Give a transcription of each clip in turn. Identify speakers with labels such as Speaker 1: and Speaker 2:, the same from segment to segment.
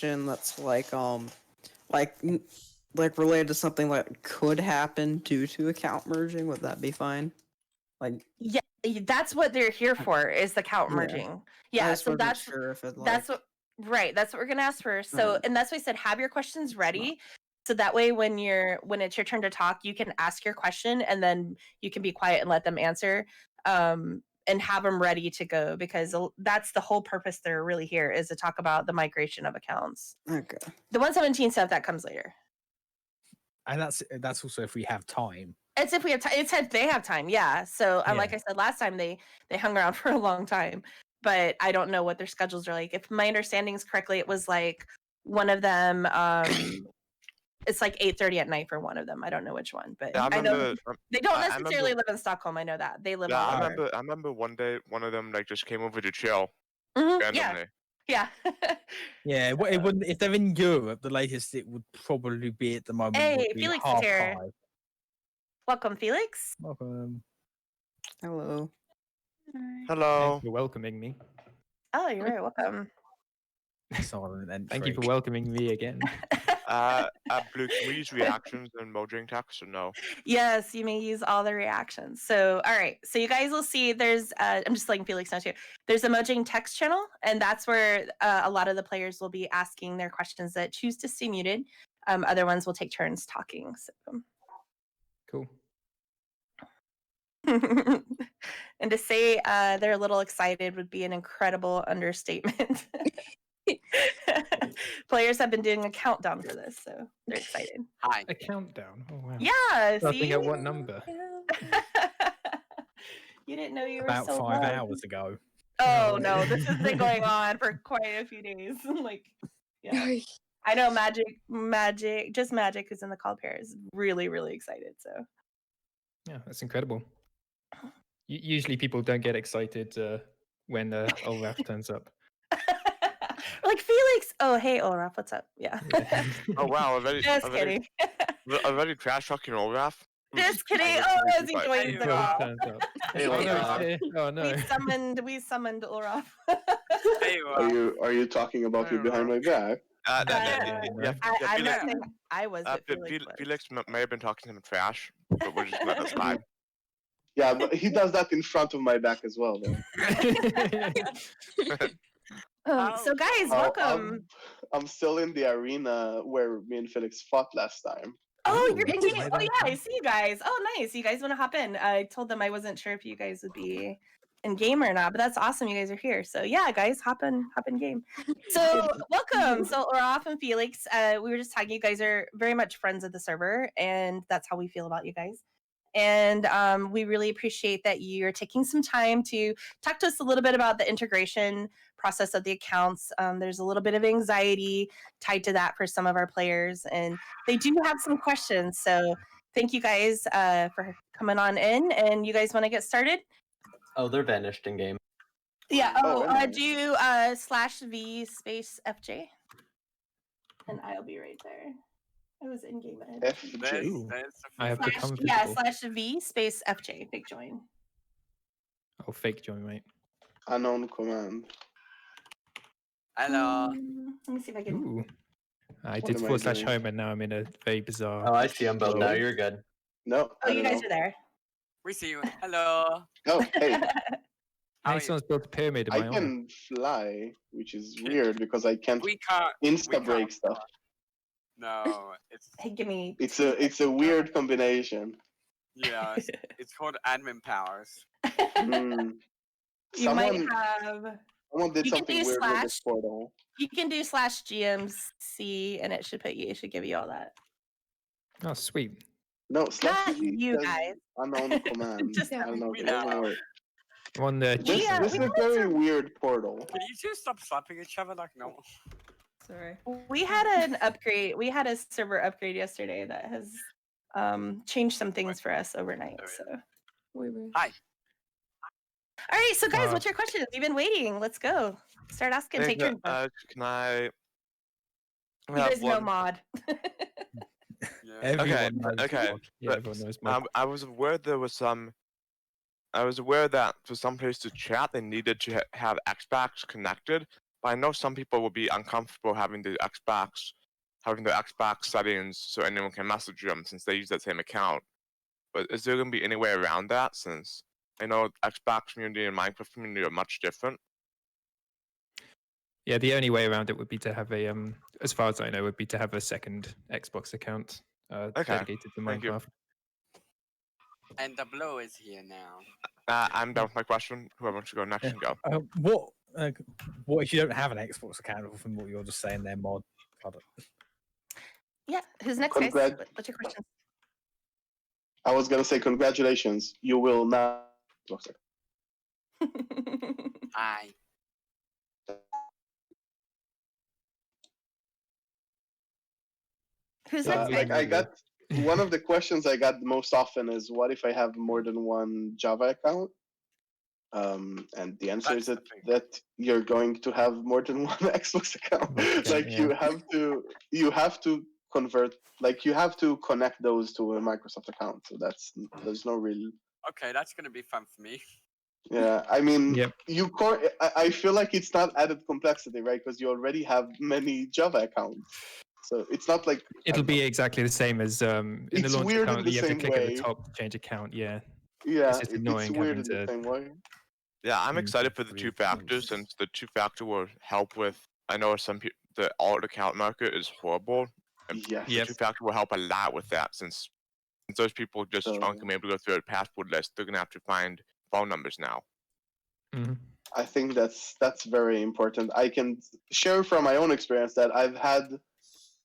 Speaker 1: question that's like related to something that could happen due to account merging, would that be fine? Like,
Speaker 2: yeah, that's what they're here for, is the account
Speaker 1: Yeah.
Speaker 2: merging.
Speaker 1: I
Speaker 2: Yeah,
Speaker 1: just
Speaker 2: so
Speaker 1: wasn't sure if it,
Speaker 2: that's what that's what we're gonna ask for. So, and that's why I said have your questions ready. So that way when it's your turn to talk, you can ask your question and then you can be quiet and let them answer. And have them ready to go, because that's the whole purpose they're really here, is to talk about the migration of accounts.
Speaker 1: Okay.
Speaker 2: The 117 stuff that comes later.
Speaker 3: And that's also if we have time.
Speaker 2: It's if we have time. It's if they have time, yeah. So like I said last time, they hung around for a long time, but I don't know what their schedules are like. If my understanding is correctly, it was like one of them. It's like 8:30 at night for one of them. I don't know which one, but
Speaker 4: Yeah,
Speaker 2: I know they don't necessarily live in Stockholm. I know that they live.
Speaker 4: Yeah,
Speaker 2: all
Speaker 4: I
Speaker 2: over.
Speaker 4: remember one day one of them like just came over to chill
Speaker 2: Yeah.
Speaker 4: randomly.
Speaker 2: Yeah.
Speaker 3: Yeah, it wouldn't. If they're in Europe, the latest it would probably be at the moment.
Speaker 2: Hey,
Speaker 3: would be
Speaker 2: Felix is
Speaker 3: 5:30.
Speaker 2: here. Welcome, Felix.
Speaker 3: Welcome.
Speaker 1: Hello.
Speaker 4: Hello.
Speaker 5: Thanks for welcoming me.
Speaker 2: Oh, you're very welcome.
Speaker 3: Silent entry.
Speaker 5: Thank you for welcoming me again.
Speaker 4: Blue, can we use reactions and Mojang text or no?
Speaker 2: Yes, you may use all the reactions. So, all right. So you guys will see there's, I'm just letting Felix know too. There's a Mojang text channel, and that's where a lot of the players will be asking their questions that choose to stay muted. Other ones will take turns talking. So.
Speaker 5: Cool.
Speaker 2: And to say they're a little excited would be an incredible understatement. Players have been doing a countdown for this, so they're excited.
Speaker 6: Hi.
Speaker 5: A countdown. Oh wow.
Speaker 2: Yeah.
Speaker 5: Starting at what number?
Speaker 2: You didn't know you were
Speaker 3: About
Speaker 2: so
Speaker 3: 5
Speaker 2: loved.
Speaker 3: hours ago.
Speaker 2: Oh no, this has been going on for quite a few days. Like, yeah. I know Magic, just Magic, who's in the call pair, is really, really excited. So.
Speaker 5: Yeah, that's incredible. Usually people don't get excited when Olaf turns up.
Speaker 2: Like Felix. Oh, hey Olaf, what's up? Yeah.
Speaker 4: Oh wow,
Speaker 2: Just kidding.
Speaker 4: Already trash talking Olaf.
Speaker 2: Just kidding. Oh, as he joins the call.
Speaker 5: Turns up.
Speaker 6: Hey,
Speaker 5: Oh, no,
Speaker 6: Olaf.
Speaker 5: he's here. Oh no.
Speaker 2: We summoned Olaf.
Speaker 6: Hey,
Speaker 7: Are you talking about me behind my back?
Speaker 2: I'm not saying I was, but
Speaker 4: Felix may have been talking to him trash, but we're just letting it slide.
Speaker 7: Yeah, but he does that in front of my back as well, though.
Speaker 2: So guys, welcome.
Speaker 7: I'm still in the arena where me and Felix fought last time.
Speaker 2: Oh, you're in game. Oh yeah, I see you guys. Oh nice. You guys want to hop in? I told them I wasn't sure if you guys would be in game or not, but that's awesome. You guys are here. So yeah, guys, hop in game. So welcome. So Uraf and Felix, we were just talking. You guys are very much friends of the server, and that's how we feel about you guys. And we really appreciate that you're taking some time to talk to us a little bit about the integration process of the accounts. There's a little bit of anxiety tied to that for some of our players, and they do have some questions. So thank you guys for coming on in. And you guys want to get started?
Speaker 6: Oh, they're vanished in game.
Speaker 2: Yeah. Do /V space FJ, and I'll be right there. I was in game ahead.
Speaker 7: FJ.
Speaker 5: I have become visible.
Speaker 2: Yeah, /V space FJ. Big join.
Speaker 5: Oh, fake join, mate.
Speaker 7: Unknown command.
Speaker 6: Hello.
Speaker 2: Let me see if I can.
Speaker 5: Ooh. I
Speaker 7: What
Speaker 5: did
Speaker 7: am I
Speaker 5: /home
Speaker 7: doing?
Speaker 5: and now I'm in a very bizarre.
Speaker 6: Oh, I see them both now. You're good.
Speaker 7: No.
Speaker 2: Oh, you guys are there.
Speaker 6: We see you. Hello.
Speaker 7: Oh, hey.
Speaker 6: How are
Speaker 5: Someone's built a pyramid in
Speaker 7: I
Speaker 5: my honor.
Speaker 7: can fly, which is weird because I can't
Speaker 6: We can't.
Speaker 7: insta break stuff.
Speaker 6: No, it's
Speaker 2: Hey, give me.
Speaker 7: It's a weird combination.
Speaker 6: yeah. It's called admin powers.
Speaker 7: Hmm.
Speaker 2: You might have.
Speaker 7: Someone did
Speaker 2: You can
Speaker 7: something
Speaker 2: do
Speaker 7: weird with
Speaker 2: slash.
Speaker 7: this portal.
Speaker 2: You can do /GMC, and it should put you. It should give you all that.
Speaker 5: Oh, sweet.
Speaker 7: No,
Speaker 2: Not
Speaker 7: Z
Speaker 2: you
Speaker 7: says
Speaker 2: guys.
Speaker 7: Unknown command.
Speaker 2: Just
Speaker 7: I don't know.
Speaker 6: we
Speaker 7: It doesn't
Speaker 6: know.
Speaker 7: work.
Speaker 5: I'm on the
Speaker 7: This
Speaker 2: Yeah,
Speaker 7: is
Speaker 2: we
Speaker 7: a very weird portal.
Speaker 6: Can you two stop slapping each other like no?
Speaker 2: Sorry. We had an upgrade. We had a server upgrade yesterday that has changed some things for us overnight. So we were.
Speaker 6: Hi.
Speaker 2: All right, so guys, what's your questions? You've been waiting. Let's go. Start asking. Take turns.
Speaker 4: Can I?
Speaker 2: You guys know mod.
Speaker 6: Yeah.
Speaker 5: Everyone knows
Speaker 4: okay,
Speaker 5: mod. Yeah,
Speaker 4: but,
Speaker 5: everyone knows mod.
Speaker 4: I was aware there was some. I was aware that for some place to chat, they needed to have Xbox connected, But I know some people will be uncomfortable having the Xbox settings so anyone can message them since they use that same account. But is there going to be any way around that? Since I know Xbox community and Minecraft community are much different.
Speaker 5: Yeah, the only way around it would be to have a, as far as I know, would be to have a second Xbox account dedicated to
Speaker 4: Thank you.
Speaker 5: Minecraft.
Speaker 6: And the blue is here now.
Speaker 4: I'm done with my question. Whoever wants to go next can go.
Speaker 3: What if you don't have an Xbox account? From what you're just saying there, Mod.
Speaker 2: Yeah. Who's next, guys? What's your question?
Speaker 7: I was gonna say congratulations. You will not. Oh, sorry.
Speaker 6: Hi.
Speaker 2: Who's next, guys?
Speaker 7: Like I got one of the questions I got the most often is, what if I have more than one Java account? And the answer is that you're going to have more than one Xbox account. Like you have to convert, like you have to connect those to a Microsoft account. So there's no real.
Speaker 6: Okay, that's gonna be fun for me.
Speaker 7: Yeah, I mean,
Speaker 5: Yep.
Speaker 7: I feel like it's not added complexity, right? Because you already have many Java accounts. So it's not like
Speaker 5: It'll be exactly the same as in the
Speaker 7: It's
Speaker 5: launch
Speaker 7: weird in
Speaker 5: account.
Speaker 7: the
Speaker 5: You have to
Speaker 7: same
Speaker 5: click at
Speaker 7: way.
Speaker 5: the top to change account. Yeah.
Speaker 7: yeah,
Speaker 5: It's just annoying
Speaker 7: it's weird in
Speaker 5: having
Speaker 7: the
Speaker 5: to-
Speaker 7: same way.
Speaker 4: Yeah, I'm
Speaker 5: Mm.
Speaker 4: excited for the two factors since the two factor will help with. I know some people the alt account market is horrible, and
Speaker 7: Yes.
Speaker 4: the two factor will help a lot with that since those people just
Speaker 7: So-
Speaker 4: aren't gonna be able to go through a passport list. They're gonna have to find phone numbers now.
Speaker 5: Mhm.
Speaker 7: I think that's very important. I can share from my own experience that I've had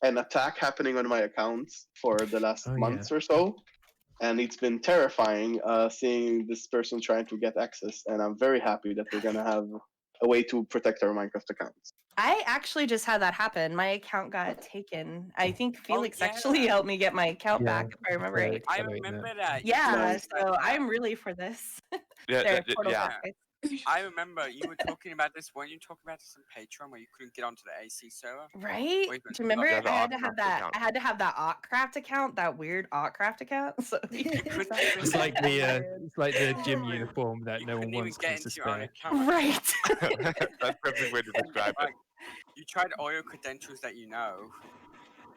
Speaker 7: an attack happening on my accounts for the last
Speaker 5: Oh,
Speaker 7: months or so, and it's been terrifying seeing this person trying to get access. And I'm very happy that we're gonna have a way to protect our Minecraft accounts.
Speaker 2: I actually just had that happen. My account got taken. I think Felix actually
Speaker 6: yeah.
Speaker 2: helped me get my account
Speaker 5: Yeah,
Speaker 2: back, if I remember
Speaker 5: yeah.
Speaker 2: right.
Speaker 6: I
Speaker 5: Accelerate that.
Speaker 6: remember that. You
Speaker 2: Yeah,
Speaker 7: Nice.
Speaker 6: said
Speaker 2: so
Speaker 6: that.
Speaker 2: I'm really for this.
Speaker 4: Yeah,
Speaker 2: There,
Speaker 4: yeah,
Speaker 2: portal
Speaker 4: yeah.
Speaker 2: back, guys.
Speaker 6: I remember you were talking about this. Weren't you talking about this on Patreon where you couldn't get onto the AC server?
Speaker 2: Right?
Speaker 6: Wait,
Speaker 2: Do you remember?
Speaker 4: yeah, the
Speaker 2: I had to have
Speaker 4: Octcraft
Speaker 2: that.
Speaker 4: account.
Speaker 2: I had to have that Octcraft account, that weird Octcraft account. So
Speaker 5: It's like the gym uniform that
Speaker 6: You
Speaker 5: no one
Speaker 6: couldn't even
Speaker 5: wants
Speaker 6: get
Speaker 5: because it's
Speaker 6: into your own
Speaker 5: spare.
Speaker 6: account.
Speaker 2: right.
Speaker 4: That's a perfect way to describe it.
Speaker 6: Like, you tried all your credentials that you know.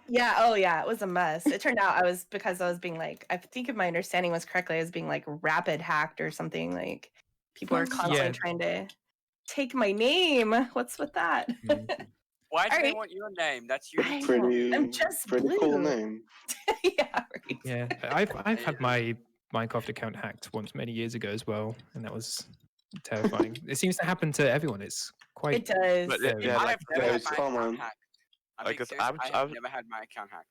Speaker 2: Yeah. Oh, yeah. It was a mess. It turned out I was being like, I think if my understanding was correctly, I was being like rapid hacked or something. Like people are constantly
Speaker 5: Yeah.
Speaker 2: trying to take my name. What's with that?
Speaker 6: Why do they
Speaker 2: Alright.
Speaker 6: want your name? That's
Speaker 2: I
Speaker 6: unique.
Speaker 2: know.
Speaker 7: Pretty,
Speaker 2: I'm just
Speaker 7: pretty cool
Speaker 2: blue.
Speaker 7: name.
Speaker 2: Yeah. Right.
Speaker 5: Yeah, I've had my Minecraft account hacked once many years ago as well, and that was terrifying. It seems to happen to everyone. It's quite.
Speaker 2: It does.
Speaker 4: But
Speaker 5: scary.
Speaker 4: yeah,
Speaker 6: I
Speaker 4: like,
Speaker 6: have never
Speaker 7: yeah,
Speaker 6: had
Speaker 7: it's
Speaker 6: my
Speaker 7: common.
Speaker 6: account hacked. I'm
Speaker 4: Like,
Speaker 6: being
Speaker 4: if
Speaker 6: serious,
Speaker 4: I was-
Speaker 6: I
Speaker 4: I
Speaker 6: have
Speaker 4: was-
Speaker 6: never had my account hacked.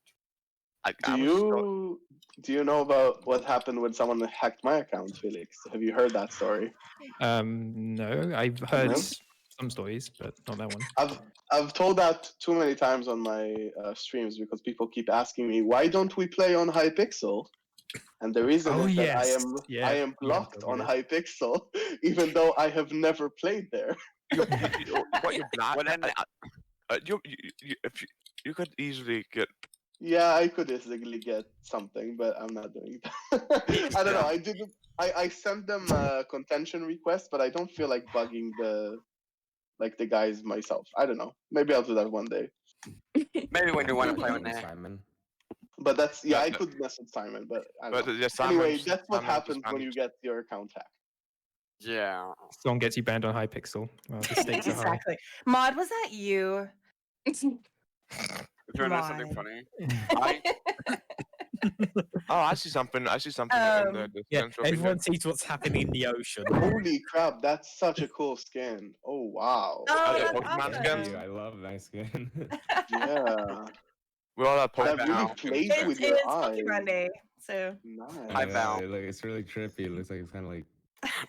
Speaker 7: Do you know about what happened when someone hacked my account, Felix? Have you heard that story?
Speaker 5: No, I've heard
Speaker 7: No?
Speaker 5: some stories, but not that one.
Speaker 7: I've told that too many times on my streams because people keep asking me, why don't we play on Hypixel? And the reason
Speaker 5: Oh,
Speaker 7: is that
Speaker 5: yes.
Speaker 7: I
Speaker 5: Yeah,
Speaker 7: am
Speaker 5: you have
Speaker 7: blocked
Speaker 5: told
Speaker 7: on
Speaker 5: me
Speaker 7: Hypixel, even though I have never played there.
Speaker 4: What you're not?
Speaker 6: Well, then-
Speaker 4: If you could easily get.
Speaker 7: Yeah, I could easily get something, but I'm not doing that. I don't know. I didn't. I sent them a contention request, but I don't feel like bugging the guys myself. I don't know. Maybe I'll do that one day.
Speaker 6: Maybe when you want to play on there.
Speaker 8: Simon.
Speaker 7: But that's I
Speaker 4: But-
Speaker 7: could message Simon, but I don't
Speaker 4: But
Speaker 7: know.
Speaker 4: yeah,
Speaker 7: Anyway,
Speaker 4: Simon's-
Speaker 7: that's what
Speaker 4: Simon's
Speaker 7: happens when
Speaker 4: Simon's-
Speaker 7: you get your account hacked.
Speaker 6: Yeah.
Speaker 5: Someone gets you banned on Hypixel. Well, the stakes are high.
Speaker 2: Exactly. Mod, was that you?
Speaker 6: If you want to know something
Speaker 2: Mine.
Speaker 6: funny,
Speaker 4: Oh, I see something. I see something in the
Speaker 3: Yeah,
Speaker 4: central
Speaker 3: everyone
Speaker 4: region.
Speaker 3: sees what's happening in the ocean.
Speaker 7: Holy crap, that's such a cool skin. Oh wow.
Speaker 2: Oh,
Speaker 4: Okay,
Speaker 2: that's
Speaker 4: Pokemon
Speaker 2: awesome.
Speaker 4: skins?
Speaker 8: I love my skin.
Speaker 7: Yeah.
Speaker 4: We all have
Speaker 7: That
Speaker 4: Pokemon.
Speaker 7: really
Speaker 4: skins
Speaker 7: plays
Speaker 4: there.
Speaker 7: with
Speaker 2: It
Speaker 7: your
Speaker 2: is
Speaker 7: eyes.
Speaker 2: Pokemon Day, so
Speaker 7: Nice.
Speaker 6: Hi, Val.
Speaker 8: It's really trippy. It looks like it's kind of like.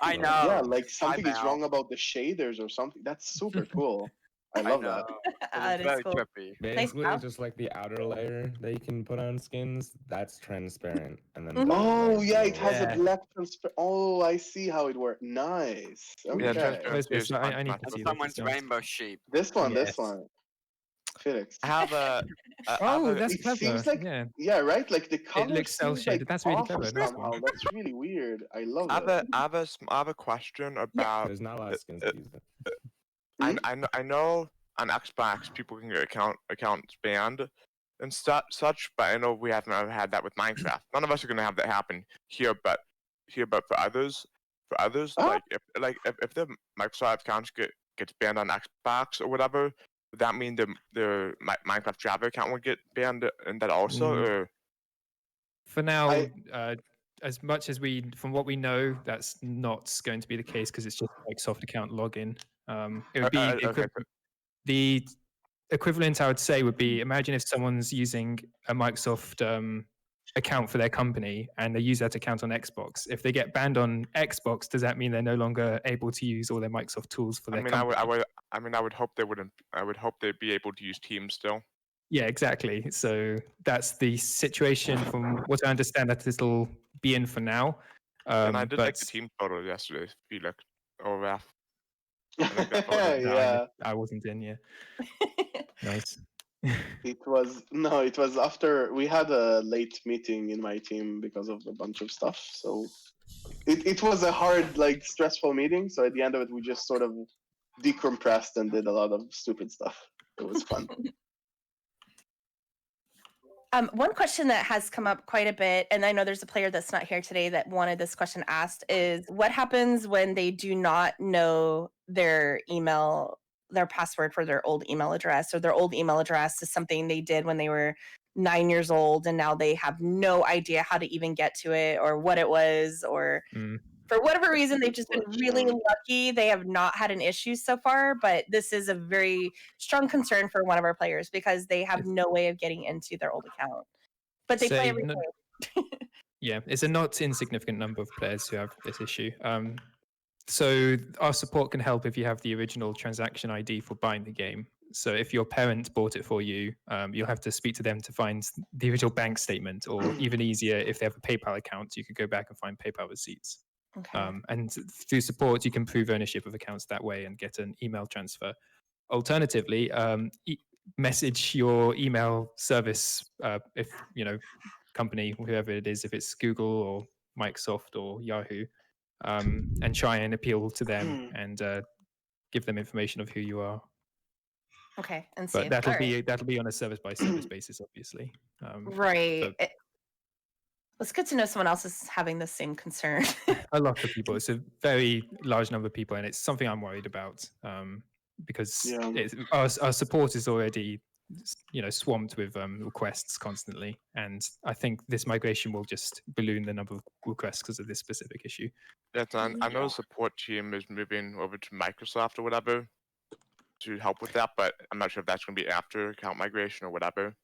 Speaker 6: I know.
Speaker 7: Yeah, like something is
Speaker 6: Val.
Speaker 7: wrong about the shaders or something. That's super cool. I
Speaker 6: I
Speaker 7: love
Speaker 6: know.
Speaker 7: that.
Speaker 2: that
Speaker 6: It's
Speaker 2: is
Speaker 6: very
Speaker 2: cool.
Speaker 6: trippy.
Speaker 8: Basically,
Speaker 2: Val.
Speaker 8: just like the outer layer that you can put on skins, that's transparent, and then.
Speaker 2: Mhm.
Speaker 8: the,
Speaker 7: Oh
Speaker 8: like,
Speaker 7: yeah, it
Speaker 8: below
Speaker 7: has
Speaker 8: it-
Speaker 7: a black transfer. Oh, I see how it works. Nice.
Speaker 4: Yeah,
Speaker 7: Okay.
Speaker 5: Where's
Speaker 4: transparency
Speaker 5: this?
Speaker 4: is
Speaker 5: I need to
Speaker 6: And
Speaker 5: see
Speaker 6: someone's
Speaker 5: this.
Speaker 6: rainbow sheep.
Speaker 7: This one,
Speaker 5: Yes.
Speaker 7: this one. Felix.
Speaker 4: I have a.
Speaker 5: Oh, that's
Speaker 7: It
Speaker 5: clever.
Speaker 7: seems like-
Speaker 5: Yeah.
Speaker 7: Yeah, right. Like the color
Speaker 5: looks cell-shaded. That's really clever, nice
Speaker 7: somehow.
Speaker 5: one.
Speaker 7: That's really weird. I love
Speaker 4: I have
Speaker 7: it.
Speaker 4: I have a question about.
Speaker 8: There's not a lot of skins that use it.
Speaker 7: Hmm?
Speaker 4: I know on Xbox, people can get accounts banned and such. But I know we haven't ever had that with Minecraft. None of us are gonna have that happen here, but for others, like if the Microsoft accounts gets banned on Xbox or whatever, would that mean the Minecraft Java account would get banned and that also? Or
Speaker 5: For now, as much as from what we know, that's not going to be the case because it's just Microsoft account login. It would be
Speaker 4: okay.
Speaker 5: the equivalent, I would say, would be imagine if someone's using a Microsoft account for their company and they use that account on Xbox. If they get banned on Xbox, does that mean they're no longer able to use all their Microsoft tools for their company?
Speaker 4: I would hope they wouldn't. I would hope they'd be able to use Teams still.
Speaker 5: Yeah, exactly. So that's the situation from what I understand that it'll be in for now.
Speaker 4: And I did
Speaker 5: but
Speaker 4: like the team photo yesterday, Felix or Uraf.
Speaker 7: Yeah.
Speaker 5: I wasn't in, yeah. Nice.
Speaker 7: It was after we had a late meeting in my team because of a bunch of stuff. So it was a hard, like, stressful meeting. So at the end of it, we just sort of decompressed and did a lot of stupid stuff. It was fun.
Speaker 2: One question that has come up quite a bit, and I know there's a player that's not here today that wanted this question asked, is what happens when they do not know their email, their password for their old email address, or their old email address is something they did when they were 9 years old, and now they have no idea how to even get to it or what it was, or for whatever reason, they've just been really lucky. They have not had an issue so far, but this is a very strong concern for one of our players because they have no way of getting into their old account. But they play every day.
Speaker 5: Yeah, it's a not insignificant number of players who have this issue. So our support can help if you have the original transaction ID for buying the game. So if your parent bought it for you, you'll have to speak to them to find the original bank statement, or even easier, if they have a PayPal account, you could go back and find PayPal receipts.
Speaker 2: Okay.
Speaker 5: And through support, you can prove ownership of accounts that way and get an email transfer. Alternatively, message your email service, if company, whoever it is, if it's Google or Microsoft or Yahoo, and try and appeal to them and give them information of who you are.
Speaker 2: Okay, and
Speaker 5: but that'll be on a service by service basis, obviously.
Speaker 2: Right. It's good to know someone else is having the same concern.
Speaker 5: A lot of people. It's a very large number of people, and it's something I'm worried about because our support is already, swamped with requests constantly, and I think this migration will just balloon the number of requests because of this specific issue.
Speaker 4: Yes, I know the support team is moving over to Microsoft or whatever to help with that, but I'm not sure if that's going to be after account migration or whatever.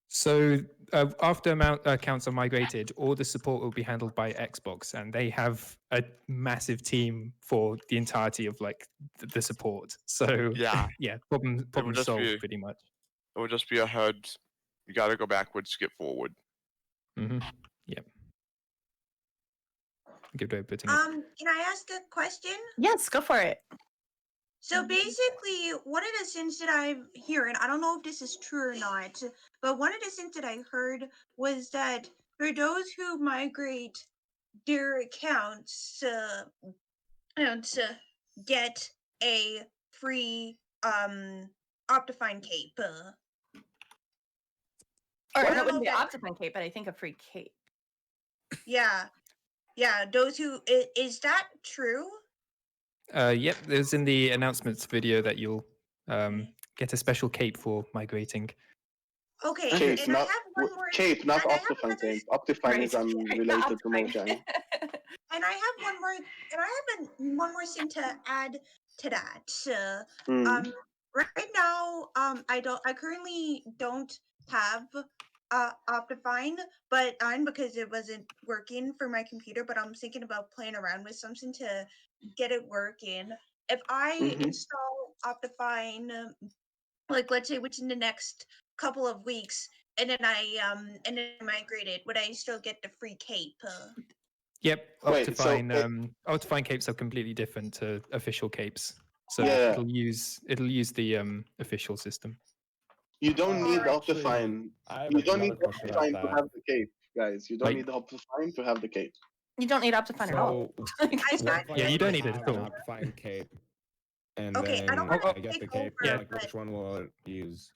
Speaker 5: So after accounts are migrated, all the support will be handled by Xbox, and they have a massive team for the entirety of the support. So yeah, problem solved pretty much.
Speaker 4: It will just be a HUD. You got to go backwards, skip forward.
Speaker 5: Yep. Good way of putting
Speaker 9: it. Can I ask a question?
Speaker 2: Yes, go for it.
Speaker 9: So basically, one of the things that I'm hearing, I don't know if this is true or not, but one of the things that I heard was that for those who migrate their accounts to get a free Optifine cape.
Speaker 2: Or it wouldn't be Optifine cape, but I think a free cape.
Speaker 9: Yeah. Those who is that true?
Speaker 5: Yep, there's in the announcements video that you'll get a special cape for migrating.
Speaker 9: Okay,
Speaker 7: cape,
Speaker 9: and I have one more.
Speaker 7: Cape, not Optifine cape. Optifine is unrelated to Mojang.
Speaker 9: And I have one more thing to add to that. Right now, I currently don't have Optifine, but because it wasn't working for my computer, but I'm thinking about playing around with something to get it working. If I install Optifine, let's say within the next couple of weeks, and then I migrate it, would I still get the free cape?
Speaker 5: Yep, Optifine capes are completely different to official capes, so it'll use the official system.
Speaker 7: You don't need Optifine. You don't need Optifine to have the cape, guys. You don't need Optifine to have the cape.
Speaker 2: You don't need Optifine at all.
Speaker 5: Yeah, you don't need it at all.
Speaker 8: Optifine cape. And
Speaker 9: Okay, I
Speaker 8: then
Speaker 9: don't wanna
Speaker 8: I get the
Speaker 9: take
Speaker 8: cape.
Speaker 9: over,
Speaker 8: Like,
Speaker 9: but-
Speaker 8: which one will it use?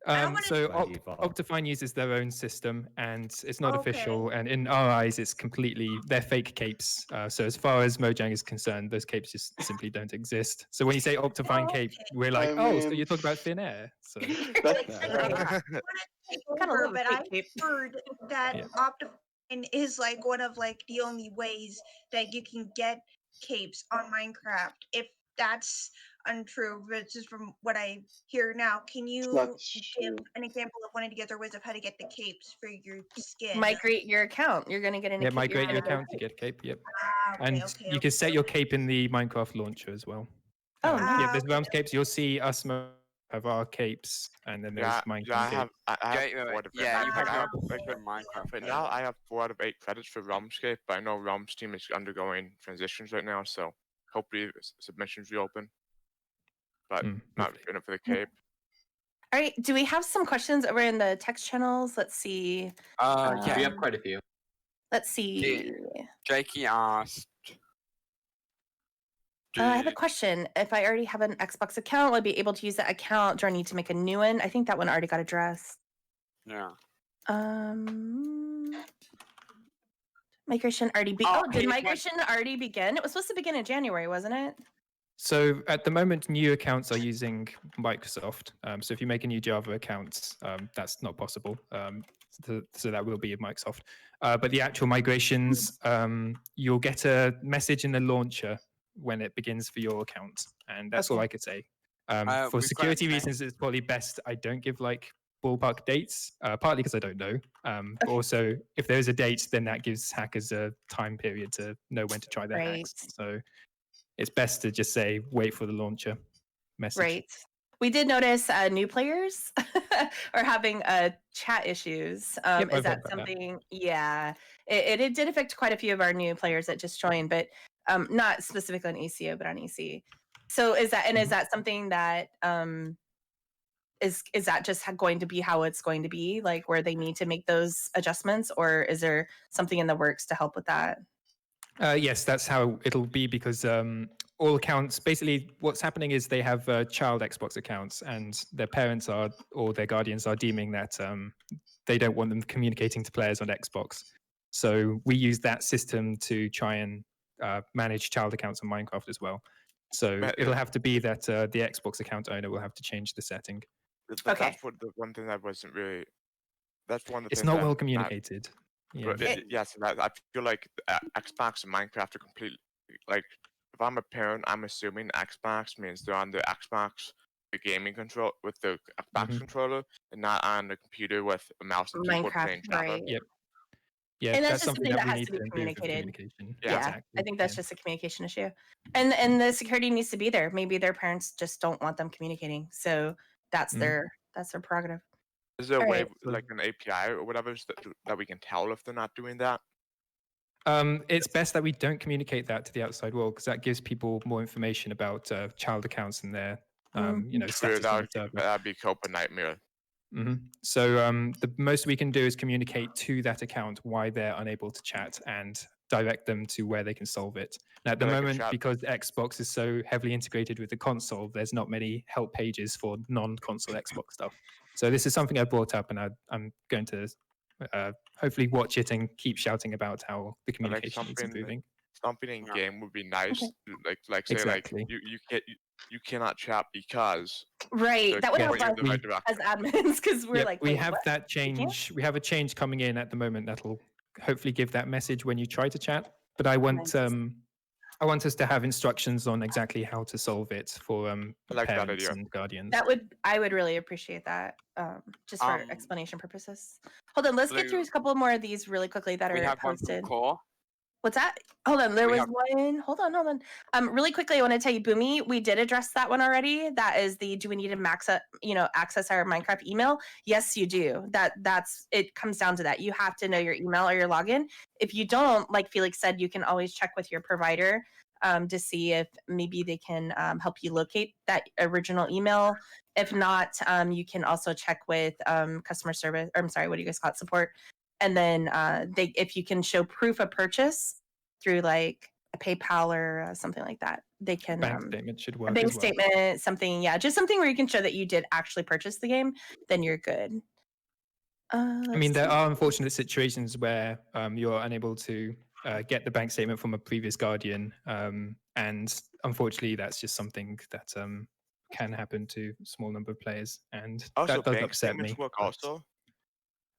Speaker 9: I don't wanna-
Speaker 5: So
Speaker 8: By default.
Speaker 5: Optifine uses their own system, and it's not
Speaker 9: Okay.
Speaker 5: official. And in our eyes, it's completely they're fake capes. So as far as Mojang is concerned, those capes just simply don't exist. So when you say Optifine cape,
Speaker 9: Okay.
Speaker 5: we're like,
Speaker 7: I
Speaker 5: oh, so
Speaker 7: mean-
Speaker 5: you're talking about thin air. So
Speaker 9: Like, I don't
Speaker 7: That-
Speaker 9: wanna take
Speaker 2: Kinda
Speaker 9: over,
Speaker 2: love a
Speaker 9: but
Speaker 2: fake
Speaker 9: I
Speaker 2: cape.
Speaker 9: heard that
Speaker 5: Yeah.
Speaker 9: Optifine is like one of like the only ways that you can get capes on Minecraft. If that's untrue, but just from what I hear now, can you
Speaker 7: not
Speaker 9: give
Speaker 7: true.
Speaker 9: an example of one of the other ways of how to get the capes for your skin?
Speaker 2: Migrate your account. You're gonna get an
Speaker 5: Yeah,
Speaker 2: account.
Speaker 5: migrate your account to get a cape. Yep.
Speaker 9: Okay,
Speaker 5: And
Speaker 9: okay,
Speaker 5: you can set
Speaker 9: okay.
Speaker 5: your cape in the Minecraft launcher as well.
Speaker 2: Oh,
Speaker 5: Yeah,
Speaker 2: nice.
Speaker 5: there's
Speaker 9: okay.
Speaker 5: Realms capes. You'll see us have our capes, and then there's
Speaker 4: Yeah,
Speaker 5: Minecraft
Speaker 4: I
Speaker 5: cape.
Speaker 4: have. I have
Speaker 6: Yeah,
Speaker 4: 4 out of 8.
Speaker 6: yeah, you
Speaker 4: Like,
Speaker 6: have
Speaker 4: I have,
Speaker 6: your
Speaker 4: like,
Speaker 6: from Minecraft.
Speaker 4: right now, I have 4 out of 8 credits for Realmscape, but I know Realms team is undergoing transitions right now, so hopefully submissions reopen. But not
Speaker 5: Hopefully.
Speaker 4: in it for the cape.
Speaker 2: All right. Do we have some questions over in the text channels? Let's see.
Speaker 6: Yeah.
Speaker 10: We have quite a few.
Speaker 2: Let's see.
Speaker 6: Jakey asked.
Speaker 2: I have a
Speaker 6: do-
Speaker 2: question. If I already have an Xbox account, will I be able to use that account? Do I need to make a new one? I think that one already got addressed.
Speaker 6: Yeah.
Speaker 2: Migration already
Speaker 6: Oh,
Speaker 2: did
Speaker 6: here's one.
Speaker 2: migration already begin? It was supposed to begin in January, wasn't it?
Speaker 5: So at the moment, new accounts are using Microsoft. So if you make a new Java account, that's not possible. So that will be Microsoft. But the actual migrations, you'll get a message in the launcher when it begins for your account, and that's all
Speaker 2: Okay.
Speaker 5: I could say.
Speaker 6: We've got
Speaker 5: For
Speaker 6: a
Speaker 5: security
Speaker 6: test.
Speaker 5: reasons, it's probably best I don't give like ballpark dates. Partly because I don't know. But also, if there is a date, then that gives hackers a time period to know when to try their hacks.
Speaker 2: Right.
Speaker 5: So it's best to just say wait for the launcher message.
Speaker 2: Right. We did notice new players are having chat issues.
Speaker 5: Yep, I've
Speaker 2: Is
Speaker 5: heard
Speaker 2: that
Speaker 5: about that.
Speaker 2: something? Yeah, it did affect quite a few of our new players that just joined, but not specifically on ACO, but on EC. So is that is that something that is that just going to be how it's going to be, like where they need to make those adjustments, or is there something in the works to help with that?
Speaker 5: Yes, that's how it'll be because all accounts, basically what's happening is they have child Xbox accounts and their parents are, or their guardians are deeming that they don't want them communicating to players on Xbox. So we use that system to try and manage child accounts on Minecraft as well. So
Speaker 4: But,
Speaker 5: it'll have to be that the Xbox account owner will have to change the setting.
Speaker 2: Okay.
Speaker 4: That's what the one thing that wasn't really. That's one of the
Speaker 5: It's
Speaker 4: things
Speaker 5: not
Speaker 4: that
Speaker 5: well
Speaker 4: not-
Speaker 5: communicated. Yeah.
Speaker 4: But yes, I feel like Xbox and Minecraft are completely like. If I'm a parent, I'm assuming Xbox means they're on the Xbox, the gaming control with the Xbox
Speaker 5: Mhm.
Speaker 4: controller, and not on the computer with a mouse and keyboard
Speaker 2: Minecraft,
Speaker 4: playing Java.
Speaker 2: right?
Speaker 5: Yep. Yeah,
Speaker 2: And that's
Speaker 5: that's
Speaker 2: just
Speaker 5: something
Speaker 2: something that
Speaker 5: we
Speaker 2: has
Speaker 5: need
Speaker 2: to be
Speaker 5: to improve with
Speaker 2: communicated.
Speaker 5: communication.
Speaker 2: Yeah,
Speaker 5: exactly.
Speaker 2: I think that's
Speaker 5: yeah.
Speaker 2: just a communication issue, and the security needs to be there. Maybe their parents just don't want them communicating, so that's
Speaker 5: Mhm.
Speaker 2: that's their prerogative.
Speaker 4: Is there a
Speaker 2: All
Speaker 4: way,
Speaker 2: right.
Speaker 4: like an API or whatever, that we can tell if they're not doing that?
Speaker 5: It's best that we don't communicate that to the outside world because that gives people more information about child accounts and their,
Speaker 4: True,
Speaker 5: status on the server.
Speaker 4: that'd be a nightmare.
Speaker 5: So the most we can do is communicate to that account why they're unable to chat and direct them to where they can solve it. Now, at the
Speaker 4: Like a
Speaker 5: moment,
Speaker 4: chat-
Speaker 5: because Xbox is so heavily integrated with the console, there's not many help pages for non-console Xbox stuff. So this is something I brought up, and I'm going to hopefully watch it and keep shouting about how the
Speaker 4: But, like,
Speaker 5: communication is improving.
Speaker 4: Something in
Speaker 6: Yeah.
Speaker 4: game would be nice. Like say
Speaker 5: Exactly.
Speaker 4: like you cannot chat because
Speaker 2: Right,
Speaker 4: they're
Speaker 2: that would
Speaker 5: Yeah,
Speaker 2: help
Speaker 4: going
Speaker 2: us
Speaker 4: in the right
Speaker 5: we-
Speaker 4: direction.
Speaker 2: as admins because we're
Speaker 5: Yep,
Speaker 2: like,
Speaker 5: we
Speaker 2: "Wait,
Speaker 5: have
Speaker 2: what?
Speaker 5: that
Speaker 2: can't?"
Speaker 5: change. We have a change coming in at the moment that'll hopefully give that message when you try to chat. But I want us to have instructions on exactly how to solve it for
Speaker 4: I like that
Speaker 5: parents
Speaker 4: idea.
Speaker 5: and guardians.
Speaker 2: I would really appreciate that, just for explanation purposes. Hold on, let's get through a
Speaker 6: Blue.
Speaker 2: couple more of these really quickly that
Speaker 6: We
Speaker 2: are
Speaker 6: have one
Speaker 2: posted.
Speaker 6: from Core.
Speaker 2: What's that? Hold on, there
Speaker 6: We
Speaker 2: was
Speaker 6: have-
Speaker 2: one. Hold on. Really quickly, I want to tell you, Boomy, we did address that one already. That is the do we need to access our Minecraft email? Yes, you do. That's it comes down to that. You have to know your email or your login. If you don't, like Felix said, you can always check with your provider to see if maybe they can help you locate that original email. If not, you can also check with customer service, or I'm sorry, what do you guys call it? Support. And then if you can show proof of purchase through like a PayPal or something like that. They can
Speaker 5: Bank statement should work
Speaker 2: a bank
Speaker 5: as well.
Speaker 2: statement, something, yeah, just something where you can show that you did actually purchase the game. Then you're good.
Speaker 5: I mean, there are unfortunate situations where you're unable to get the bank statement from a previous guardian, and unfortunately, that's just something that can happen to a small number of players, and
Speaker 4: Also,
Speaker 5: that does
Speaker 4: bank
Speaker 5: upset me.
Speaker 4: statements work
Speaker 5: but-
Speaker 4: also.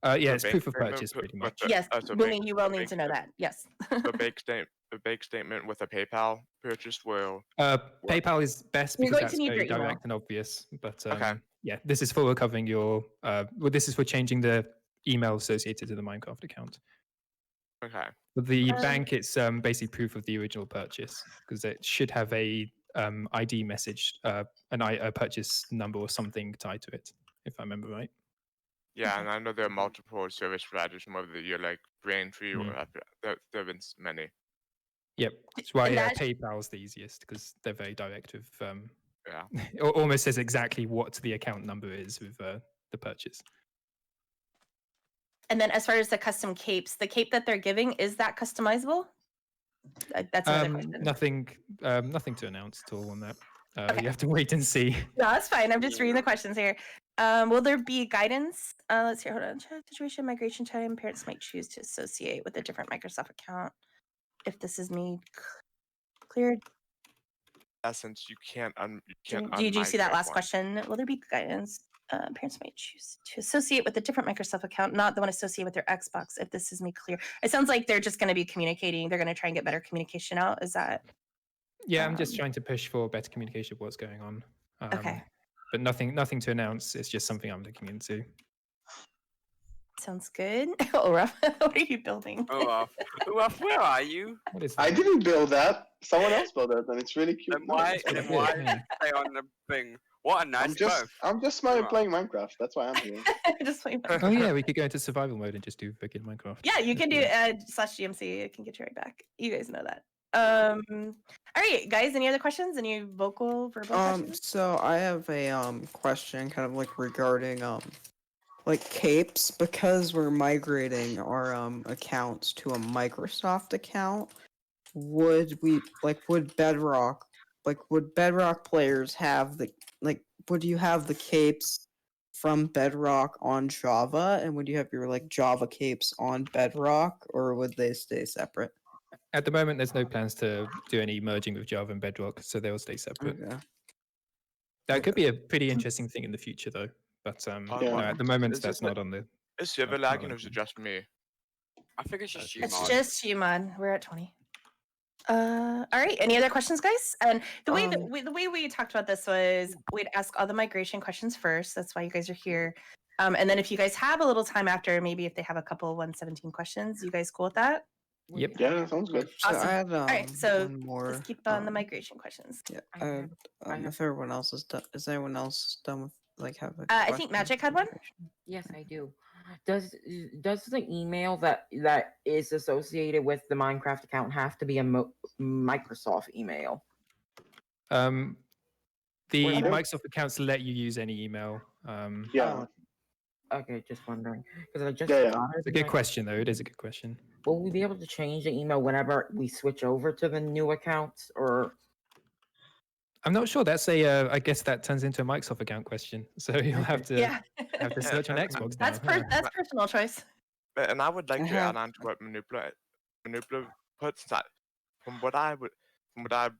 Speaker 5: Yeah,
Speaker 4: The
Speaker 5: it's
Speaker 4: bank
Speaker 5: proof of
Speaker 4: statement
Speaker 5: purchase,
Speaker 4: with
Speaker 5: pretty much.
Speaker 2: Yes,
Speaker 4: so
Speaker 2: Booming, you will
Speaker 4: a
Speaker 2: need
Speaker 4: bank
Speaker 2: to know
Speaker 4: sta-
Speaker 2: that. Yes.
Speaker 4: a bank statement with a PayPal purchase will.
Speaker 5: PayPal is best
Speaker 2: You're
Speaker 5: because
Speaker 2: going to
Speaker 5: that's
Speaker 2: need
Speaker 5: very
Speaker 2: your email.
Speaker 5: direct and obvious. But
Speaker 4: Okay.
Speaker 5: yeah, this is for recovering your. Well, this is for changing the email associated to the Minecraft account.
Speaker 4: Okay.
Speaker 5: With the bank, it's basically proof of the original purchase because it should have a ID message, a purchase number or something tied to it, if I remember right.
Speaker 4: Yeah, and I know there are multiple service providers, whether you're like Braintree or there have been many.
Speaker 5: Yep, that's why
Speaker 2: And that-
Speaker 5: PayPal is the easiest because they're very direct with.
Speaker 4: Yeah.
Speaker 5: It almost says exactly what the account number is with the purchase.
Speaker 2: And then as far as the custom capes, the cape that they're giving, is that customizable? That's another question.
Speaker 5: Nothing to announce at all on that. You have to wait and see.
Speaker 2: No, that's fine. I'm just reading the questions here. Will there be guidance? Let's see. Hold on. Situation, migration time. Parents might choose to associate with a different Microsoft account if this is made cleared.
Speaker 4: Since you can't
Speaker 2: Did you see that
Speaker 4: unmigrate
Speaker 2: last
Speaker 4: one.
Speaker 2: question? Will there be guidance? Parents might choose to associate with a different Microsoft account, not the one associated with their Xbox, if this is made clear. It sounds like they're just going to be communicating. They're going to try and get better communication out. Is that?
Speaker 5: Yeah, I'm just trying to push for better communication of what's going on.
Speaker 2: Okay.
Speaker 5: But nothing to announce. It's just something I'm looking into.
Speaker 2: Sounds good. Uraf, what are you building?
Speaker 6: Uraf, where are you?
Speaker 5: What is
Speaker 7: I didn't build that. Someone else built it, and it's really cute.
Speaker 6: Then why
Speaker 5: pretty
Speaker 6: did you
Speaker 5: good,
Speaker 6: stay on the thing? What a nice boat.
Speaker 7: I'm just playing Minecraft. That's why I'm here.
Speaker 2: Just wait.
Speaker 5: Oh yeah, we could go into survival mode and just do freaking Minecraft.
Speaker 2: Yeah, you can do /GMC. It can get you right back. You guys know that. All right, guys. Any other questions? Any verbal questions?
Speaker 1: So I have a question, kind of like regarding like capes, because we're migrating our accounts to a Microsoft account. Would Bedrock players have would you have the capes from Bedrock on Java, and would you have your like Java capes on Bedrock, or would they stay separate?
Speaker 5: At the moment, there's no plans to do any merging with Java and Bedrock, so they'll stay separate.
Speaker 1: Okay.
Speaker 5: That could be a pretty interesting thing in the future, though. But no, at the moment, that's not on the.
Speaker 4: Is server lagging or is it just me?
Speaker 6: I think it's just
Speaker 2: It's
Speaker 6: Gmod.
Speaker 2: just Gmod. We're at 20. All right. Any other questions, guys? And the way the way we talked about this was we'd ask all the migration questions first. That's why you guys are here. And then if you guys have a little time after, maybe if they have a couple 117 questions, you guys cool with that?
Speaker 5: Yep.
Speaker 7: Yeah, that sounds good.
Speaker 1: So
Speaker 2: Awesome.
Speaker 1: I had
Speaker 2: All right. So
Speaker 1: one more.
Speaker 2: let's keep on the migration questions.
Speaker 1: Yeah.
Speaker 10: I have-
Speaker 1: If everyone else is done, is anyone else done with like have a
Speaker 2: I think
Speaker 1: question?
Speaker 2: Magic had one.
Speaker 10: Yes, I do. Does the email that is associated with the Minecraft account have to be a Microsoft email?
Speaker 5: The
Speaker 7: Well,
Speaker 5: Microsoft accounts let you use any email.
Speaker 7: Yeah.
Speaker 10: Okay, just wondering because I just
Speaker 7: Yeah.
Speaker 10: got
Speaker 5: It's
Speaker 10: it.
Speaker 5: a good question, though. It is a good question.
Speaker 10: Will we be able to change the email whenever we switch over to the new accounts, or?
Speaker 5: I'm not sure. That's I guess that turns into a Microsoft account question. So you'll have to have to search on Xbox now.
Speaker 2: That's personal choice.
Speaker 4: And I would like
Speaker 1: I
Speaker 4: to
Speaker 1: have-
Speaker 4: add on to what Manipula puts that from what I've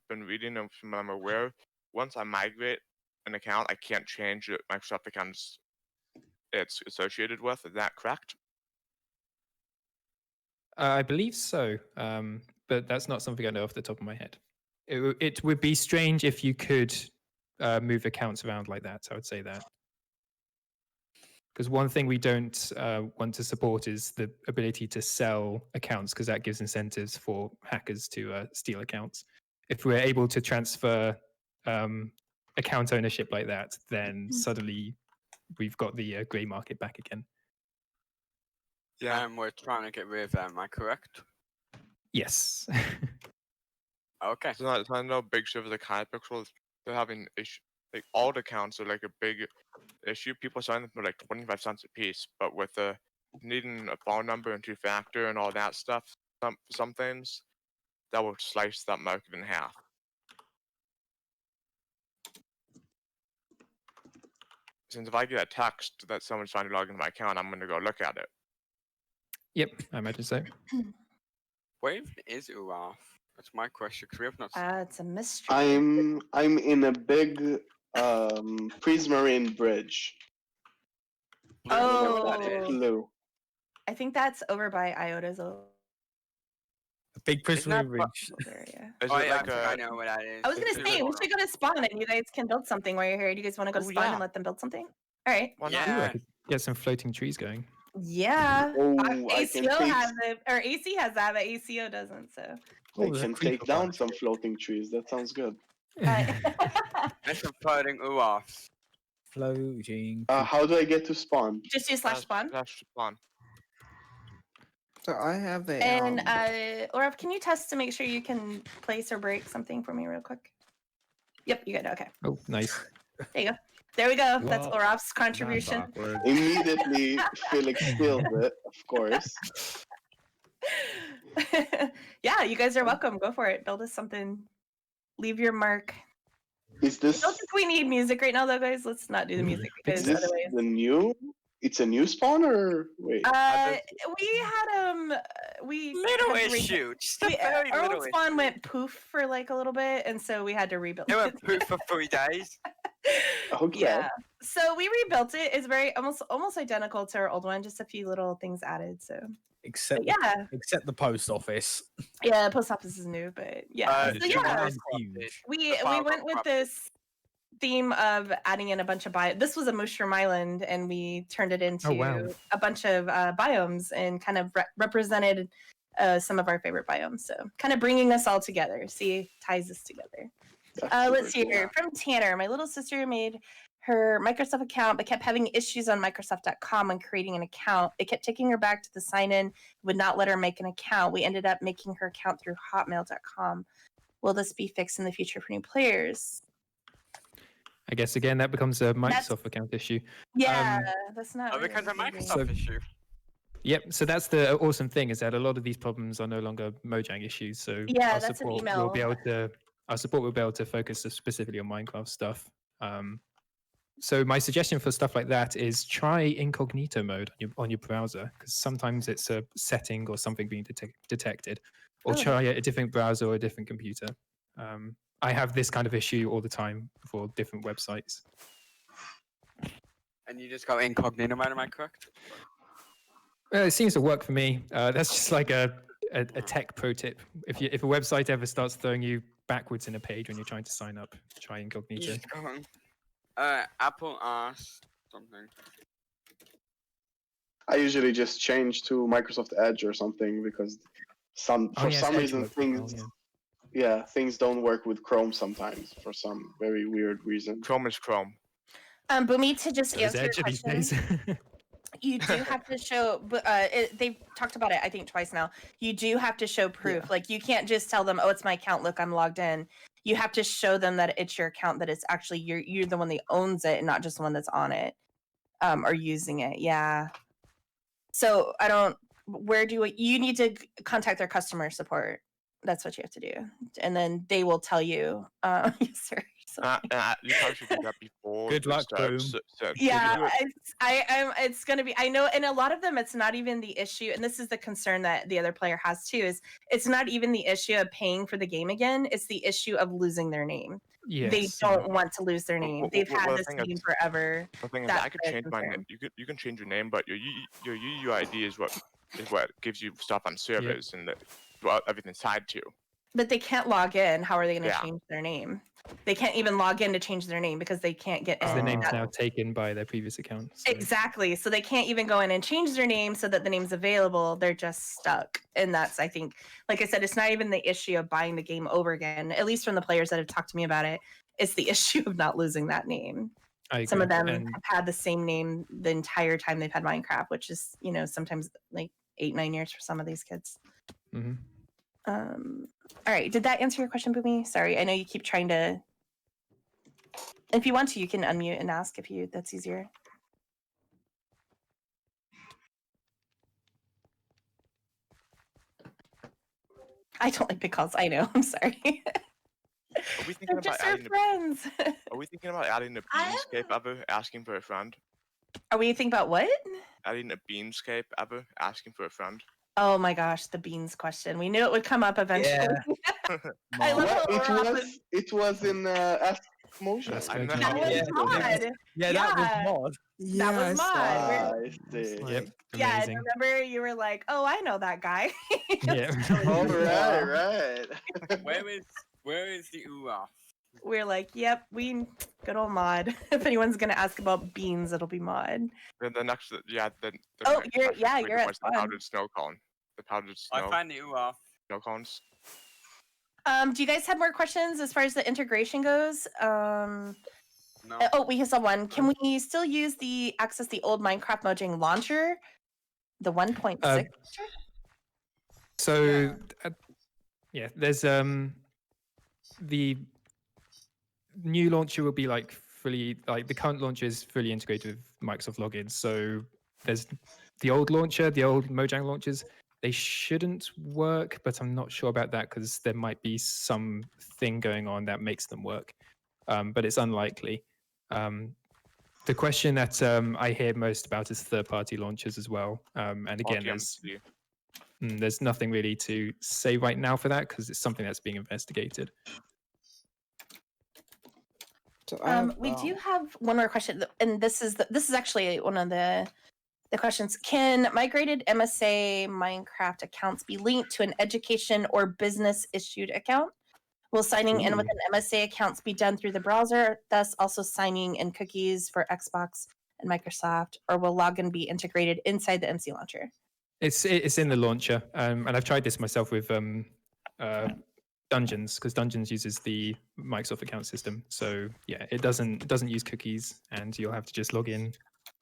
Speaker 4: been reading and from what I'm aware, once I migrate an account, I can't change the Microsoft accounts it's associated with. Is that correct?
Speaker 5: I believe so, but that's not something I know off the top of my head. It would be strange if you could move accounts around like that. I would say that. Because one thing we don't want to support is the ability to sell accounts, because that gives incentives for hackers to steal accounts. If we're able to transfer account ownership like that, then suddenly we've got the grey market back again.
Speaker 4: Yeah.
Speaker 6: And we're trying to get rid of them, am I correct?
Speaker 5: Yes.
Speaker 6: Okay.
Speaker 4: So I know big servers like Hypixel, they're having issue. Like alt accounts are like a big issue. People sign them for like 25 cents a piece, but with needing a phone number and two-factor and all that stuff, some things, that will slice that market in half. Since if I get a text that someone's trying to log into my account, I'm going to go look at it.
Speaker 5: Yep, I imagine so.
Speaker 6: Where even is Uraf? That's my question, because we have not.
Speaker 2: It's a mystery.
Speaker 7: I'm in a big Prismarine bridge.
Speaker 2: Oh,
Speaker 7: Blue.
Speaker 2: I think that's over by Iota's old
Speaker 3: A big prisoner
Speaker 6: that
Speaker 3: bridge.
Speaker 2: area.
Speaker 4: Is
Speaker 6: Oh
Speaker 4: it
Speaker 6: yeah,
Speaker 4: like
Speaker 6: I
Speaker 4: a?
Speaker 6: know what that is.
Speaker 2: I was gonna
Speaker 6: It's
Speaker 2: say we
Speaker 6: Aurora.
Speaker 2: should go to spawn and you guys can build something while you're here. Do you guys want to go to
Speaker 4: Oh,
Speaker 2: spawn
Speaker 4: yeah.
Speaker 2: and let them build something? All right.
Speaker 4: Why not?
Speaker 5: Ooh, I
Speaker 6: Yeah.
Speaker 5: could get some floating trees going.
Speaker 2: Yeah.
Speaker 7: Oh, I can
Speaker 2: ACO
Speaker 7: take,
Speaker 2: has it, or AC has that, but ACO doesn't. So.
Speaker 3: Oh,
Speaker 7: I
Speaker 3: there's a
Speaker 7: can
Speaker 3: creeper
Speaker 7: take down
Speaker 3: plant.
Speaker 7: some floating trees. That sounds good.
Speaker 6: There's some floating Urafs.
Speaker 3: Floating.
Speaker 7: How do I get to spawn?
Speaker 2: Just do slash spawn.
Speaker 4: Slash spawn.
Speaker 1: So I have a
Speaker 2: And Uraf, can you test to make sure you can place or break something for me real quick? Yep, you good. Okay.
Speaker 5: Oh, nice.
Speaker 2: There you go. There we go. That's
Speaker 8: Well,
Speaker 2: Uraf's
Speaker 8: That's
Speaker 2: contribution.
Speaker 8: awkward.
Speaker 7: Immediately, Felix steals it, of course.
Speaker 2: Yeah, you guys are welcome. Go for it. Build us something. Leave your mark.
Speaker 7: Is
Speaker 2: I
Speaker 7: this
Speaker 2: don't think we need music right now, though, guys. Let's not do the music because
Speaker 7: is this
Speaker 2: otherwise.
Speaker 7: the new? It's a new spawn or wait?
Speaker 2: We had we
Speaker 6: Little
Speaker 2: had to re-
Speaker 6: issue. Just a very
Speaker 2: our
Speaker 6: little
Speaker 2: old spawn
Speaker 6: issue.
Speaker 2: went poof for like a little bit, and so we had to rebuild
Speaker 6: It went poof for 3 days.
Speaker 7: Okay.
Speaker 2: Yeah. So we rebuilt it. It's very almost identical to our old one, just a few little things added. So
Speaker 3: Except
Speaker 2: but yeah,
Speaker 3: except the post office.
Speaker 2: yeah, post office is new, but yeah. So
Speaker 6: The
Speaker 2: yeah,
Speaker 6: file
Speaker 3: Huge.
Speaker 6: corrupted.
Speaker 2: we
Speaker 6: The file
Speaker 2: went
Speaker 6: got
Speaker 2: with
Speaker 6: corrupted.
Speaker 2: this theme of adding in a bunch of This was a mushroom island, and we turned it into
Speaker 5: wow.
Speaker 2: a bunch of biomes and kind of represented some of our favorite biomes. So kind of bringing us all together. See, ties us together.
Speaker 7: That's
Speaker 2: Let's see
Speaker 7: super
Speaker 2: here. From Tanner, my little sister made her Microsoft account, but kept having issues on Microsoft.com when creating an account. It kept taking her back to the sign in, would not let her make an account. We ended up making her account through Hotmail.com. Will this be fixed in the future for new players?
Speaker 5: I guess again that becomes a Microsoft account issue.
Speaker 2: Yeah, that's not.
Speaker 6: Oh, because of
Speaker 2: really
Speaker 6: Microsoft
Speaker 5: So-
Speaker 6: issue.
Speaker 5: Yep. So that's the awesome thing is that a lot of these problems are no longer Mojang issues. So
Speaker 2: Yeah,
Speaker 5: our
Speaker 2: that's an
Speaker 5: support
Speaker 2: email.
Speaker 5: will be able to our support will be able to focus specifically on Minecraft stuff. So my suggestion for stuff like that is try incognito mode on your browser because sometimes it's a setting or something being detected, or
Speaker 2: Oh.
Speaker 5: try a different browser or a different computer. I have this kind of issue all the time for different websites.
Speaker 6: And you just go incognito mode, am I correct?
Speaker 5: It seems to work for me. That's just like a tech pro tip. If a website ever starts throwing you backwards in a page when you're trying to sign up, try
Speaker 6: You
Speaker 5: incognito.
Speaker 6: just go on. Apple asked something.
Speaker 7: I usually just change to Microsoft Edge or something because for some
Speaker 5: Edge
Speaker 7: reason
Speaker 5: works as well,
Speaker 7: things things don't work with Chrome sometimes for some very weird reason.
Speaker 4: Chrome is Chrome.
Speaker 2: Boomy, to just
Speaker 5: So is
Speaker 2: answer your
Speaker 5: Edge these
Speaker 2: question,
Speaker 5: days.
Speaker 2: you do have to show. They've talked about it, I think, twice now. You do have to show proof. Like you can't just tell them, "Oh, it's my account. Look, I'm logged in." You have to show them that it's your account. That it's actually you're the one that owns it, and not just the one that's on it or using it. Yeah. So I don't. Where do you need to contact their customer support? That's what you have to do, and then they will tell you. Yes, sir.
Speaker 4: You probably should do that before.
Speaker 3: Good
Speaker 4: the
Speaker 3: luck,
Speaker 4: start,
Speaker 3: Boom.
Speaker 4: so
Speaker 2: Yeah,
Speaker 4: you do it-
Speaker 2: it's gonna be. I know, and a lot of them, it's not even the issue. And this is the concern that the other player has too. Is it's not even the issue of paying for the game again. It's the issue of losing their name.
Speaker 5: Yes,
Speaker 2: They
Speaker 5: yeah.
Speaker 2: don't want to lose their name. They've had
Speaker 4: the
Speaker 2: this
Speaker 4: thing
Speaker 2: name
Speaker 4: is-
Speaker 2: forever.
Speaker 4: The thing is,
Speaker 2: That's
Speaker 4: I could
Speaker 2: their
Speaker 4: change my
Speaker 2: concern.
Speaker 4: name. You can change your name, but your UUID is what gives you stuff on servers and what everything's tied to.
Speaker 2: But they can't log in. How are they going to
Speaker 4: Yeah.
Speaker 2: change their name? They can't even log in to change their name because they can't get
Speaker 5: Because
Speaker 2: in.
Speaker 5: the name's
Speaker 2: That-
Speaker 5: now taken by their previous account. so-
Speaker 2: Exactly. So they can't even go in and change their name so that the name's available. They're just stuck. And that's, I think, like I said, it's not even the issue of buying the game over again, at least from the players that have talked to me about it. It's the issue of not losing that name.
Speaker 5: I
Speaker 2: Some of
Speaker 5: agree,
Speaker 2: them
Speaker 5: and
Speaker 2: have had the same name the entire time they've had Minecraft, which is, sometimes like 8-9 years for some of these kids.
Speaker 5: mhm.
Speaker 2: All right. Did that answer your question, Boomy? Sorry. I know you keep trying to. If you want to, you can unmute and ask that's easier. I don't like big calls. I know. I'm sorry.
Speaker 4: Are we thinking
Speaker 2: They're
Speaker 4: about
Speaker 2: just our
Speaker 4: adding?
Speaker 2: friends.
Speaker 4: Are we thinking about adding a beanscape ever? Asking for a friend.
Speaker 2: Are we thinking about what?
Speaker 4: Adding a beanscape ever? Asking for a friend.
Speaker 2: Oh my gosh, the beans question. We knew it would come up eventually. I love
Speaker 7: Yeah,
Speaker 2: how Uraf was-
Speaker 7: it was in Ask Mojang.
Speaker 5: Ask
Speaker 4: I know.
Speaker 5: Mojang.
Speaker 2: That was
Speaker 3: Yeah,
Speaker 2: mod.
Speaker 3: Yeah, that was mod.
Speaker 1: Yeah,
Speaker 2: was
Speaker 1: I saw
Speaker 2: mod.
Speaker 1: that.
Speaker 7: I
Speaker 1: It's
Speaker 7: see.
Speaker 5: Yep.
Speaker 1: like,
Speaker 2: Yeah, and
Speaker 5: Amazing.
Speaker 2: remember you were like, "Oh, I know that guy."
Speaker 5: Yeah.
Speaker 7: All
Speaker 1: Yeah.
Speaker 7: right.
Speaker 6: Where is the Uraf?
Speaker 2: We're like, "Yep, good old mod." If anyone's gonna ask about beans, it'll be mod.
Speaker 4: Then the next, yeah, the
Speaker 2: Oh,
Speaker 4: next
Speaker 2: you're
Speaker 4: question
Speaker 2: yeah,
Speaker 4: I think
Speaker 2: you're
Speaker 4: it
Speaker 2: at
Speaker 4: was the
Speaker 2: fun.
Speaker 4: powdered snow cone. The powdered
Speaker 6: I
Speaker 4: snow
Speaker 6: find the Uraf.
Speaker 4: cones.
Speaker 2: Do you guys have more questions as far as the integration goes?
Speaker 6: No.
Speaker 2: Oh, we saw one. Can we still use access the old Minecraft Mojang launcher, the 1.6?
Speaker 5: So there's the new launcher will be like the current launcher is fully integrated with Microsoft logins. So there's the old launcher, the old Mojang launchers. They shouldn't work, but I'm not sure about that because there might be something going on that makes them work. But it's unlikely. The question that I hear most about is third-party launchers as well. And again, there's nothing really to say right now for that because it's something that's being investigated.
Speaker 1: So
Speaker 2: we do have one more question, and this is actually one of the questions. Can migrated MSA Minecraft accounts be linked to an education or business issued account? Will signing in with an MSA accounts be done through the browser, thus also signing in cookies for Xbox and Microsoft, or will login be integrated inside the MC launcher?
Speaker 5: It's in the launcher, and I've tried this myself with Dungeons because Dungeons uses the Microsoft account system. So yeah, it doesn't use cookies, and you'll have to just log in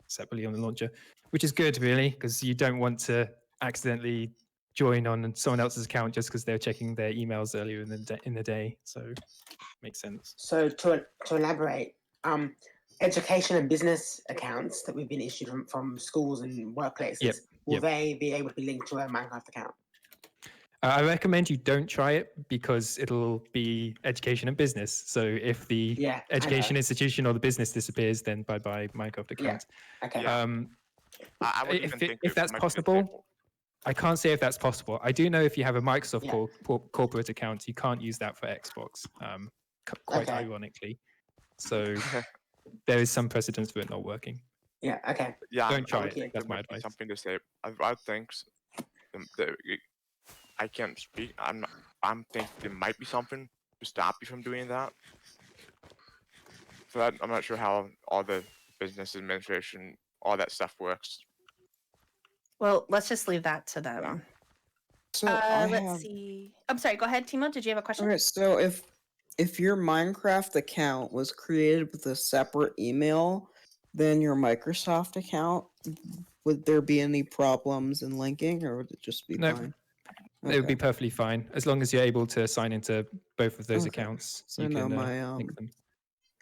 Speaker 5: separately on the launcher, which is good really because you don't want to accidentally join on someone else's account just because they're checking their emails earlier in the day. So makes sense.
Speaker 11: So to elaborate, education and business accounts that we've been issued from schools and workplaces, will they be able to be linked to a Minecraft account?
Speaker 5: I recommend you don't try it because it'll be education and business. So if the education institution or the business disappears, then bye-bye Minecraft account.
Speaker 11: Okay.
Speaker 5: If that's possible, I can't say if that's possible. I do know if you have a Microsoft corporate account, you can't use that for Xbox, quite ironically. So there is some precedence for it not working.
Speaker 11: Yeah, okay.
Speaker 4: Yeah,
Speaker 5: Don't try it. That's my
Speaker 4: might be
Speaker 5: advice.
Speaker 4: something to say. I think I can't speak. I'm thinking there might be something to stop you from doing that. So I'm not sure how all the business administration, all that stuff works.
Speaker 2: Well, let's just leave that to them.
Speaker 1: So
Speaker 2: let's see. I'm sorry. Go ahead, Timo. Did you have a question?
Speaker 1: Okay, so if your Minecraft account was created with a separate email than your Microsoft account, would there be any problems in linking, or would it just be fine?
Speaker 5: It would be perfectly fine as long as you're able to sign into both of those accounts.
Speaker 1: So
Speaker 5: you
Speaker 1: no,
Speaker 5: can link them.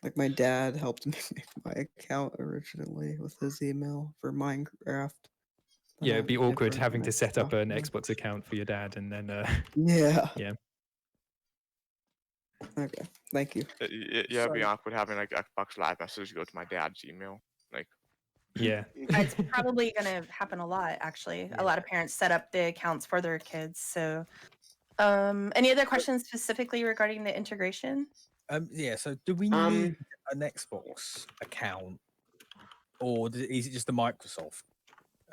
Speaker 1: like my dad helped me make my account originally with his email for Minecraft.
Speaker 5: Yeah, it'd be awkward
Speaker 1: different
Speaker 5: having to set up an
Speaker 1: Microsoft.
Speaker 5: Xbox account for your dad and then
Speaker 1: Yeah.
Speaker 5: yeah.
Speaker 1: Okay, thank you.
Speaker 4: Yeah, it'd be awkward having like Xbox Live messages go to my dad's email. Like,
Speaker 5: yeah,
Speaker 2: it's probably going to happen a lot. Actually, a lot of parents set up the accounts for their kids. So, any other questions specifically regarding the integration?
Speaker 3: Yeah. So, do we need an Xbox account, or is it just the Microsoft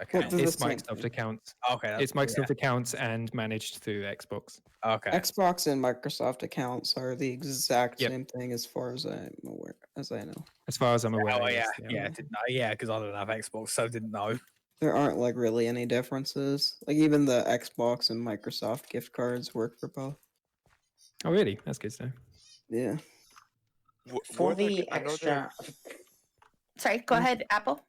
Speaker 3: account?
Speaker 5: It's Microsoft accounts.
Speaker 3: Okay,
Speaker 5: it's Microsoft accounts and managed through Xbox.
Speaker 3: Okay.
Speaker 1: Xbox and Microsoft accounts are the exact same thing as far as I'm aware, as I know.
Speaker 5: As far as I'm aware.
Speaker 3: Oh
Speaker 5: yes,
Speaker 3: yeah, didn't know. Yeah, because I don't have Xbox, so I didn't know.
Speaker 1: There aren't like really any differences. Like even the Xbox and Microsoft gift cards work for both.
Speaker 5: Oh really? That's good to know.
Speaker 1: Yeah.
Speaker 11: For the extra,
Speaker 2: sorry, go ahead, Apple.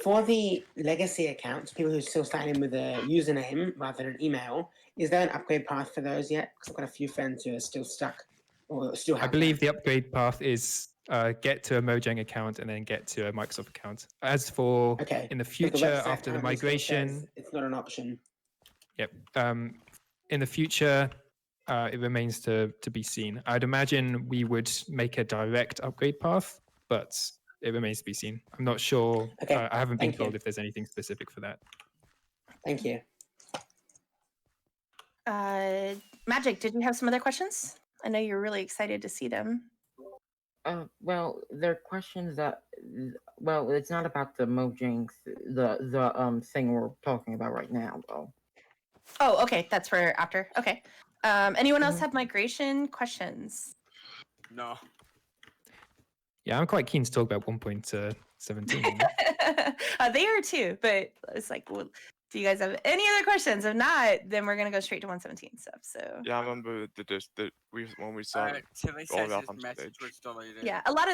Speaker 11: For the legacy accounts, people who still sign in with a username rather than an email, is there an upgrade path for those yet? Because I've got a few friends who are still stuck or still have.
Speaker 5: I believe the upgrade path is get to a Mojang account and then get to a Microsoft account. As for in the future after the migration,
Speaker 11: it's not an option.
Speaker 5: Yep. in the future, it remains to be seen. I'd imagine we would make a direct upgrade path, but it remains to be seen. I'm not sure.
Speaker 11: Okay,
Speaker 5: I haven't been
Speaker 11: thank you.
Speaker 5: told if there's anything specific for that.
Speaker 11: Thank you.
Speaker 2: Magic, did you have some other questions? I know you're really excited to see them.
Speaker 10: Well, they're questions that, well, it's not about the Mojang, the thing we're talking about right now, though.
Speaker 2: Oh, okay, that's for after. Okay. Anyone else have migration questions?
Speaker 6: No.
Speaker 5: Yeah, I'm quite keen to talk about 1.17.
Speaker 2: They are too, but it's like, well, do you guys have any other questions? If not, then we're gonna go straight to 117 stuff. So
Speaker 4: Yeah, I remember when we saw
Speaker 6: Tilly
Speaker 4: all
Speaker 6: says
Speaker 4: the
Speaker 6: his
Speaker 4: on
Speaker 6: message
Speaker 4: stage.
Speaker 6: was deleted.
Speaker 2: yeah, a lot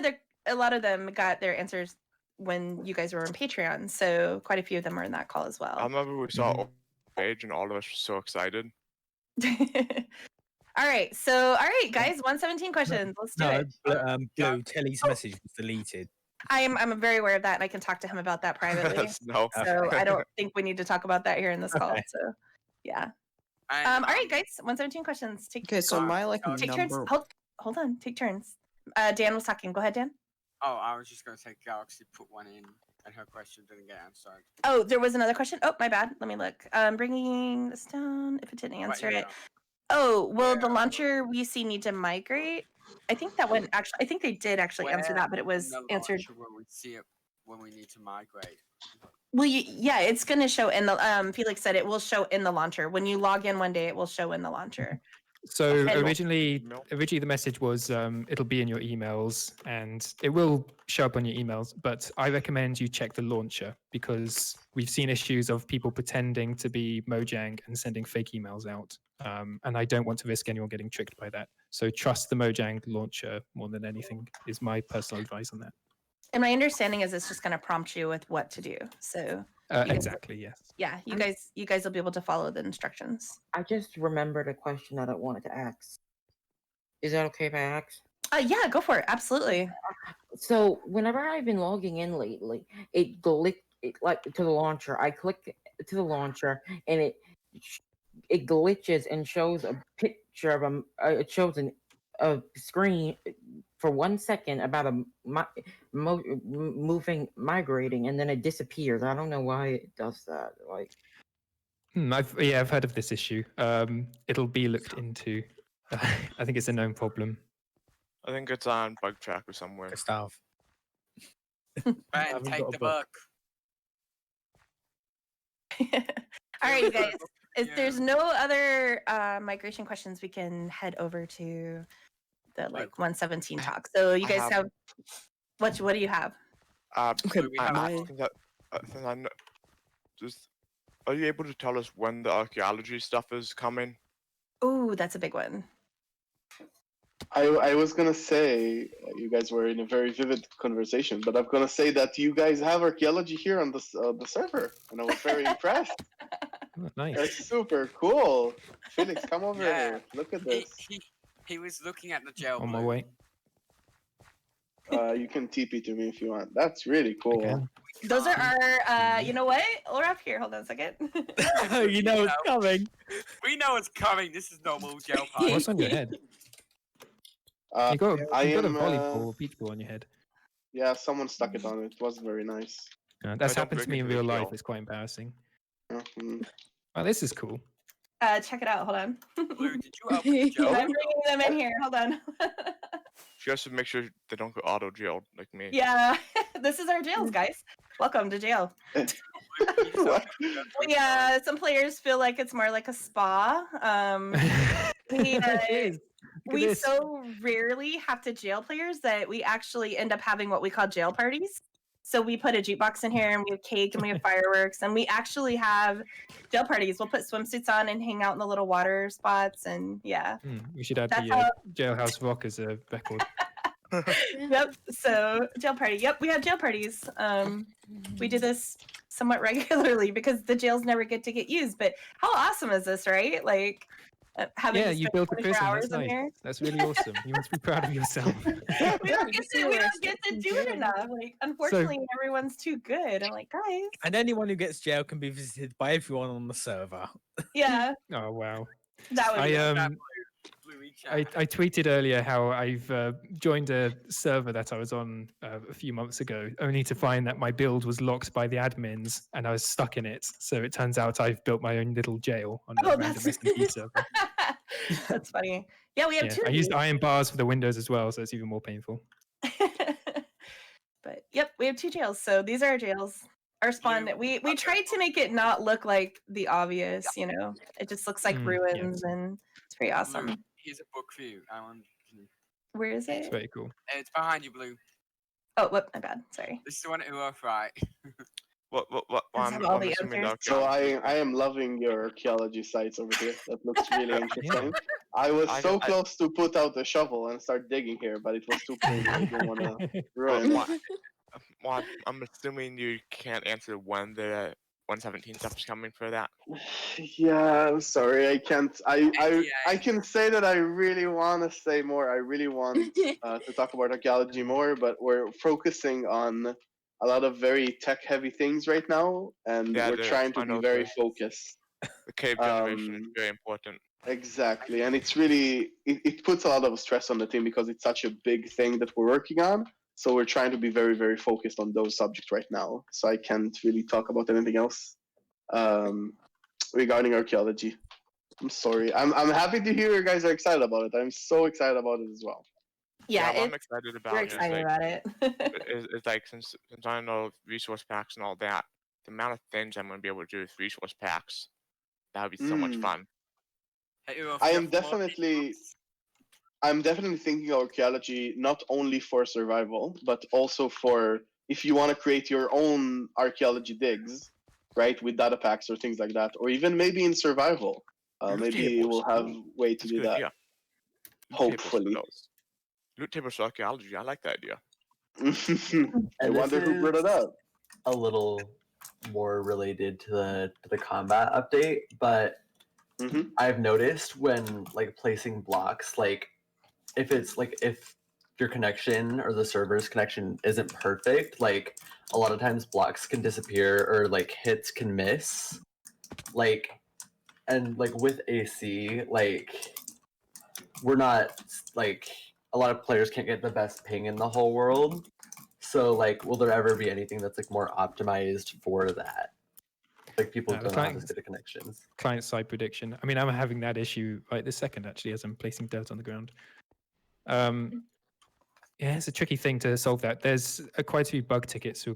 Speaker 2: of them got their answers when you guys were on Patreon. So quite a few of them are in that call as
Speaker 4: I
Speaker 2: well.
Speaker 4: remember we saw all the page and all of us were so excited.
Speaker 2: All right, guys, 117 questions. Let's do it.
Speaker 3: Blue, Telly's message was deleted.
Speaker 2: I'm very aware of that, and I can talk to him about that privately.
Speaker 4: No.
Speaker 2: So I don't think we need to talk about that here in this call.
Speaker 3: Okay.
Speaker 2: So, yeah.
Speaker 6: And,
Speaker 2: All right, guys, 117 questions.
Speaker 1: Okay, so my
Speaker 2: take turns.
Speaker 1: number.
Speaker 2: Hold on, take turns. Dan was talking. Go ahead, Dan.
Speaker 6: Oh, I was just going to say Galaxy put one in and her question didn't get answered.
Speaker 2: Oh, there was another question. Oh, my bad. Let me look. Bringing this down. If it didn't answer it. Oh, will the launcher we see need to migrate? I think that one actually. I think they did actually answer that, but it was answered.
Speaker 6: When we see it, when we need to migrate.
Speaker 2: Well, yeah, it's going to show in the. Felix said it will show in the launcher. When you log in one day, it will show in the launcher.
Speaker 5: So
Speaker 2: And-
Speaker 5: originally the message was it'll be in your emails and it will show up on your emails, but I recommend you check the launcher because we've seen issues of people pretending to be Mojang and sending fake emails out. And I don't want to risk anyone getting tricked by that. So trust the Mojang launcher more than anything is my personal advice on that.
Speaker 2: And my understanding is it's just going to prompt you with what to do. So you guys-
Speaker 5: exactly, yes.
Speaker 2: yeah, you guys will be able to follow the instructions.
Speaker 10: I just remembered a question that I wanted to ask. Is that okay if I ask?
Speaker 2: Yeah, go for it. Absolutely.
Speaker 10: So whenever I've been logging in lately, it like to the launcher. I click to the launcher and it glitches and shows a picture of it shows a screen for 1 second about a moving migrating, and then it disappears. I don't know why it does that. Like,
Speaker 5: I've heard of this issue. It'll be looked into. I think it's a known problem.
Speaker 4: I think it's on Bug Tracker somewhere.
Speaker 3: Gustav.
Speaker 6: And take the book.
Speaker 2: All right, you guys. If there's no other migration questions, we can head over to the 117 talk. So you guys have what do you have?
Speaker 1: Okay,
Speaker 4: are you able to tell us when the archaeology stuff is coming?
Speaker 2: Oh, that's a big one.
Speaker 7: I was gonna say you guys were in a very vivid conversation, but I'm gonna say that you guys have archaeology here on the server, and I was very impressed.
Speaker 5: Oh, nice.
Speaker 7: That's super cool. Felix, come over
Speaker 6: Yeah.
Speaker 7: here. Look at this.
Speaker 6: He was looking at the jail.
Speaker 5: On my way.
Speaker 7: You can TP to me if you want. That's really cool.
Speaker 2: Those are our, you know what? Uraf, here, hold on a second.
Speaker 3: You know it's coming.
Speaker 6: We know it's coming. This is normal jail party.
Speaker 5: What's on your head? You got a volleyball, beach ball on your head.
Speaker 7: Yeah, someone stuck it on. It wasn't very nice.
Speaker 5: That's happened to me in real life. It's quite embarrassing. Oh, this is cool.
Speaker 2: Check it out. Hold on.
Speaker 6: Blue, did you open the jail?
Speaker 2: I'm bringing them in here. Hold on.
Speaker 4: You guys should make sure they don't get auto jailed like me.
Speaker 2: Yeah, this is our jails, guys. Welcome to jail. Some players feel like it's more like a spa. We so rarely have to jail players that we actually end up having what we call jail parties. So we put a jukebox in here and we have cake and we have fireworks and we actually have jail parties. We'll put swimsuits on and hang out in the little water spots and yeah.
Speaker 5: We should add
Speaker 2: That's
Speaker 5: the Jailhouse Rock as a record.
Speaker 2: Yep. So jail party. Yep, we have jail parties. We do this somewhat regularly because the jails never get used. But how awesome is this, right? Like having
Speaker 5: you built a prison.
Speaker 2: hours
Speaker 5: That's
Speaker 2: in
Speaker 5: nice.
Speaker 2: here.
Speaker 5: That's really awesome. You must be proud of yourself.
Speaker 2: we don't get to do it enough. Like unfortunately, everyone's too good. I'm like, guys.
Speaker 3: And anyone who gets jail can be visited by everyone on the server.
Speaker 2: Yeah.
Speaker 5: Oh wow.
Speaker 2: That would be
Speaker 5: I tweeted earlier how I've joined a server that I was on a few months ago, only to find that my build was locked by the admins and I was stuck in it. So it turns out I've built my own little jail on a random SMP server.
Speaker 2: That's funny. Yeah, we have two.
Speaker 5: I used iron bars for the windows as well, so it's even more painful.
Speaker 2: But yep, we have two jails. So these are our jails. Our spawn. We tried to make it not look like the obvious. You know, it just looks like ruins, and it's pretty awesome.
Speaker 6: Here's a book for you.
Speaker 2: Where is it?
Speaker 5: It's very cool.
Speaker 6: It's behind you, Blue.
Speaker 2: Oh, whoop, my bad. Sorry.
Speaker 6: This is the one at Uraf, right?
Speaker 2: Does it have all the answers?
Speaker 7: So I am loving your archaeology sites over here. That looks really interesting. I was so close to put out the shovel and start digging here, but it was too crazy. I didn't want to ruin it.
Speaker 4: Well, I'm assuming you can't answer when the 117 stuff is coming for that.
Speaker 7: Yeah, I'm sorry, I can't. I can say that I really want to say more. I really want to talk about archaeology more, but we're focusing on a lot of very tech-heavy things right now, and we're trying to be very focused.
Speaker 4: The cave generation is very important.
Speaker 7: Exactly, and it's really it puts a lot of stress on the team because it's such a big thing that we're working on. So we're trying to be very, very focused on those subjects right now. So I can't really talk about anything else regarding archaeology. I'm sorry. I'm happy to hear you guys are excited about it. I'm so excited about it as well.
Speaker 2: Yeah,
Speaker 4: what I'm excited about.
Speaker 2: We're excited about it.
Speaker 4: It's like since I know resource packs and all that, the amount of things I'm going to be able to do with resource packs, that would be so much fun.
Speaker 6: Hey, Uraf,
Speaker 7: I'm definitely thinking of archaeology not only for survival, but also for if you want to create your own archaeology digs, right, with data packs or things like that, or even maybe in survival. Maybe we'll have a way to do that.
Speaker 4: Idea.
Speaker 7: Hopefully.
Speaker 4: Loot tables for archaeology. I like that idea.
Speaker 7: I wonder who brought it up.
Speaker 12: A little more related to the combat update, but I've noticed when like placing blocks, like if your connection or the server's connection isn't perfect, like a lot of times blocks can disappear or like hits can miss. Like, and like with AC, like we're not like a lot of players can't get the best ping in the whole world. So like, will there ever be anything that's like more optimized for that? Like people don't have as good connections.
Speaker 5: Client side prediction. I mean, I'm having that issue right this second actually as I'm placing dirt on the ground. Yeah, it's a tricky thing to solve that. There's quite a few bug tickets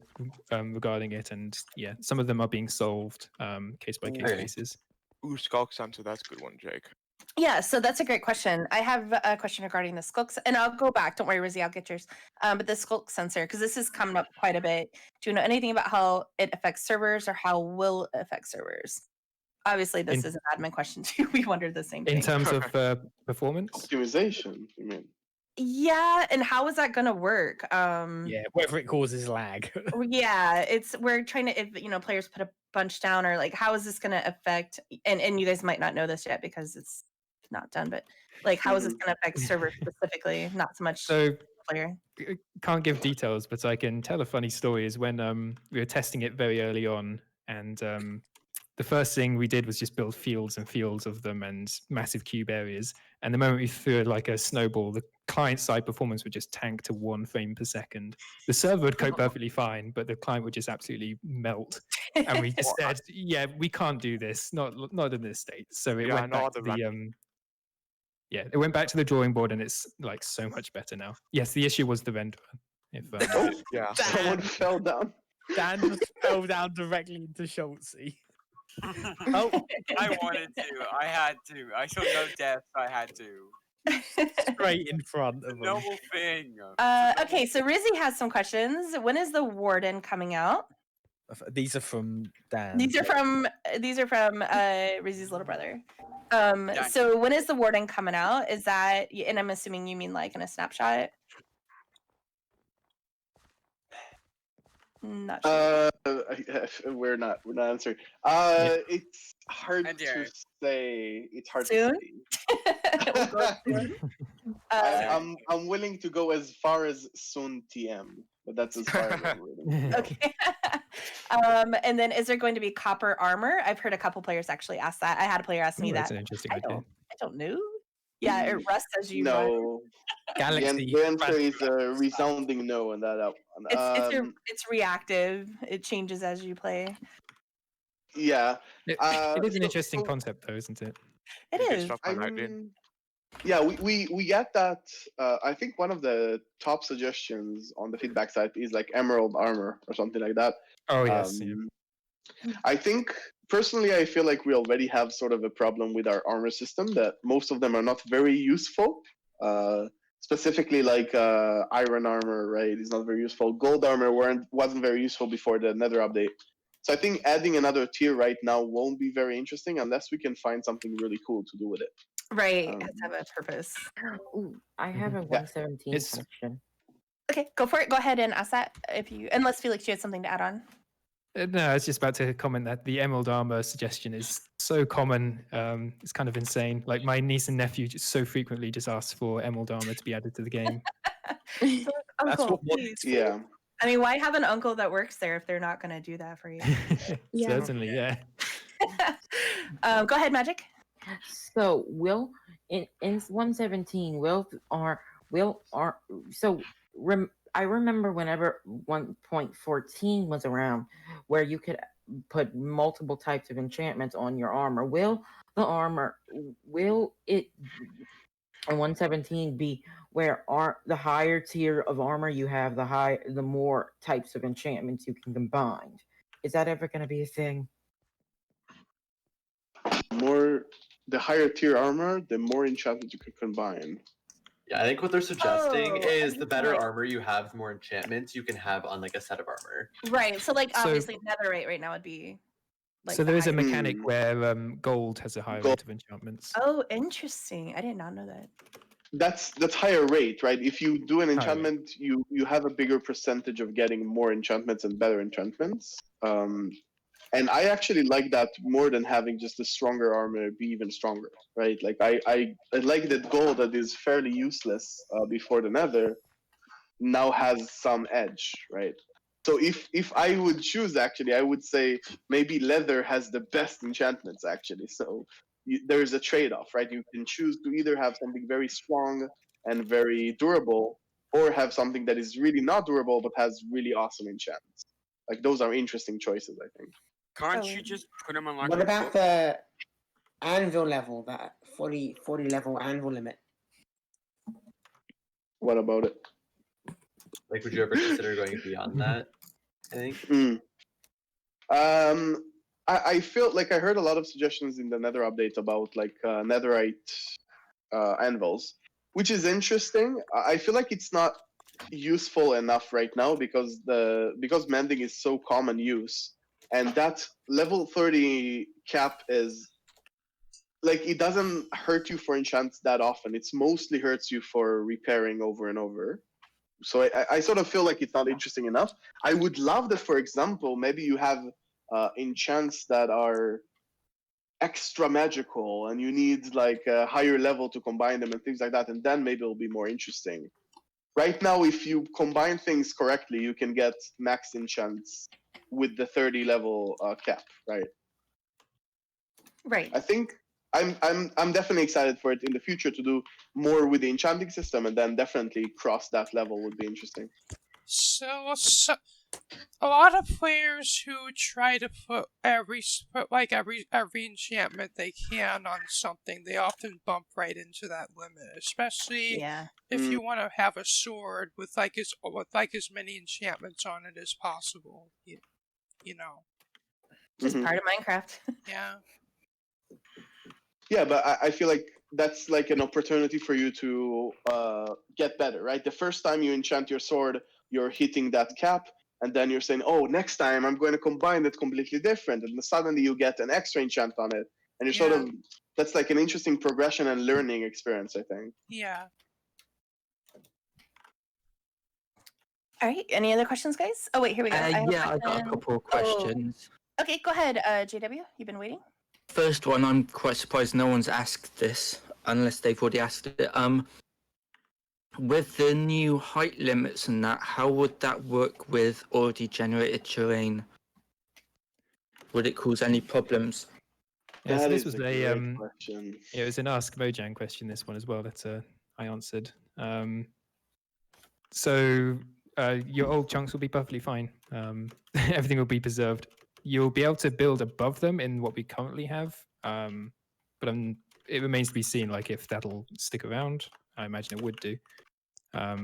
Speaker 5: regarding it, and yeah, some of them are being solved case by case basis.
Speaker 4: Ooh, Skulk Sensor, that's a good one, Jake.
Speaker 2: Yeah, so that's a great question. I have a question regarding the skulk, and I'll go back. Don't worry, Rizzy, I'll get yours. But the skulk sensor, because this is coming up quite a bit. Do you know anything about how it affects servers or how will it affect servers? Obviously, this is an admin question too. We wondered the same thing.
Speaker 5: In terms of performance?
Speaker 7: Optimization, you mean?
Speaker 2: Yeah, and how is that going to work?
Speaker 3: Yeah, whether it causes lag.
Speaker 2: Yeah, we're trying to, if players put a bunch down, or like how is this going to affect, and you guys might not know this yet because it's not done, but like how is this going to affect servers specifically, not so much player?
Speaker 5: Can't give details, but I can tell a funny story. Is when we were testing it very early on, and the first thing we did was just build fields and fields of them and massive cube areas. And the moment we threw like a snowball, the client side performance would just tank to 1 frame per second. The server would cope perfectly fine, but the client would just absolutely melt. And we just said, yeah, we can't do this, not in this state. So it went back to the it went back to the drawing board, and it's like so much better now. Yes, the issue was the render.
Speaker 7: Someone fell down.
Speaker 3: Dan just fell down directly into Schultzy.
Speaker 6: Oh, I wanted to. I had to. I saw no death. I had to.
Speaker 3: Straight in front of him.
Speaker 6: Noble thing.
Speaker 2: Okay, so Rizzy has some questions. When is the Warden coming out?
Speaker 3: These are from Dan.
Speaker 2: These are from Rizzy's little brother. So when is the Warden coming out? Is that, and I'm assuming you mean like in a snapshot? Not sure.
Speaker 7: We're not answering. It's hard to say. It's hard
Speaker 2: Soon?
Speaker 7: to say. I'm willing to go as far as soon TM, but that's as far as I'm willing.
Speaker 2: Okay. And then is there going to be copper armor? I've heard a couple players actually ask that. I had a player ask me
Speaker 5: That's
Speaker 2: that.
Speaker 5: an interesting
Speaker 2: I
Speaker 5: idea.
Speaker 2: don't know. Yeah, it rusts as you run.
Speaker 7: No.
Speaker 3: Galaxy.
Speaker 7: The answer is a resounding no on that one.
Speaker 2: It's reactive. It changes as you play.
Speaker 7: Yeah.
Speaker 5: It is an interesting concept, though, isn't it?
Speaker 2: It is.
Speaker 7: I mean, yeah, we get that. I think one of the top suggestions on the feedback site is like emerald armor or something like that.
Speaker 5: Oh yes.
Speaker 7: I think personally, I feel like we already have sort of a problem with our armor system that most of them are not very useful. Specifically, like iron armor, right, is not very useful. Gold armor wasn't very useful before the Nether update. So I think adding another tier right now won't be very interesting unless we can find something really cool to do with it.
Speaker 2: Right, it has to have a purpose.
Speaker 10: Ooh, I have a 117 question.
Speaker 2: Okay, go for it. Go ahead and ask that unless Felix, you had something to add on.
Speaker 5: No, I was just about to comment that the emerald armor suggestion is so common. It's kind of insane. Like my niece and nephew just so frequently just ask for emerald armor to be added to the game.
Speaker 2: Uncle, please.
Speaker 7: Yeah.
Speaker 2: I mean, why have an uncle that works there if they're not going to do that for you?
Speaker 5: Certainly, yeah.
Speaker 2: Go ahead, Magic.
Speaker 10: So in 117 I remember whenever 1.14 was around where you could put multiple types of enchantments on your armor. Will it in 117 be where the higher tier of armor you have, the more types of enchantments you can combine? Is that ever going to be a thing?
Speaker 7: The higher tier armor, the more enchantments you can combine.
Speaker 12: Yeah, I think what they're suggesting is the better armor you have, the more enchantments you can have on like a set of armor.
Speaker 2: Right. So like obviously netherite right now would be like
Speaker 5: so there is a mechanic where gold has a higher rate of enchantments.
Speaker 2: Oh, interesting. I did not know that.
Speaker 7: That's higher rate, right? If you do an enchantment, you have a bigger percentage of getting more enchantments and better enchantments. And I actually like that more than having just a stronger armor be even stronger, right? Like I like that gold that is fairly useless before the Nether now has some edge, right? So if I would choose, actually, I would say maybe leather has the best enchantments, actually. So there's a trade-off, right? You can choose to either have something very strong and very durable, or have something that is really not durable but has really awesome enchantments. Like those are interesting choices, I think.
Speaker 6: Can't you just put them on like
Speaker 11: What about the anvil level, that 40 level anvil limit?
Speaker 7: What about it?
Speaker 12: Like, would you ever consider going beyond that? I think.
Speaker 7: I feel like I heard a lot of suggestions in the Nether update about like netherite anvils, which is interesting. I feel like it's not useful enough right now because mending is so common use, and that level 30 cap is like it doesn't hurt you for enchants that often. It's mostly hurts you for repairing over and over. So I sort of feel like it's not interesting enough. I would love that, for example, maybe you have enchants that are extra magical and you need like a higher level to combine them and things like that, and then maybe it'll be more interesting. Right now, if you combine things correctly, you can get max enchants with the 30 level cap, right?
Speaker 2: Right.
Speaker 7: I think I'm definitely excited for it in the future to do more with the enchanting system, and then definitely cross that level would be interesting.
Speaker 13: So a lot of players who try to put every enchantment they can on something, they often bump right into that limit. Especially if you want to have a sword with like as many enchantments on it as possible. You know.
Speaker 2: Just part of Minecraft.
Speaker 13: Yeah.
Speaker 7: Yeah, but I feel like that's like an opportunity for you to get better, right? The first time you enchant your sword, you're hitting that cap, and then you're saying, oh, next time I'm going to combine it completely different, and suddenly you get an extra enchant on it, and you're sort of, that's like an interesting progression and learning experience, I think.
Speaker 13: Yeah.
Speaker 2: All right, any other questions, guys? Oh, wait, here we go.
Speaker 14: I got a couple of questions.
Speaker 2: Oh. Okay, go ahead, JW. You've been waiting.
Speaker 14: First one, I'm quite surprised no one's asked this, unless they've already asked it. With the new height limits and that, how would that work with already generated terrain? would it cause any problems?
Speaker 5: Yeah, so
Speaker 7: That
Speaker 5: this
Speaker 7: is
Speaker 5: was
Speaker 7: a
Speaker 5: a
Speaker 7: great question.
Speaker 5: it was an Ask Mojang question. This one as well that I answered. So your old chunks will be perfectly fine. Everything will be preserved. You'll be able to build above them in what we currently have, but it remains to be seen. Like if that'll stick around, I imagine it would do. But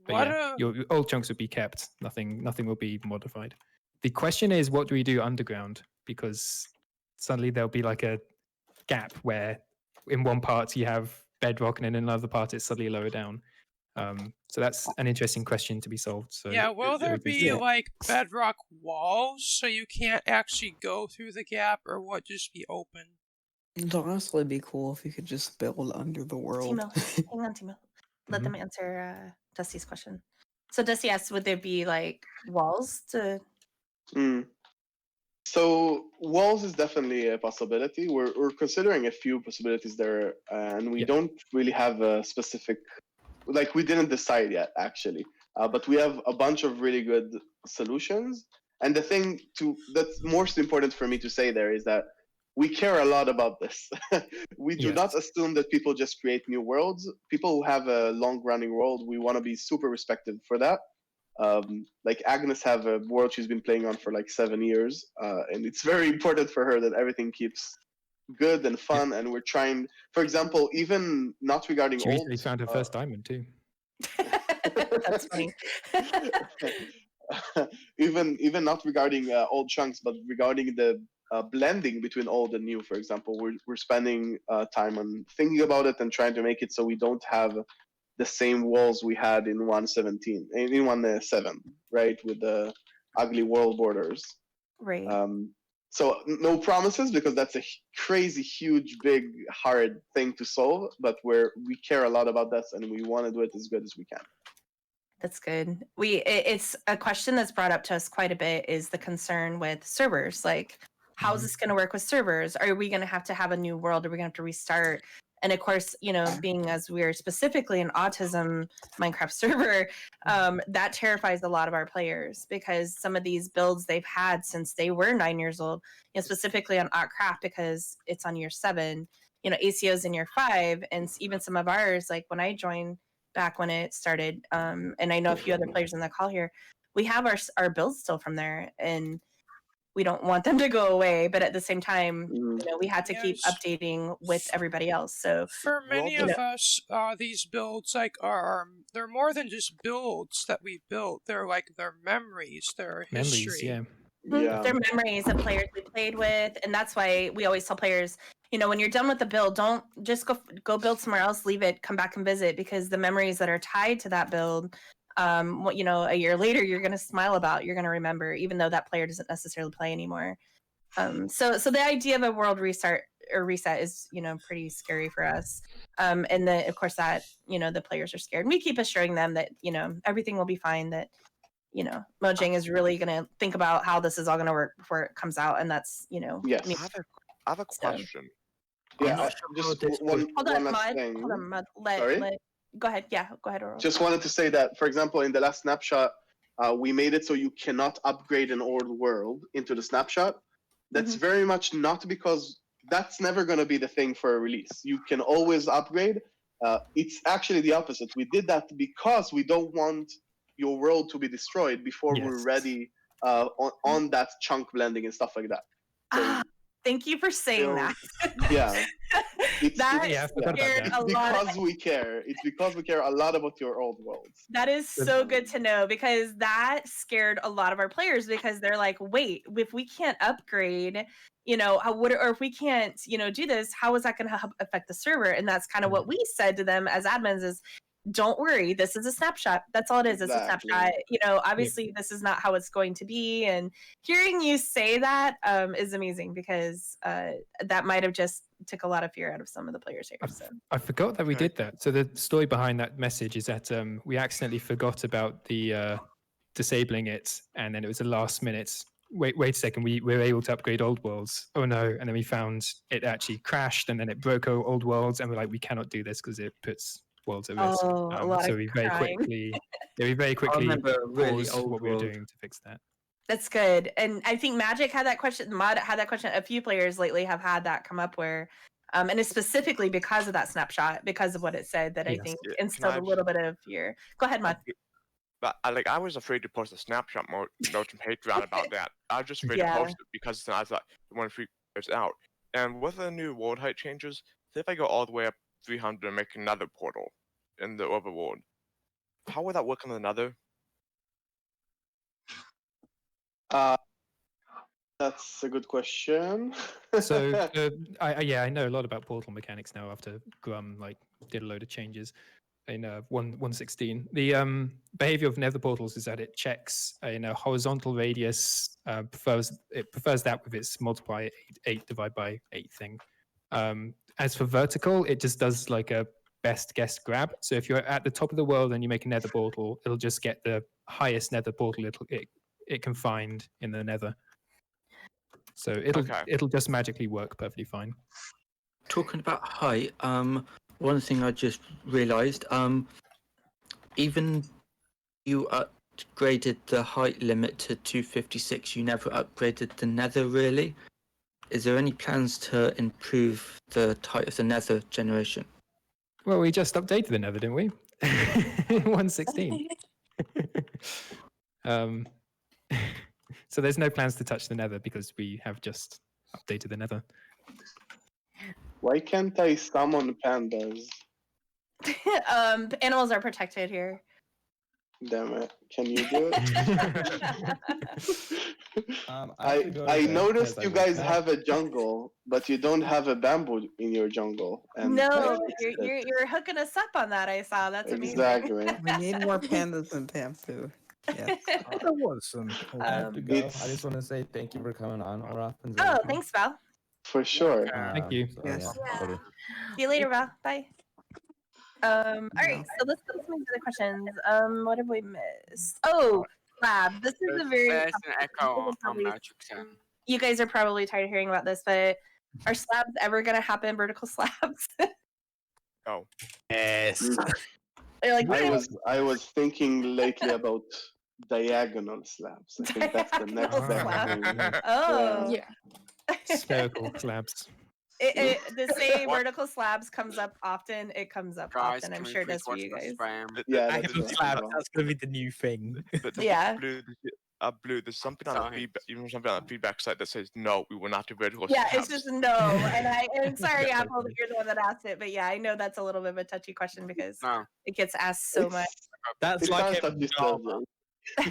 Speaker 13: What
Speaker 5: yeah, your old chunks would be kept. Nothing will be modified. The question is, what do we do underground? Because suddenly there'll be like a gap where in one part you have bedrock and in another part it's suddenly lower down. So that's an interesting question to be solved. So
Speaker 13: Yeah, will there be like bedrock walls so you can't actually go through the gap, or what, just be open?
Speaker 1: It'd honestly be cool if you could just build under the world.
Speaker 2: Timo, hang on, Timo. Let them answer Dusty's question. So Dusty asked, would there be like walls to?
Speaker 7: So walls is definitely a possibility. We're considering a few possibilities there, and we don't really have a specific, like we didn't decide yet actually. But we have a bunch of really good solutions. And the thing that's most important for me to say there is that we care a lot about this. We do not assume that people just create new worlds. People who have a long-running world, we want to be super respected for that. Like Agnes have a world she's been playing on for like 7 years, and it's very important for her that everything keeps good and fun. And we're trying, for example, even not regarding
Speaker 5: she recently found her first diamond too.
Speaker 2: That's funny.
Speaker 7: even not regarding old chunks, but regarding the blending between old and new. For example, we're spending time on thinking about it and trying to make it so we don't have the same walls we had in 1.17, in 1.7, right, with the ugly world borders.
Speaker 2: Right.
Speaker 7: So no promises, because that's a crazy, huge, big, hard thing to solve. But we care a lot about that, and we want to do it as good as we can.
Speaker 2: That's good. It's a question that's brought up to us quite a bit, is the concern with servers. Like, how is this going to work with servers? Are we going to have a new world? Are we going to have to restart? And of course, being as we're specifically an autism Minecraft server, that terrifies a lot of our players, because some of these builds they've had since they were 9 years old, specifically on Outcraft, because it's on year 7, ACO's in year 5, and even some of ours, like when I joined back when it started, and I know a few other players in the call here, we have our builds still from there, and we don't want them to go away, but at the same time, we had to keep updating with everybody else. So
Speaker 13: for many of us, these builds they're more than just builds that we built. They're memories, they're history.
Speaker 2: They're memories of players we played with, and that's why we always tell players, when you're done with the build, don't just go build somewhere else, leave it, come back and visit, because the memories that are tied to that build, a year later you're going to smile about, you're going to remember, even though that player doesn't necessarily play anymore. So the idea of a world reset is pretty scary for us, and then of course that the players are scared, and we keep assuring them that everything will be fine, that Mojang is really going to think about how this is all going to work before it comes out, and that's
Speaker 7: Yes.
Speaker 4: I have a question.
Speaker 7: Yeah, just one last
Speaker 2: Mud.
Speaker 7: thing.
Speaker 2: Hold on, Mud.
Speaker 7: Sorry?
Speaker 2: Go ahead. Yeah, go ahead, Oral.
Speaker 7: Just wanted to say that, for example, in the last snapshot, we made it so you cannot upgrade an old world into the snapshot. That's very much not because that's never going to be the thing for a release. You can always upgrade. It's actually the opposite. We did that because we don't want your world to be destroyed before we're ready on that chunk blending and stuff like that. So,
Speaker 2: thank you for saying that.
Speaker 7: Yeah.
Speaker 2: That scared a lot.
Speaker 7: Because we care. It's because we care a lot about your old worlds.
Speaker 2: That is so good to know, because that scared a lot of our players, because they're like, wait, if we can't upgrade, or if we can't, do this, how is that going to affect the server? And that's kind of what we said to them as admins is, don't worry, this is a snapshot. That's all it is. It's a snapshot. Obviously this is not how it's going to be. And hearing you say that is amazing, because that might have just took a lot of fear out of some of the players here. So
Speaker 5: I forgot that we did that. So the story behind that message is that we accidentally forgot about the disabling it, and then it was a last minute. Wait a second, we were able to upgrade old worlds. Oh no! And then we found it actually crashed, and then it broke our old worlds, and we're like, we cannot do this because it puts worlds at risk.
Speaker 2: A lot
Speaker 5: so
Speaker 2: of
Speaker 5: we very
Speaker 2: crying.
Speaker 5: quickly, very quickly
Speaker 14: remember really
Speaker 5: paused
Speaker 14: old
Speaker 5: what we were
Speaker 14: world.
Speaker 5: doing to fix that.
Speaker 2: That's good. And I think Magic had that question. Mod had that question. A few players lately have had that come up where, and it's specifically because of that snapshot, because of what it said, that I think instilled a little bit of fear. Go ahead, Mod.
Speaker 4: But I was afraid to post a snapshot note and Patreon about that. I was just afraid to post it because I thought I want to freak us out. And with the new world height changes, say if I go all the way up 300 and make another portal in the overworld, how would that work on another?
Speaker 7: That's a good question.
Speaker 5: So I know a lot about portal mechanics now after Grum did a load of changes in 1.16. The behavior of nether portals is that it checks in a horizontal radius, prefers that with its multiply 8 divide by 8 thing. As for vertical, it just does like a best guess grab. So if you're at the top of the world and you make a nether portal, it'll just get the highest nether portal it can find in the nether. So it'll just magically work perfectly fine.
Speaker 14: Talking about height, one thing I just realised, even you upgraded the height limit to 256, you never upgraded the nether really. Is there any plans to improve the height of the nether generation?
Speaker 5: Well, we just updated the nether, didn't we? 1.16. So there's no plans to touch the nether because we have just updated the nether.
Speaker 7: Why can't I summon pandas?
Speaker 2: Animals are protected here.
Speaker 7: Damn it. Can you do it?
Speaker 8: have to go to
Speaker 7: I
Speaker 8: bed
Speaker 7: noticed
Speaker 8: 'cause
Speaker 7: you
Speaker 8: I
Speaker 7: guys
Speaker 8: woke up.
Speaker 7: have a jungle, but you don't have a bamboo in your jungle. And
Speaker 2: No,
Speaker 7: I fixed it.
Speaker 2: you're hooking us up on that. I saw. That's amazing.
Speaker 7: Exactly.
Speaker 1: We need more pandas than bamboo. Yeah.
Speaker 3: There was some.
Speaker 8: I have to go. I just want to say thank you for coming on, Uraf and
Speaker 2: Oh,
Speaker 8: Felix.
Speaker 2: thanks, Val.
Speaker 7: For sure.
Speaker 5: Thank you.
Speaker 8: So,
Speaker 1: Yes.
Speaker 8: yeah, later.
Speaker 2: See you later, Val. Bye. All right, so let's go to some of the other questions. What have we missed? Oh, lab. This is a very.
Speaker 6: There's an echo on Magic Sim.
Speaker 2: You guys are probably tired of hearing about this, but are slabs ever going to happen? Vertical slabs?
Speaker 4: Oh.
Speaker 3: Yes.
Speaker 2: They're like,
Speaker 7: I was thinking lately about diagonal slabs. I think that's the next best thing.
Speaker 2: Oh.
Speaker 7: Yeah.
Speaker 5: Spherical slabs.
Speaker 2: The say vertical slabs comes up often. It comes up
Speaker 6: Guys,
Speaker 2: often. I'm
Speaker 6: can
Speaker 2: sure
Speaker 6: we
Speaker 2: it does for
Speaker 6: please
Speaker 2: you
Speaker 6: watch
Speaker 2: guys.
Speaker 6: the spam?
Speaker 7: Yeah,
Speaker 3: Diagonal slabs, that's going to be the new thing.
Speaker 4: But
Speaker 2: Yeah.
Speaker 4: Blue, there's something on the feedback, even something on the feedback site that says no, we will not do vertical
Speaker 2: Yeah,
Speaker 4: slabs.
Speaker 2: it's just no. And sorry, Apple, that you're the one that asked it. But yeah, I know that's a little bit of a touchy question because it gets asked so much.
Speaker 3: That's like
Speaker 7: a
Speaker 3: Java.
Speaker 5: So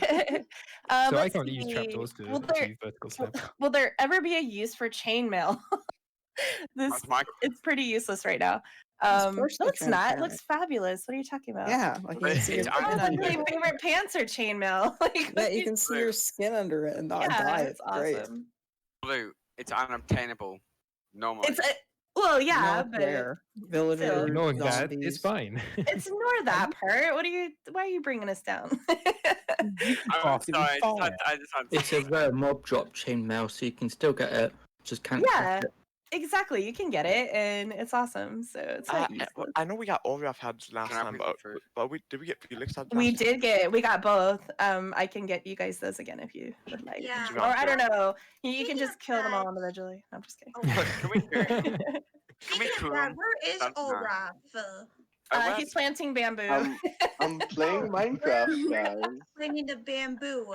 Speaker 5: I
Speaker 2: let's
Speaker 5: can't use
Speaker 2: see.
Speaker 5: trapdoors to
Speaker 2: Will
Speaker 5: achieve vertical slabs.
Speaker 2: Will there ever be a use for chainmail? It's pretty useless right now. No, it's not. It looks fabulous. What are you talking about?
Speaker 1: Yeah, like you can see your skin
Speaker 2: Oh,
Speaker 1: under
Speaker 2: my
Speaker 1: it.
Speaker 2: favorite pants are chainmail. Like,
Speaker 1: Yeah, you can see your skin under it and not die.
Speaker 2: it's
Speaker 1: Great.
Speaker 2: awesome.
Speaker 6: Blue, it's unobtainable. Normally.
Speaker 2: Well, yeah,
Speaker 1: Not
Speaker 2: but
Speaker 1: fair. Villagers,
Speaker 5: Ignoring that,
Speaker 1: zombies.
Speaker 5: it's fine.
Speaker 2: it's ignore that part. Why are you bringing us down?
Speaker 6: I'm sorry. I just had to
Speaker 14: It's a rare mob drop chainmail, so you can still get it. Just can't.
Speaker 2: Yeah, exactly. You can get it, and it's awesome. So it's not useless.
Speaker 4: I know we got Uraf heads last time, but did we get Felix heads?
Speaker 2: We got both. I can get you guys those again if you would like.
Speaker 9: Yeah.
Speaker 2: Or I don't know. You can just kill them all individually. No, I'm just kidding.
Speaker 6: Can we
Speaker 9: Speaking of that, where is Uraf?
Speaker 2: He's planting bamboo.
Speaker 7: I'm playing Minecraft, guys.
Speaker 9: Planting the bamboo.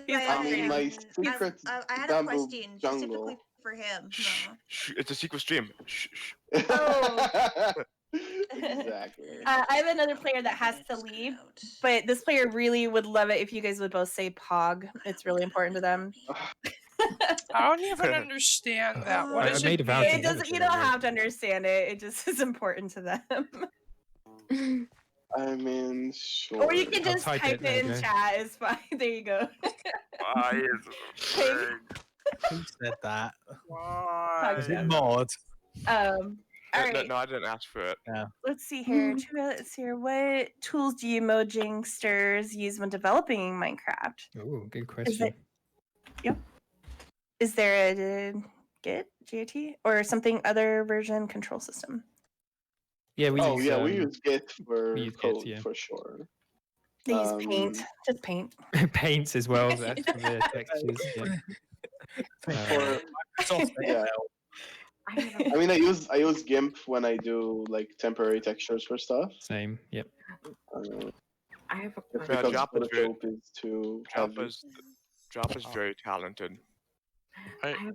Speaker 7: I'm in my secret
Speaker 9: I had a
Speaker 7: bamboo
Speaker 9: question
Speaker 7: jungle.
Speaker 9: specifically for him.
Speaker 4: It's a secret stream.
Speaker 2: Oh.
Speaker 7: Exactly.
Speaker 2: I have another player that has to leave, but this player really would love it if you guys would both say Pog. It's really important to them.
Speaker 13: I don't even understand that. What is it?
Speaker 2: It doesn't. You don't have to understand it. It just is important to them.
Speaker 7: I mean, sure.
Speaker 2: Or you can just type it in chat. It's fine. There you go.
Speaker 3: Who said that?
Speaker 2: Pog
Speaker 3: Was it
Speaker 2: said.
Speaker 3: Maud?
Speaker 2: All right.
Speaker 4: No, I didn't ask for it.
Speaker 3: Yeah.
Speaker 2: Let's see here. Let's see here. What tools do you Mojangsters use when developing Minecraft?
Speaker 5: Oh, good question.
Speaker 2: Is there a Git, GIT, or something other version control system?
Speaker 5: Yeah, we use.
Speaker 7: We use Git for
Speaker 5: we use
Speaker 7: code
Speaker 5: Git, yeah.
Speaker 7: for sure.
Speaker 2: They use paint. Just paint.
Speaker 5: Paints as well. That's for the textures. Yeah.
Speaker 7: Yeah. I mean, I use GIMP when I do like temporary textures for stuff.
Speaker 5: Same. Yep.
Speaker 10: I have a
Speaker 7: Because
Speaker 10: question.
Speaker 7: Photoshop is too heavy.
Speaker 4: Java's very talented.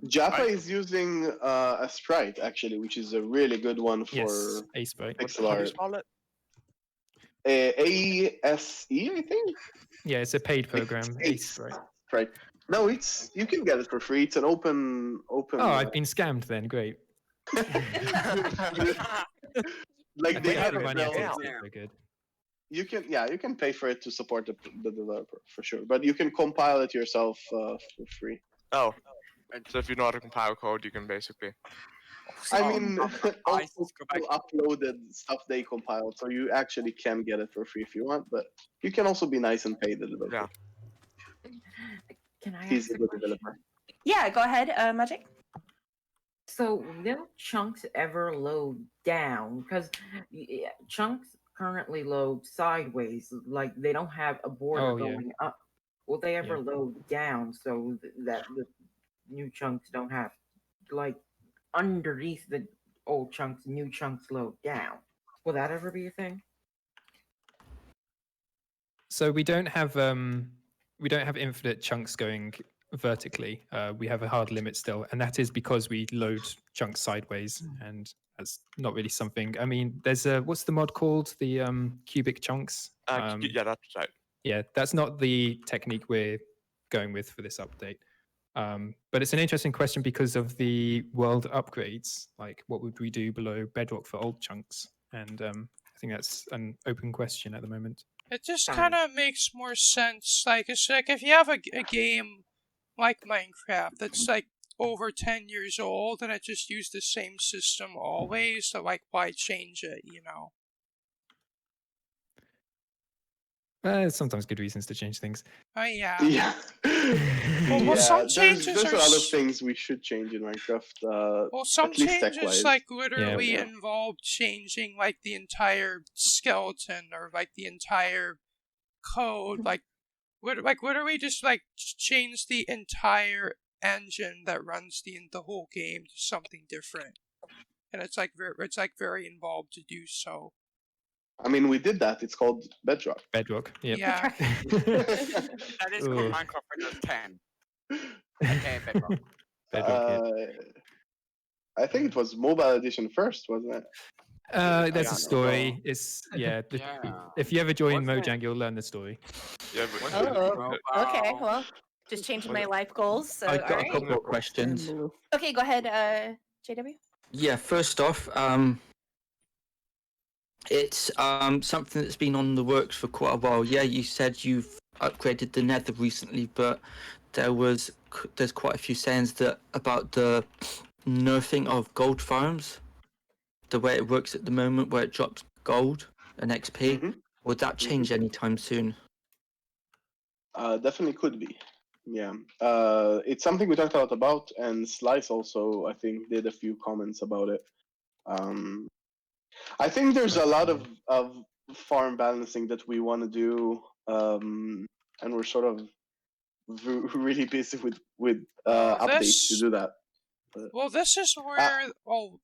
Speaker 7: Java is using a sprite actually, which is a really good one for
Speaker 5: Yes, a sprite.
Speaker 7: pixel
Speaker 4: How do you
Speaker 7: art.
Speaker 4: spell it?
Speaker 7: ASE, I think.
Speaker 5: Yeah, it's a paid program.
Speaker 7: Ace
Speaker 5: Sprite.
Speaker 7: Right. No, it's you can get it for free. It's an open.
Speaker 5: Oh, I've been scammed then. Great.
Speaker 7: Like they have
Speaker 5: the
Speaker 7: it
Speaker 5: money. I
Speaker 7: now.
Speaker 5: think it's very good.
Speaker 7: You can pay for it to support the developer for sure, but you can compile it yourself for free.
Speaker 4: Oh, so if you know how to compile code, you can basically.
Speaker 7: I mean, also people uploaded stuff they compiled, so you actually can get it for free if you want, but you can also be nice and pay the developer.
Speaker 4: Yeah.
Speaker 10: Can I
Speaker 7: He's
Speaker 10: ask
Speaker 7: a
Speaker 10: a
Speaker 7: good
Speaker 10: question?
Speaker 7: developer.
Speaker 2: Yeah, go ahead, Magic.
Speaker 10: So will chunks ever load down? Because chunks currently load sideways, like they don't have a border
Speaker 5: Oh, yeah.
Speaker 10: going up. Will they ever
Speaker 5: Yeah.
Speaker 10: load down so that the new chunks don't have, like, underneath the old chunks, new chunks load down? Will that ever be a thing?
Speaker 5: So we don't have infinite chunks going vertically. We have a hard limit still, and that is because we load chunks sideways, and that's not really something. I mean, there's a what's the mod called? The cubic chunks.
Speaker 4: Yeah, that's right.
Speaker 5: Yeah, that's not the technique we're going with for this update. But it's an interesting question because of the world upgrades. Like, what would we do below bedrock for old chunks? And I think that's an open question at the moment.
Speaker 13: It just kind of makes more sense. Like, it's like if you have a game like Minecraft that's like over 10 years old and it just used the same system always, so like, why change it, you know?
Speaker 5: Sometimes good reasons to change things.
Speaker 13: Oh, yeah.
Speaker 7: Yeah.
Speaker 13: Well,
Speaker 7: Yeah,
Speaker 13: some changes
Speaker 7: there's
Speaker 13: are
Speaker 7: a lot of things we should change in Minecraft.
Speaker 13: Well, some
Speaker 7: at least
Speaker 13: changes
Speaker 7: tech-wise.
Speaker 13: like literally
Speaker 7: Yeah.
Speaker 13: involve changing like the entire skeleton or like the entire code. Like literally just like change the entire engine that runs the whole game to something different, and it's like very involved to do so.
Speaker 7: I mean, we did that. It's called Bedrock.
Speaker 5: Bedrock. Yep.
Speaker 13: Yeah.
Speaker 6: That is called
Speaker 5: Ooh.
Speaker 6: Minecraft Windows 10. Okay, Bedrock.
Speaker 7: I think it was mobile edition first, wasn't it?
Speaker 5: There's a story. It's if you ever join Mojang, you'll learn the story.
Speaker 4: Yeah,
Speaker 2: Oh, okay. Well, just changing my life goals. So,
Speaker 14: I got
Speaker 2: all
Speaker 14: a
Speaker 2: right.
Speaker 14: couple of questions.
Speaker 2: Okay, go ahead, JW.
Speaker 14: Yeah, first off, it's something that's been on the works for quite a while. Yeah, you said you've upgraded the Nether recently, but there's quite a few sayings that about the nerfing of gold farms, the way it works at the moment, where it drops gold and XP. Would that change anytime soon?
Speaker 7: Definitely could be. Yeah. It's something we talked a lot about, and Slice also, I think, did a few comments about it. I think there's a lot of farm balancing that we want to do, and we're sort of really busy with updates to do that.
Speaker 13: Well, this is where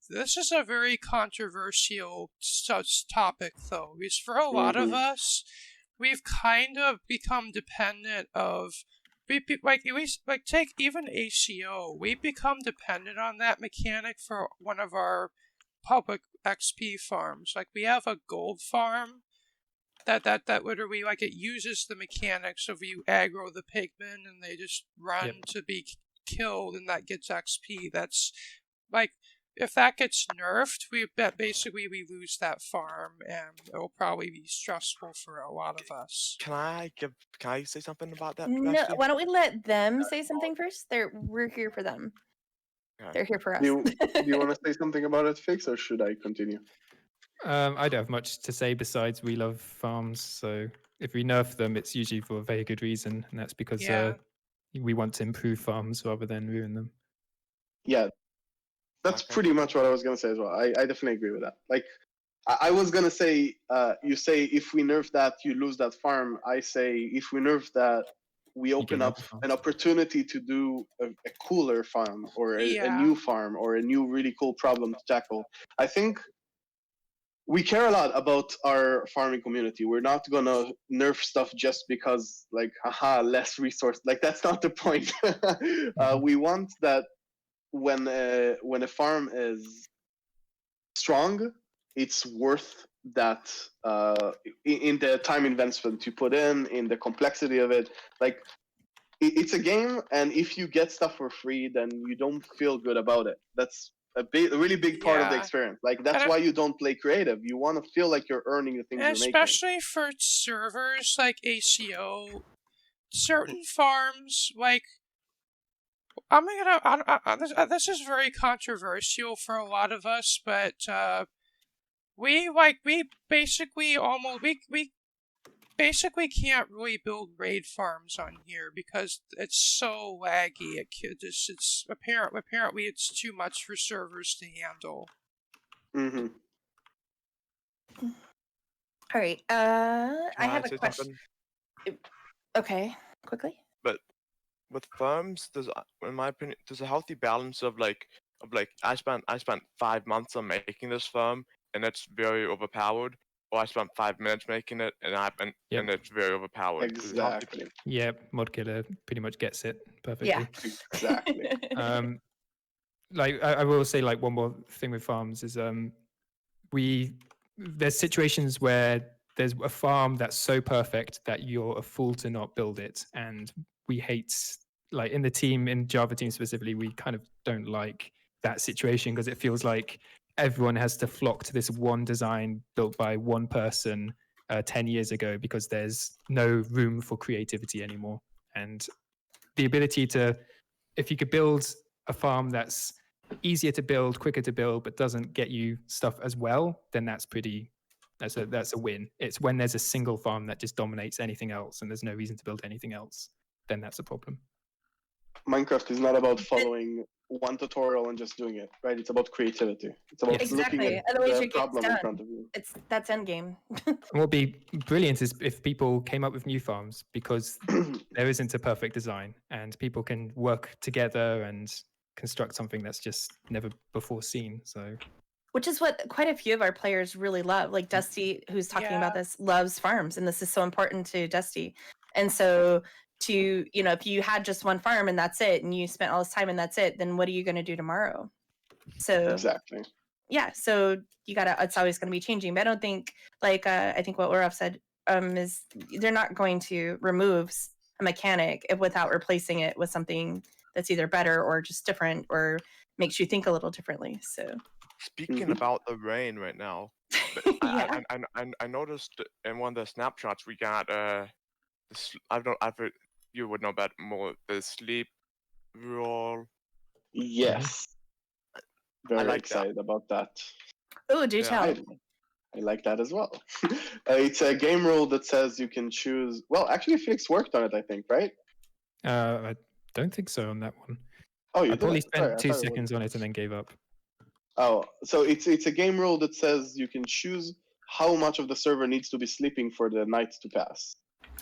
Speaker 13: this is a very controversial such topic, though, because for a lot of us, we've kind of become dependent of take even ACO. We've become dependent on that mechanic for one of our public XP farms. Like, we have a gold farm that literally, like, it uses the mechanics of you aggro the pigmen and they just run to be killed, and that gets XP. That's like, if that gets nerfed, we lose that farm, and it'll probably be stressful for a lot of us.
Speaker 4: Can I say something about that?
Speaker 2: No,
Speaker 4: Sebastian?
Speaker 2: why don't we let them say something first? We're here for them. They're here for us.
Speaker 7: Do you want to say something about it, Fix, or should I continue?
Speaker 5: I don't have much to say besides we love farms. So if we nerf them, it's usually for a very good reason, and that's because we want to improve farms rather than ruin them.
Speaker 7: Yeah, that's pretty much what I was going to say as well. I definitely agree with that. Like, I was gonna say, you say if we nerf that, you lose that farm. I say if we nerf that, we open up an opportunity to do a cooler farm or a new farm or a new really cool problem to tackle. I think we care a lot about our farming community. We're not gonna nerf stuff just because, like, haha, less resource. Like, that's not the point. We want that when a farm is strong, it's worth that in the time investment you put in the complexity of it. Like, it's a game, and if you get stuff for free, then you don't feel good about it. That's a really big part of the experience. Like, that's why you don't play creative. You want to feel like you're earning the things you're making.
Speaker 13: Especially for servers like ACO, certain farms, like, this is very controversial for a lot of us, but we basically can't really build raid farms on here because it's so laggy. It's apparently it's too much for servers to handle.
Speaker 7: Mm-hmm.
Speaker 2: All right. I have a
Speaker 4: say
Speaker 2: question. Okay, quickly.
Speaker 4: But with farms, there's, in my opinion, there's a healthy balance of like I spent 5 months on making this farm and it's very overpowered, or I spent 5 minutes making it and and it's very overpowered.
Speaker 7: Exactly.
Speaker 5: Yeah, mod killer pretty much gets it perfectly.
Speaker 2: Yeah,
Speaker 7: exactly.
Speaker 5: Like I will say, like, one more thing with farms is there's situations where there's a farm that's so perfect that you're a fool to not build it, and we hate, like, in the team, in Java team specifically, we kind of don't like that situation because it feels like everyone has to flock to this one design built by one person 10 years ago because there's no room for creativity anymore. And the ability to, if you could build a farm that's easier to build, quicker to build, but doesn't get you stuff as well, then that's a win. It's when there's a single farm that just dominates anything else and there's no reason to build anything else, then that's a problem.
Speaker 7: Minecraft is not about following one tutorial and just doing it, right? It's about creativity. It's about looking at
Speaker 2: Otherwise,
Speaker 7: the
Speaker 2: your game's
Speaker 7: problem in
Speaker 2: done.
Speaker 7: front of you.
Speaker 2: That's endgame.
Speaker 5: What would be brilliant is if people came up with new farms, because there isn't a perfect design and people can work together and construct something that's just never before seen. So,
Speaker 2: Which is what quite a few of our players really love. Like Dusty, who's talking about this, loves farms, and this is so important to Dusty. And so, if you had just one farm and that's it, and you spent all this time and that's it, then what are you going to do tomorrow? So
Speaker 7: exactly.
Speaker 2: Yeah, so it's always going to be changing. But I don't think, like, I think what Uraf said is they're not going to remove a mechanic without replacing it with something that's either better or just different or makes you think a little differently. So
Speaker 4: speaking about the rain right now, I noticed in one of the snapshots we got you would know about more the sleep roll.
Speaker 7: Yes. Very
Speaker 4: like
Speaker 7: excited about that.
Speaker 2: Oh, do tell.
Speaker 7: I like that as well. It's a game rule that says you can choose. Well, actually, Felix worked on it, I think, right?
Speaker 5: I don't think so on that one.
Speaker 7: Oh, you
Speaker 5: I probably
Speaker 7: didn't?
Speaker 5: spent
Speaker 7: Sorry, I
Speaker 5: 2
Speaker 7: thought it
Speaker 5: seconds on it and then gave up.
Speaker 7: Oh, so it's a game rule that says you can choose how much of the server needs to be sleeping for the night to pass.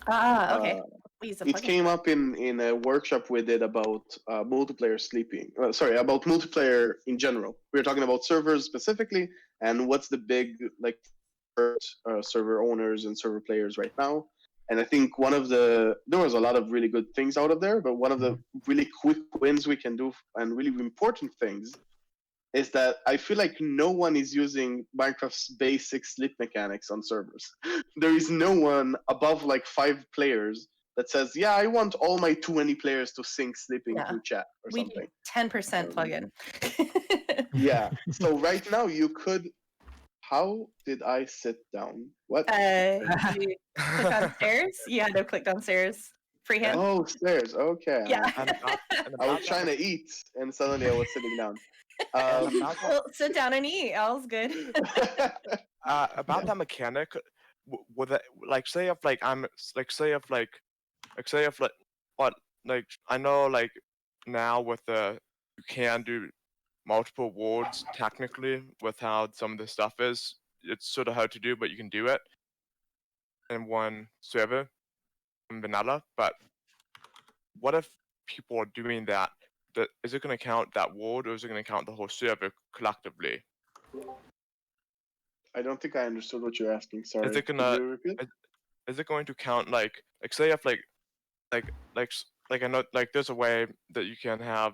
Speaker 2: Okay.
Speaker 7: It came up in a workshop we did about multiplayer sleeping. About multiplayer in general. We were talking about servers specifically, and what's the big server owners and server players right now. And I think there was a lot of really good things out of there, but one of the really quick wins we can do and really important things is that I feel like no one is using Minecraft's basic sleep mechanics on servers. There is no one above like 5 players that says, yeah, I want all my 20 players to sync sleeping through chat or something.
Speaker 2: We do 10% plugin.
Speaker 7: Yeah. So right now you could. How did I sit down? What?
Speaker 2: You click on stairs? You had to click downstairs. Freehand?
Speaker 7: Oh, stairs. Okay.
Speaker 2: Yeah.
Speaker 7: I was trying to eat and suddenly I was sitting down.
Speaker 2: Well, sit down and eat. All's good.
Speaker 4: About that mechanic, with it, say if I know like now with you can do multiple wards technically with how some of the stuff is. it's sort of hard to do, but you can do it in one server in vanilla. But what if people are doing that? Is it going to count that world, or is it going to count the whole server collectively?
Speaker 7: I don't think I understood what you're asking. Sorry.
Speaker 4: Is it
Speaker 7: Could
Speaker 4: gonna?
Speaker 7: you repeat?
Speaker 4: Is it going to count like say if like I know like there's a way that you can have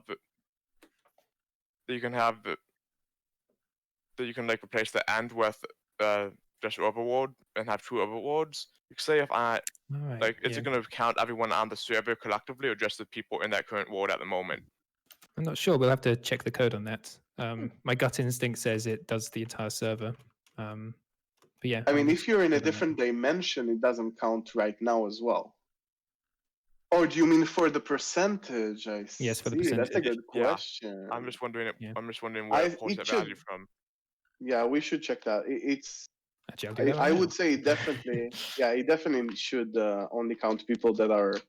Speaker 4: like replace the end with just overworld and have two overworlds. Say if I is it going to count everyone on the server collectively, or just the people in that current world at the moment?
Speaker 5: I'm not sure. We'll have to check the code on that. My gut instinct says it does the entire server. But yeah.
Speaker 7: I mean, if you're in a different dimension, it doesn't count right now as well. Or do you mean for the percentage?
Speaker 5: Yes, for the
Speaker 7: see.
Speaker 5: percentage.
Speaker 7: That's a good question.
Speaker 4: I'm just wondering. I'm just wondering where it pulls that value from.
Speaker 7: Yeah, we should check that. It's.
Speaker 5: Actually, I'll do that
Speaker 7: I
Speaker 5: right now.
Speaker 7: would say definitely. Yeah, it definitely should only count people that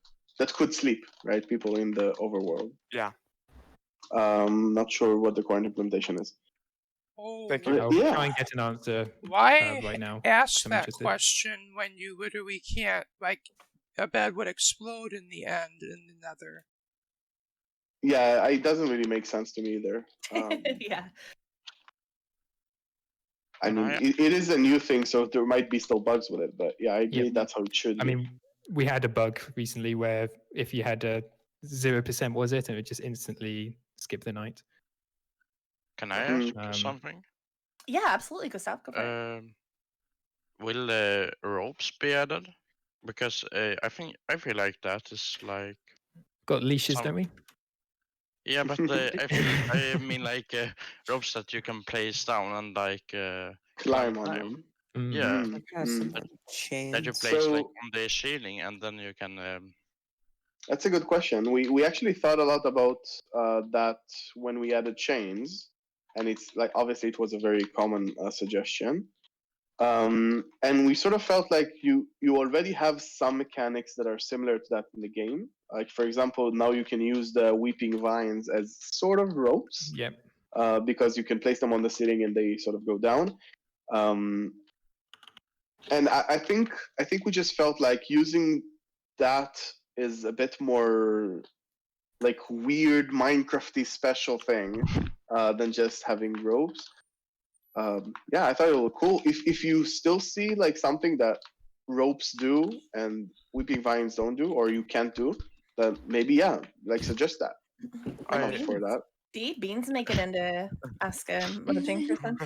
Speaker 7: could sleep, right? People in the overworld.
Speaker 4: Yeah.
Speaker 7: Not sure what the current implementation is.
Speaker 13: Oh,
Speaker 5: Thank you. I'll try and get an answer
Speaker 13: why
Speaker 5: right now.
Speaker 13: ask
Speaker 5: I'm
Speaker 13: that
Speaker 5: interested.
Speaker 13: question when you literally can't? Like, a bed would explode in the end in the Nether.
Speaker 7: Yeah, it doesn't really make sense to me either.
Speaker 2: Yeah.
Speaker 7: I mean, it is a new thing, so there might be still bugs with it. But yeah, I agree. That's how it should be.
Speaker 5: I mean, we had a bug recently where if you had a 0%, was it, and it would just instantly skip the night.
Speaker 15: Can I ask something?
Speaker 2: Yeah, absolutely, Gustav. Go for it.
Speaker 15: Will ropes be added? Because I feel like that is like
Speaker 5: got leashes, don't we?
Speaker 15: Yeah, but I mean like ropes that you can place down and like
Speaker 7: climb on them.
Speaker 15: Yeah,
Speaker 1: chains.
Speaker 15: that you place like on the ceiling, and then you can.
Speaker 7: That's a good question. We actually thought a lot about that when we added chains, and it's like obviously it was a very common suggestion. And we sort of felt like you already have some mechanics that are similar to that in the game. Like for example, now you can use the weeping vines as sort of ropes.
Speaker 5: Yep.
Speaker 7: Because you can place them on the ceiling and they sort of go down. And I think we just felt like using that is a bit more like weird Minecrafty special thing than just having ropes. Yeah, I thought it looked cool. If you still see like something that ropes do and weeping vines don't do, or you can't do, then maybe like suggest that. I'm up for that.
Speaker 2: See, beans make it into ask a Mojang person.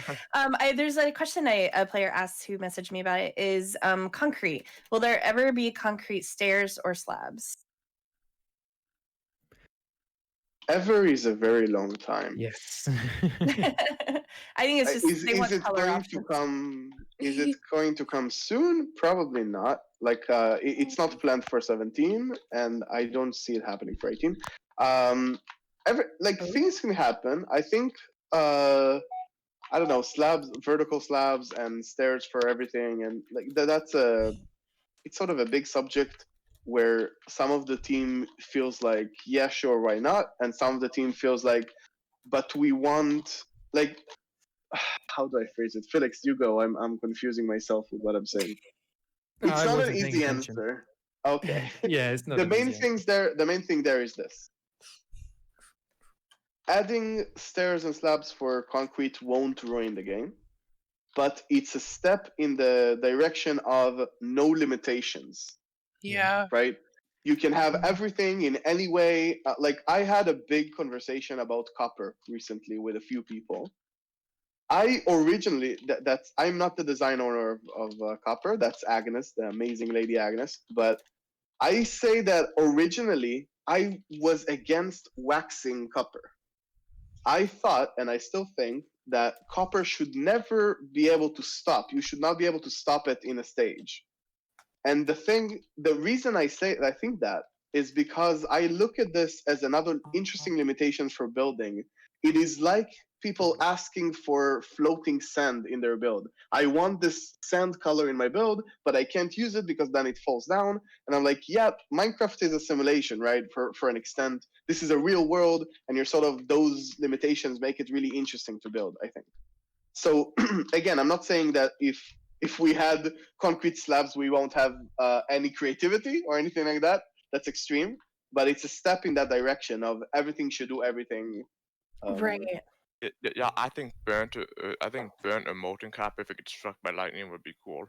Speaker 2: There's a question a player asked who messaged me about it is concrete. Will there ever be concrete stairs or slabs?
Speaker 7: Ever is a very long time.
Speaker 5: Yes.
Speaker 2: I think it's just they want
Speaker 7: it
Speaker 2: color
Speaker 7: going
Speaker 2: options.
Speaker 7: to come? Is it going to come soon? Probably not. Like it's not planned for 17, and I don't see it happening for 18. Things can happen. I think I don't know, slabs, vertical slabs, and stairs for everything, and like that's it's sort of a big subject where some of the team feels like, yeah, sure, why not? And some of the team feels like, but we want, like, how do I phrase it? Felix, you go. I'm confusing myself with what I'm saying. It's not an easy answer. Okay.
Speaker 5: Yeah, it's not.
Speaker 7: The main thing there is this. Adding stairs and slabs for concrete won't ruin the game, but it's a step in the direction of no limitations.
Speaker 13: Yeah.
Speaker 7: Right? You can have everything in any way. Like I had a big conversation about copper recently with a few people. I originally, I'm not the design owner of copper. That's Agnes, the amazing lady Agnes. But I say that originally I was against waxing copper. I thought, and I still think, that copper should never be able to stop. You should not be able to stop it in a stage. And the reason I think that is because I look at this as another interesting limitation for building. It is like people asking for floating sand in their build. I want this sand color in my build, but I can't use it because then it falls down. And I'm like, yeah, Minecraft is a simulation, right? For an extent, this is a real world, and those limitations make it really interesting to build, I think. So again, I'm not saying that if we had concrete slabs, we won't have any creativity or anything like that. That's extreme, but it's a step in that direction of everything should do everything.
Speaker 2: Right.
Speaker 4: Yeah, I think burnt a molten cap if it gets struck by lightning would be cool.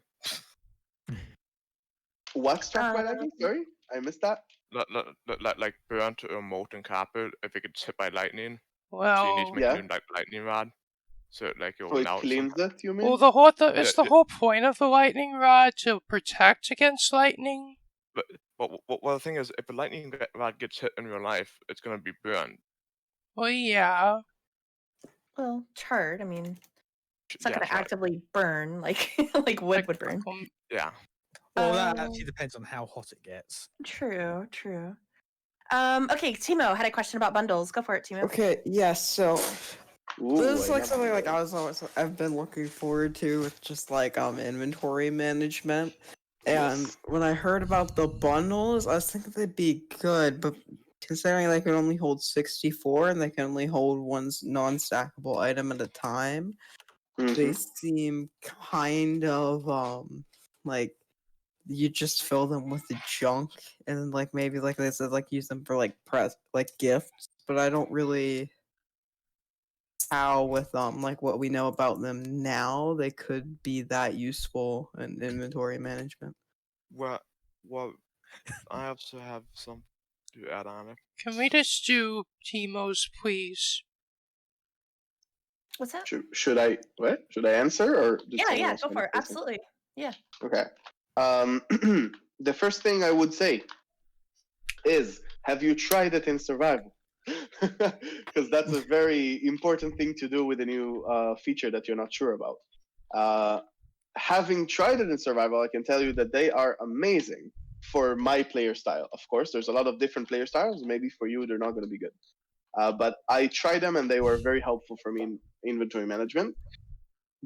Speaker 7: What struck by lightning? Sorry, I missed that.
Speaker 4: Like burnt a molten carpet if it gets hit by lightning.
Speaker 13: Well,
Speaker 4: so you need to make a new lightning rod. So like it will
Speaker 7: So it
Speaker 4: melt.
Speaker 7: cleans it, you mean?
Speaker 13: Well, is the whole point of the lightning rod to protect against lightning?
Speaker 4: Well, the thing is, if a lightning rod gets hit in real life, it's gonna be burned.
Speaker 13: Well, yeah.
Speaker 2: Well, charred. I mean, it's not
Speaker 4: Yeah,
Speaker 2: going to
Speaker 4: charred.
Speaker 2: actively burn like like wood would burn.
Speaker 4: Yeah.
Speaker 3: Well, that actually depends on how hot it gets.
Speaker 2: True. Okay, Timo had a question about bundles. Go for it, Timo.
Speaker 1: Okay, yes. So this is
Speaker 7: I
Speaker 1: like
Speaker 7: love
Speaker 1: something like I've been looking forward to with just like inventory management. And when I heard about the bundles, I was thinking they'd be good, but considering they can only hold 64 and they can only hold one non-stackable item at a time, they seem kind of like you just fill them with the junk and like maybe like they said like use them for like gifts, but I don't really how with like what we know about them now they could be that useful in inventory management.
Speaker 4: Well, I also have some to add on it.
Speaker 13: Can we just do Timo's, please?
Speaker 2: What's that?
Speaker 7: Should I answer or did someone
Speaker 2: Yeah,
Speaker 7: else
Speaker 2: go
Speaker 7: want
Speaker 2: for
Speaker 7: to
Speaker 2: it.
Speaker 7: say something?
Speaker 2: Absolutely. Yeah.
Speaker 7: Okay. The first thing I would say is, have you tried it in survival? Because that's a very important thing to do with a new feature that you're not sure about. Having tried it in survival, I can tell you that they are amazing for my player style. Of course, there's a lot of different player styles. Maybe for you, they're not going to be good. But I tried them and they were very helpful for me in inventory management.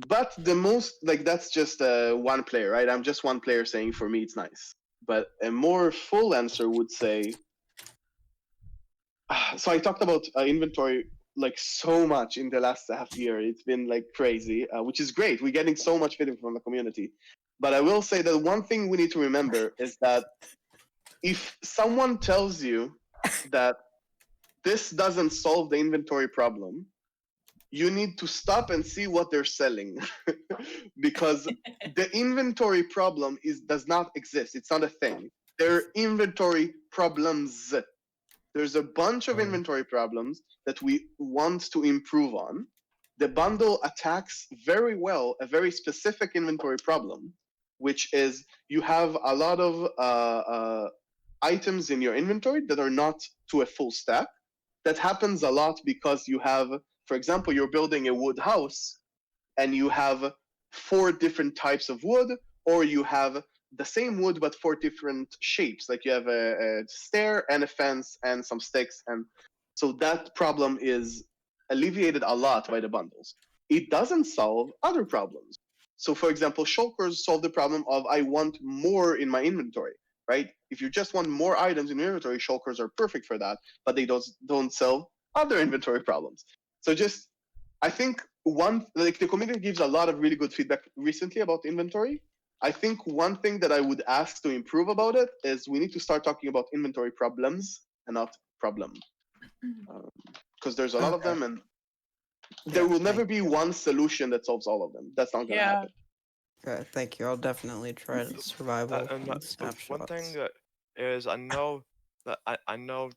Speaker 7: But the most, like, that's just one player, right? I'm just one player saying for me it's nice. But a more full answer would say, so I talked about inventory like so much in the last half year. It's been like crazy, which is great. We're getting so much feedback from the community. But I will say that one thing we need to remember is that if someone tells you that this doesn't solve the inventory problem, you need to stop and see what they're selling. Because the inventory problem does not exist. It's not a thing. There are inventory problems. There's a bunch of inventory problems that we want to improve on. The bundle attacks very well a very specific inventory problem, which is you have a lot of items in your inventory that are not to a full stack. That happens a lot because you have, for example, you're building a wood house and you have 4 different types of wood, or you have the same wood but 4 different shapes. Like you have a stair and a fence and some sticks, and so that problem is alleviated a lot by the bundles. It doesn't solve other problems. So, for example, shulkers solve the problem of I want more in my inventory, right? If you just want more items in your inventory, shulkers are perfect for that, but they don't solve other inventory problems. So just, I think the community gives a lot of really good feedback recently about inventory. I think one thing that I would ask to improve about it is we need to start talking about inventory problems and not problem. Because there's a lot of them and there will never be one solution that solves all of them. That's not going to happen.
Speaker 1: Okay, thank you. I'll definitely try to survival
Speaker 4: And
Speaker 1: and snapshots.
Speaker 4: one thing that is, I know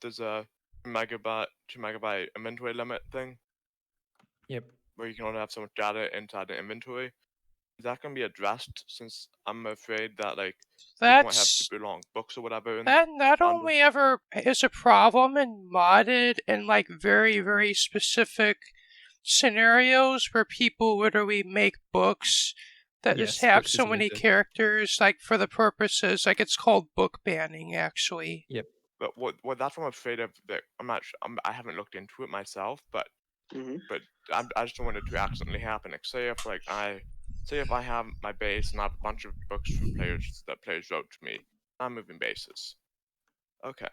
Speaker 4: there's a 2 megabyte inventory limit thing.
Speaker 5: Yep.
Speaker 4: Where you can only have so much data inside the inventory. Is that going to be addressed? Since I'm afraid that like you might have super long books or whatever.
Speaker 13: That not only ever is a problem in modded and like very, very specific scenarios where people literally make books that just have so many characters, like for the purposes, like it's called book banning, actually.
Speaker 5: Yep.
Speaker 4: But what that's what I'm afraid of. That I haven't looked into it myself, but I just don't want it to accidentally happen. Like say if I have my base and I have a bunch of books from players wrote to me, I'm moving bases. Okay.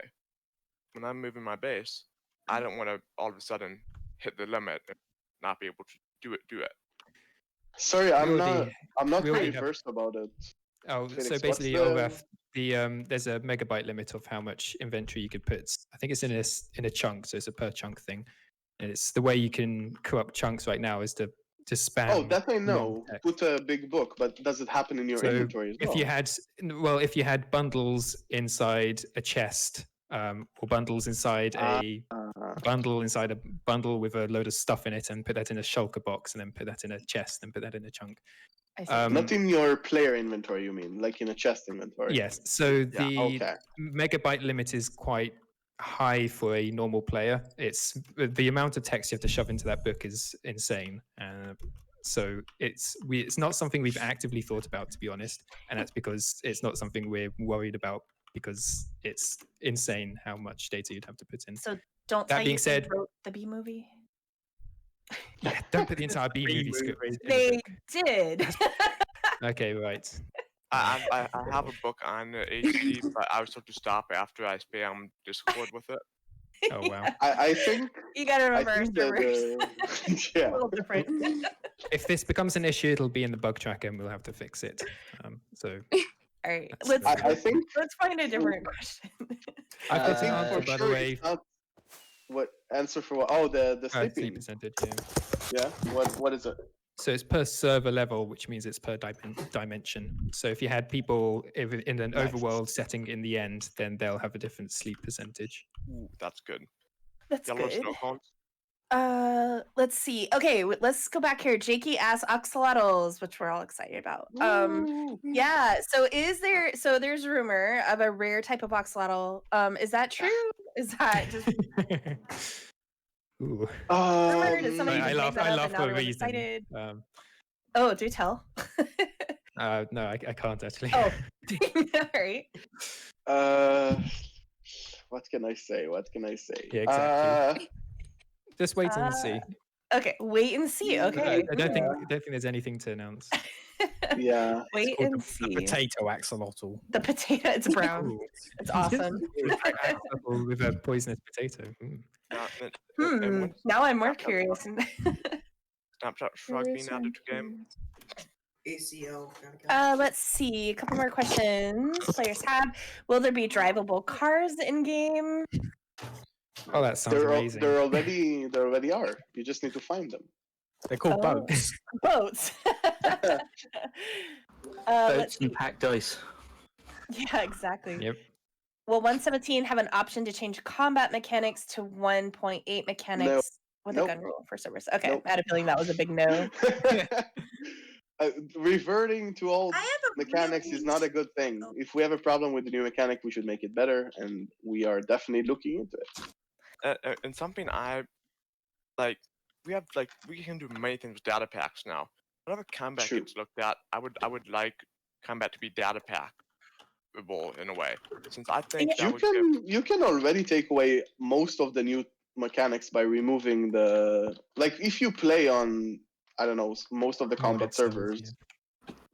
Speaker 4: When I'm moving my base, I don't want to all of a sudden hit the limit and not be able to do it.
Speaker 7: Sorry,
Speaker 5: We
Speaker 7: I'm
Speaker 5: already-
Speaker 7: not
Speaker 5: we already
Speaker 7: very
Speaker 5: have-
Speaker 7: versed about it.
Speaker 5: Oh,
Speaker 7: Felix,
Speaker 5: so
Speaker 7: what's
Speaker 5: basically,
Speaker 7: the-
Speaker 5: Olaf, there's a megabyte limit of how much inventory you could put. I think it's in a chunk, so it's a per chunk thing. And it's the way you can corrupt chunks right now is to spam.
Speaker 7: Oh, that I
Speaker 5: long
Speaker 7: know.
Speaker 5: text.
Speaker 7: Put a big book, but does it happen in your
Speaker 5: So
Speaker 7: inventory as well?
Speaker 5: if you had bundles inside a chest, or bundles inside a bundle inside a bundle with a load of stuff in it, and put that in a shulker box, and then put that in a chest, and put that in a chunk.
Speaker 7: Not in your player inventory, you mean, like in a chest inventory?
Speaker 5: Yes. So the
Speaker 7: okay.
Speaker 5: megabyte limit is quite high for a normal player. It's the amount of text you have to shove into that book is insane. So it's not something we've actively thought about, to be honest, and that's because it's not something we're worried about because it's insane how much data you'd have to put in.
Speaker 2: So don't
Speaker 5: that
Speaker 2: tell
Speaker 5: being
Speaker 2: you
Speaker 5: said,
Speaker 2: wrote the B movie.
Speaker 5: yeah, don't put the entire B movie script. in a
Speaker 2: They
Speaker 5: book.
Speaker 2: did.
Speaker 5: Okay, right.
Speaker 4: I have a book on AC, but I was told to stop after I spammed Discord with it.
Speaker 5: Oh wow.
Speaker 7: I think
Speaker 2: You gotta remember our
Speaker 7: think that,
Speaker 2: servers.
Speaker 7: yeah.
Speaker 2: A little different.
Speaker 5: If this becomes an issue, it'll be in the bug tracker, and we'll have to fix it. So
Speaker 2: All right,
Speaker 5: That's
Speaker 2: let's
Speaker 7: I think
Speaker 2: let's find a different question.
Speaker 5: I've got an
Speaker 7: think
Speaker 5: answer,
Speaker 7: for
Speaker 5: by
Speaker 7: sure
Speaker 5: the way.
Speaker 7: it's not what answer for what? Oh, the
Speaker 5: Sleep
Speaker 7: sleeping.
Speaker 5: percentage, yeah.
Speaker 7: Yeah. What is it?
Speaker 5: So it's per server level, which means it's per dimension. So if you had people in an
Speaker 7: Nice.
Speaker 5: overworld setting in the end, then they'll have a different sleep percentage.
Speaker 4: Ooh, that's good.
Speaker 2: That's
Speaker 4: Yellow
Speaker 2: good.
Speaker 4: snow cones.
Speaker 2: Let's see. Okay, let's go back here. Jakey asks axolotls, which we're all excited about. Yeah. So there's rumor of a rare type of axolotl. Is that true? Is that just
Speaker 5: Ooh.
Speaker 2: rumor? Did somebody
Speaker 5: I
Speaker 2: just make
Speaker 5: laugh.
Speaker 2: that
Speaker 5: I
Speaker 2: up
Speaker 5: laugh
Speaker 2: and now
Speaker 5: for a
Speaker 2: everyone's
Speaker 5: reason.
Speaker 2: excited? Oh, do tell.
Speaker 5: No, I can't actually.
Speaker 2: Oh, all right.
Speaker 7: What can I say? What can I say?
Speaker 5: Yeah, exactly. Just wait and see.
Speaker 2: Okay, wait and see. Okay.
Speaker 5: I don't think there's anything to announce.
Speaker 7: Yeah.
Speaker 2: Wait
Speaker 3: called
Speaker 2: and
Speaker 3: the
Speaker 2: see.
Speaker 3: potato axolotl.
Speaker 2: The potato. It's brown.
Speaker 5: Ooh.
Speaker 2: It's awesome.
Speaker 5: Axolotl with a poisonous potato.
Speaker 2: Now I'm more curious.
Speaker 4: Snapchat Shrug being added to game.
Speaker 11: ACO.
Speaker 2: Let's see. A couple more questions. Players have. Will there be drivable cars in game?
Speaker 5: Oh, that sounds amazing.
Speaker 7: There already are. You just need to find them.
Speaker 3: They're called
Speaker 2: Oh.
Speaker 3: boats.
Speaker 2: Boats.
Speaker 14: Boats
Speaker 2: Let's
Speaker 14: and
Speaker 2: see.
Speaker 14: packed ice.
Speaker 2: Yeah, exactly.
Speaker 5: Yep.
Speaker 2: Will 117 have an option to change combat mechanics to 1.8 mechanics with
Speaker 7: Nope.
Speaker 2: a gun rule for servers? Okay,
Speaker 7: Nope.
Speaker 2: I had a feeling that was a big no.
Speaker 7: Reverting to old
Speaker 9: I have a
Speaker 7: mechanics is not a good thing. If we have a problem with the new mechanic, we should make it better, and we are definitely looking into it.
Speaker 4: And something I like, we can do many things with data packs now. Whenever combat
Speaker 7: True.
Speaker 4: gets looked at, I would like combat to be data packable in a way, since I think that
Speaker 7: You can already take away most of the new mechanics by removing the if you play on, I don't know, most of the combat servers,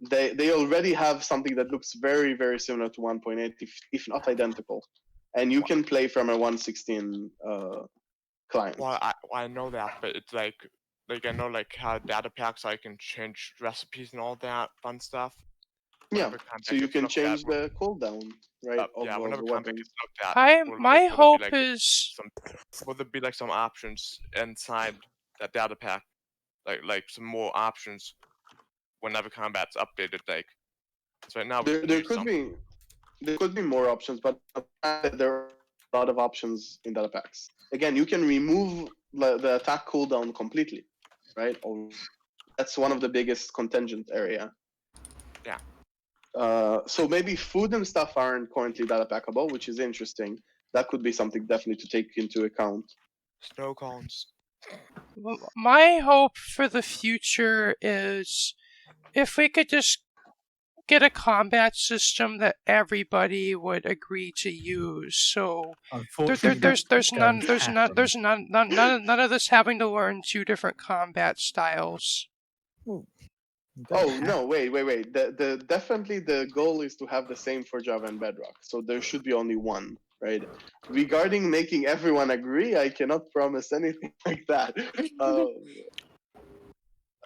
Speaker 7: they already have something that looks very, very similar to 1.8, if not identical, and you can play from a 116 client.
Speaker 4: Well, I know that, but it's like I know how data packs I can change recipes and all that fun stuff.
Speaker 7: Yeah,
Speaker 4: Whenever combat
Speaker 7: so you
Speaker 4: gets
Speaker 7: can
Speaker 4: looked
Speaker 7: change
Speaker 4: at,
Speaker 7: the cooldown, right?
Speaker 4: yeah,
Speaker 7: of
Speaker 4: whenever
Speaker 7: the
Speaker 4: combat
Speaker 7: weapons.
Speaker 4: gets looked at,
Speaker 13: My hope
Speaker 4: will there be,
Speaker 13: is
Speaker 4: will there be some options inside that data pack, like some more options whenever combat's updated, so right now we
Speaker 7: There could be more options, but there are a lot of options in data packs. Again, you can remove the attack cooldown completely, right? That's one of the biggest contingent area.
Speaker 4: Yeah.
Speaker 7: So maybe food and stuff aren't currently data packable, which is interesting. That could be something definitely to take into account.
Speaker 4: Snow cones.
Speaker 13: my hope for the future is if we could just get a combat system that everybody would agree to use. So there's none of this having to learn 2 different combat styles.
Speaker 7: Oh no! Wait! Definitely the goal is to have the same for Java and Bedrock. So there should be only one, right? Regarding making everyone agree, I cannot promise anything like that.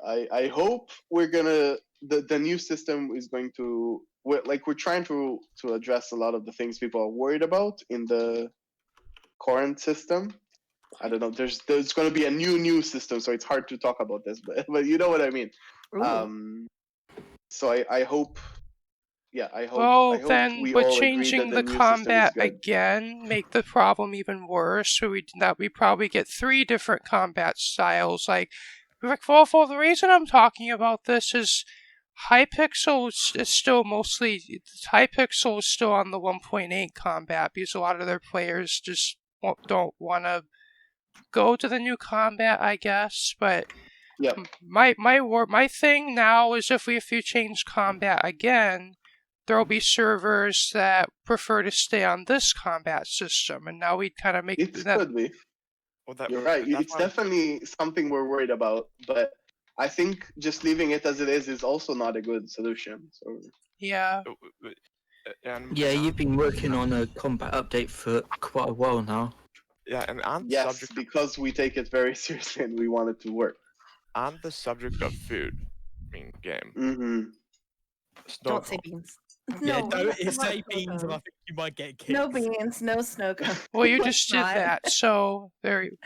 Speaker 7: I hope we're gonna the new system is going to we're trying to address a lot of the things people are worried about in the current system. I don't know. There's going to be a new system, so it's hard to talk about this, but you know what I mean. So I hope. Yeah, I hope.
Speaker 13: Well,
Speaker 7: I hope
Speaker 13: then,
Speaker 7: we
Speaker 13: but
Speaker 7: all agree that
Speaker 13: changing
Speaker 7: the
Speaker 13: the
Speaker 7: new system is
Speaker 13: combat
Speaker 7: good.
Speaker 13: again make the problem even worse. So we probably get 3 different combat styles. Like, for the reason I'm talking about this is Hypixel is still mostly Hypixel is still on the 1.8 combat because a lot of their players just don't want to go to the new combat, I guess. But
Speaker 7: yeah,
Speaker 13: my thing now is if you change combat again, there'll be servers that prefer to stay on this combat system, and now we kind of make
Speaker 7: it could be. You're right. It's definitely something we're worried about, but I think just leaving it as it is also not a good solution. So
Speaker 13: yeah.
Speaker 14: Yeah, you've been working on a combat update for quite a while now.
Speaker 4: Yeah, and on the
Speaker 7: yes,
Speaker 4: subject,
Speaker 7: because we take it very seriously and we want it to work.
Speaker 4: On the subject of food, game.
Speaker 7: Mm-hmm.
Speaker 2: Don't say beans.
Speaker 3: Yeah,
Speaker 2: No,
Speaker 3: don't say beans, and I think you might get kicked.
Speaker 2: No beans, no snow cone.
Speaker 13: Well, you just did that, so there you.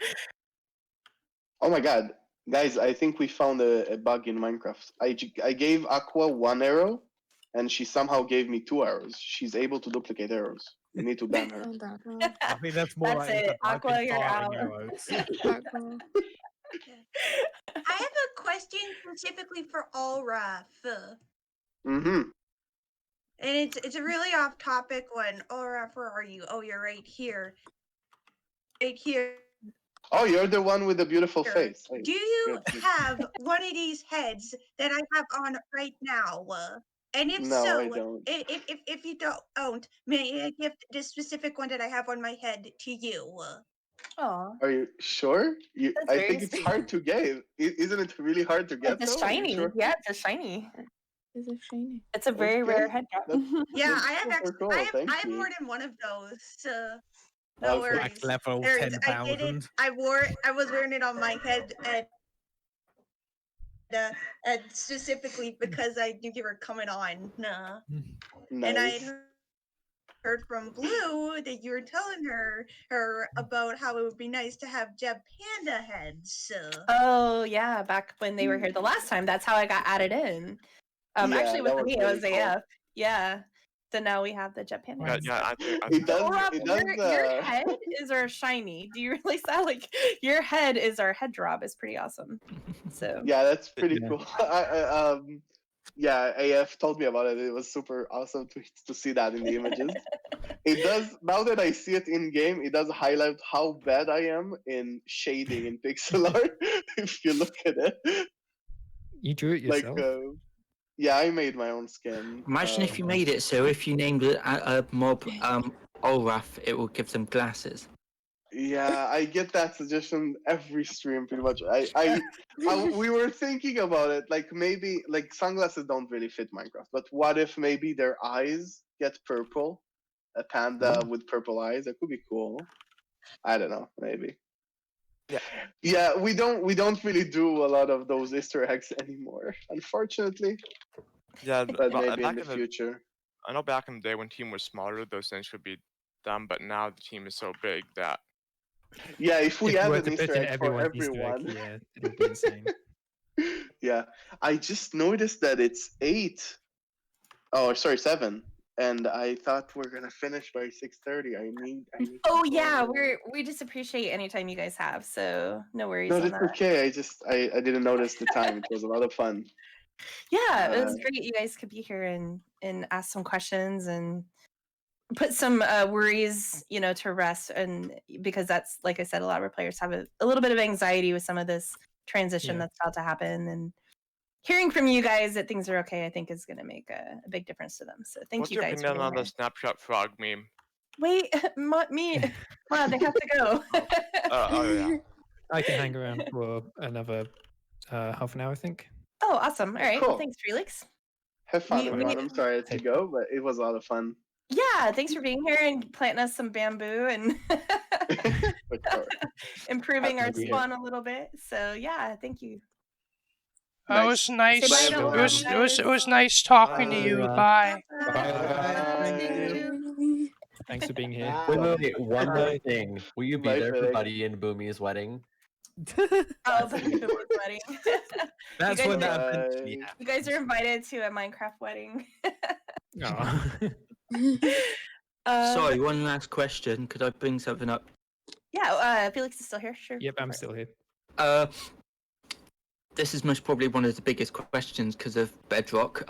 Speaker 7: Oh my god, guys! I think we found a bug in Minecraft. I gave Aqua 1 arrow, and she somehow gave me 2 arrows. She's able to duplicate arrows. We need to ban her.
Speaker 3: I think that's more
Speaker 2: That's
Speaker 3: like
Speaker 2: it. Aqua, you're out.
Speaker 9: I have a question specifically for Uraf.
Speaker 7: Mm-hmm.
Speaker 9: And it's a really off topic one. Uraf, where are you? Oh, you're right here. Right here.
Speaker 7: Oh, you're the one with the beautiful face. Hey,
Speaker 9: Do you
Speaker 7: good.
Speaker 9: have one of these heads that I have on right now? And if
Speaker 7: No,
Speaker 9: so,
Speaker 7: I don't.
Speaker 9: If you don't, may I gift this specific one that I have on my head to you?
Speaker 2: Oh.
Speaker 7: Are you sure?
Speaker 2: That's
Speaker 7: I
Speaker 2: very
Speaker 7: think it's
Speaker 2: sweet.
Speaker 7: hard to get. Isn't it really hard to get?
Speaker 2: It's a
Speaker 7: though? Are you
Speaker 2: shiny.
Speaker 7: sure?
Speaker 2: Yeah, it's a shiny.
Speaker 16: Is it shiny?
Speaker 2: It's a very rare head drop.
Speaker 9: Yeah,
Speaker 7: That's
Speaker 9: I have
Speaker 7: super cool,
Speaker 9: I
Speaker 7: thank
Speaker 9: have
Speaker 7: you.
Speaker 9: more than one of those. No
Speaker 7: Okay.
Speaker 9: worries.
Speaker 3: Like level
Speaker 9: I did it.
Speaker 3: 10,000.
Speaker 9: I was wearing it on my head and specifically because I knew you were coming on. Nah. And I
Speaker 7: Nice.
Speaker 9: heard from Blue that you were telling her about how it would be nice to have Jeb Panda heads.
Speaker 2: Oh yeah, back when they were here the last time, that's how I got added in.
Speaker 7: Yeah,
Speaker 2: Actually
Speaker 7: that
Speaker 2: with
Speaker 7: was
Speaker 2: me, it was
Speaker 7: really cool.
Speaker 2: AF. Yeah. So now we have the Jet Panda. heads.
Speaker 4: I
Speaker 7: It does.
Speaker 2: Rob,
Speaker 7: It does.
Speaker 2: your head is our shiny. Do you realize that? Like your head is our head drop. Is pretty awesome. So
Speaker 7: Yeah, that's pretty cool. Yeah, AF told me about it. It was super awesome to see that in the images. It does, now that I see it in game, it does highlight how bad I am in shading in pixel art. If you look at it,
Speaker 5: You drew it yourself.
Speaker 7: yeah, I made my own skin.
Speaker 14: Imagine if you made it so if you named it a mob Uraf, it will give them glasses.
Speaker 7: Yeah, I get that suggestion every stream pretty much. We were thinking about it, like maybe like sunglasses don't really fit Minecraft, but what if maybe their eyes get purple? A panda with purple eyes, that could be cool. I don't know, maybe. Yeah, we don't really do a lot of those Easter eggs anymore, unfortunately.
Speaker 4: Yeah,
Speaker 7: but maybe in
Speaker 4: back
Speaker 7: the future.
Speaker 4: I know back in the day when team was smaller, those things would be done, but now the team is so big that.
Speaker 7: Yeah, if we add
Speaker 5: were
Speaker 7: an
Speaker 5: to put
Speaker 7: Easter
Speaker 5: in
Speaker 7: egg for
Speaker 5: everyone's Easter egg,
Speaker 7: everyone.
Speaker 5: yeah, it'll be insane.
Speaker 7: Yeah, I just noticed that it's 8. Oh, sorry, 7. And I thought we're gonna finish by 6:30. I need.
Speaker 2: Oh yeah, we just appreciate any time you guys have. So no worries
Speaker 7: No,
Speaker 2: on
Speaker 7: that's
Speaker 2: that.
Speaker 7: okay. I didn't notice the time. It was a lot of fun.
Speaker 2: Yeah, it was great. You guys could be here and ask some questions and put some worries, to rest. And because that's, like I said, a lot of our players have a little bit of anxiety with some of this transition that's about to happen. And hearing from you guys that things are okay, I think is going to make a big difference to them. So thank you guys.
Speaker 4: What's your opinion on the Snapchat frog meme?
Speaker 2: Wait, me. Wow, they have to go.
Speaker 4: Oh yeah.
Speaker 5: I can hang around for another half an hour, I think.
Speaker 2: Oh, awesome. All right.
Speaker 7: Cool.
Speaker 2: Well, thanks, Felix.
Speaker 7: Have fun, everyone. I'm sorry to go, but it was a lot of fun.
Speaker 2: Yeah, thanks for being here and planting us some bamboo and improving our spawn a little bit. So yeah, thank you.
Speaker 13: It was nice.
Speaker 2: Say bye to Uraf,
Speaker 13: It was nice talking to you. Bye.
Speaker 5: Thank you. Thanks for being here.
Speaker 12: Wait. One more thing. Will you be
Speaker 7: Bye,
Speaker 12: there for
Speaker 7: Felix.
Speaker 12: Buddy and Boomy's wedding?
Speaker 2: Oh, the wedding.
Speaker 3: That's when that
Speaker 7: Bye.
Speaker 3: eventually
Speaker 2: You guys are invited to a Minecraft wedding.
Speaker 14: Sorry, one last question. Could I bring something up?
Speaker 2: Yeah, Felix is still here. Sure.
Speaker 5: Yep, I'm still here.
Speaker 14: This is most probably one of the biggest questions because of Bedrock.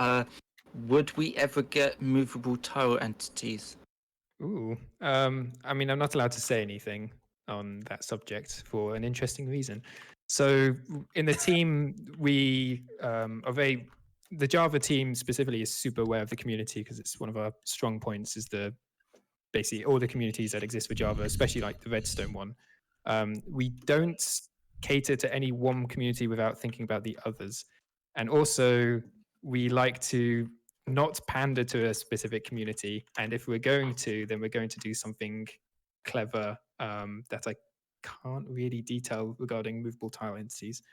Speaker 14: Would we ever get movable tile entities?
Speaker 5: Ooh. I mean, I'm not allowed to say anything on that subject for an interesting reason. So in the team, we are very, the Java team specifically is super aware of the community because it's one of our strong points is the basically all the communities that exist for Java, especially like the Redstone one. We don't cater to any one community without thinking about the others. And also we like to not pander to a specific community. And if we're going to, then we're going to do something clever that I can't really detail regarding movable tile entities.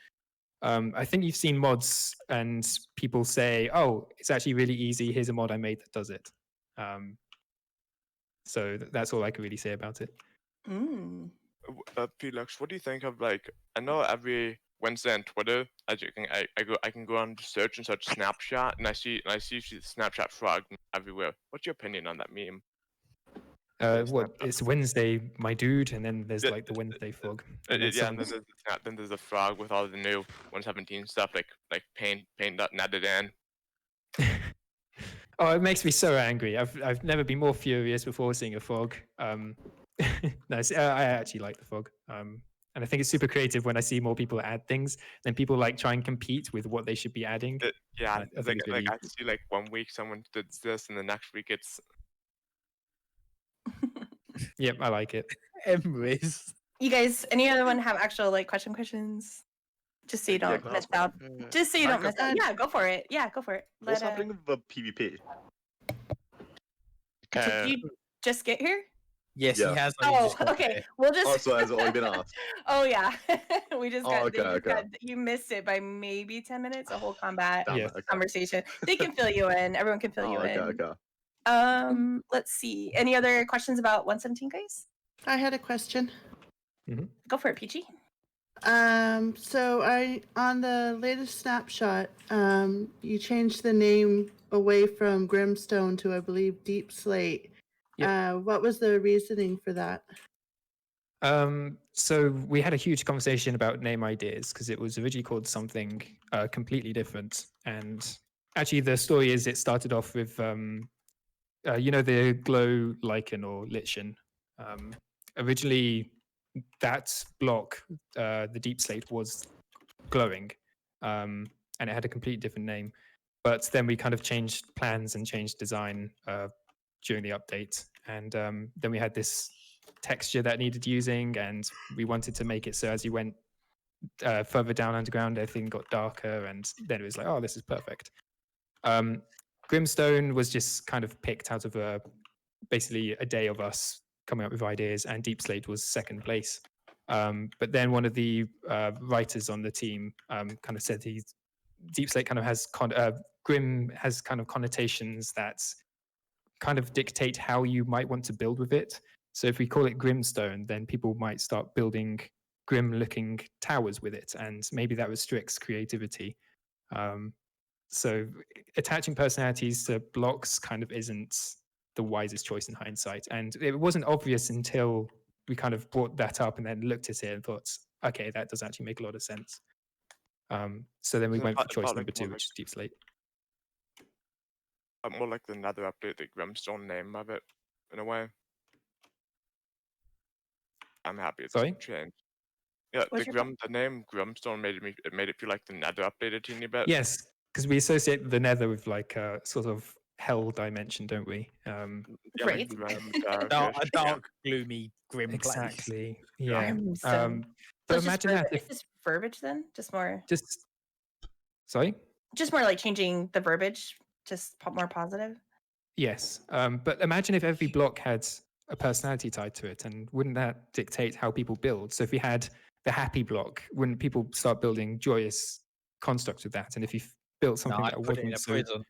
Speaker 5: I think you've seen mods and people say, oh, it's actually really easy. Here's a mod I made that does it. So that's all I can really say about it.
Speaker 4: Felix, what do you think of like? I know every Wednesday on Twitter, as you can, I can go on to search and search Snapchat, and I see the Snapchat frog everywhere. What's your opinion on that meme?
Speaker 5: What it's Wednesday, my dude, and then there's like the Wednesday frog. And then
Speaker 4: Yeah, and then there's a frog with all the new 117 stuff, like paint netted in.
Speaker 5: Oh, it makes me so angry. I've never been more furious before seeing a frog. Nice. I actually like the frog. And I think it's super creative when I see more people add things. Then people like try and compete with what they should be adding.
Speaker 4: Yeah,
Speaker 5: I think it's really
Speaker 4: I see like 1 week someone did this, and the next week it's.
Speaker 5: Yep, I like it.
Speaker 3: Anyways,
Speaker 2: You guys, any other one have actual like questions? Just so you don't miss out. Just so you don't miss out. Yeah, go for it. Yeah, go for it.
Speaker 16: What's happening with the PvP?
Speaker 2: Did you just get here?
Speaker 3: Yes,
Speaker 16: Yeah.
Speaker 3: he has.
Speaker 2: Oh, okay. We'll just.
Speaker 16: Oh, so has it already been asked?
Speaker 2: Oh yeah, we just got.
Speaker 16: Oh, okay.
Speaker 2: You missed it by maybe 10 minutes. A whole combat
Speaker 16: Damn it, okay.
Speaker 2: conversation. They can fill you in. Everyone can fill you in.
Speaker 16: Okay.
Speaker 2: Let's see. Any other questions about 117, guys?
Speaker 17: I had a question.
Speaker 2: Go for it, Peachy.
Speaker 17: So on the latest snapshot, you changed the name away from Grimstone to, I believe, Deep Slate. What was the reasoning for that?
Speaker 5: So we had a huge conversation about name ideas because it was originally called something completely different. And actually, the story is it started off with, the glow lichen or lichen. Originally, that block, the deep slate, was glowing, and it had a completely different name. But then we kind of changed plans and changed design during the update, and then we had this texture that needed using, and we wanted to make it so as you went further down underground, everything got darker, and then it was like, oh, this is perfect. Grimstone was just kind of picked out of basically a day of us coming up with ideas, and Deep Slate was second place. But then one of the writers on the team kind of said Deep Slate kind of has Grim has kind of connotations that kind of dictate how you might want to build with it. So if we call it Grimstone, then people might start building grim-looking towers with it, and maybe that restricts creativity. So attaching personalities to blocks kind of isn't the wisest choice in hindsight. And it wasn't obvious until we kind of brought that up and then looked at it and thought, okay, that does actually make a lot of sense. So then we went for choice number 2, which is Deep Slate.
Speaker 4: More like the Nether update, the Grimstone name of it, in a way. I'm happy it's changed. Yeah, the name Grimstone made it feel like the Nether updated a teeny bit.
Speaker 5: Yes, because we associate the Nether with like a sort of hell dimension, don't we?
Speaker 2: Right.
Speaker 3: A dark, gloomy, grim place.
Speaker 5: Exactly. Yeah.
Speaker 2: So
Speaker 5: but
Speaker 2: it's
Speaker 5: imagine that if
Speaker 2: it's just verbiage then,
Speaker 5: sorry.
Speaker 2: Just more like changing the verbiage, just more positive.
Speaker 5: Yes, but imagine if every block had a personality tied to it, and wouldn't that dictate how people build? So if we had the happy block, wouldn't people start building joyous, constructs with that. And if you built something
Speaker 3: I'd
Speaker 5: that
Speaker 3: put it in
Speaker 5: wasn't
Speaker 3: a
Speaker 5: so,
Speaker 3: prison.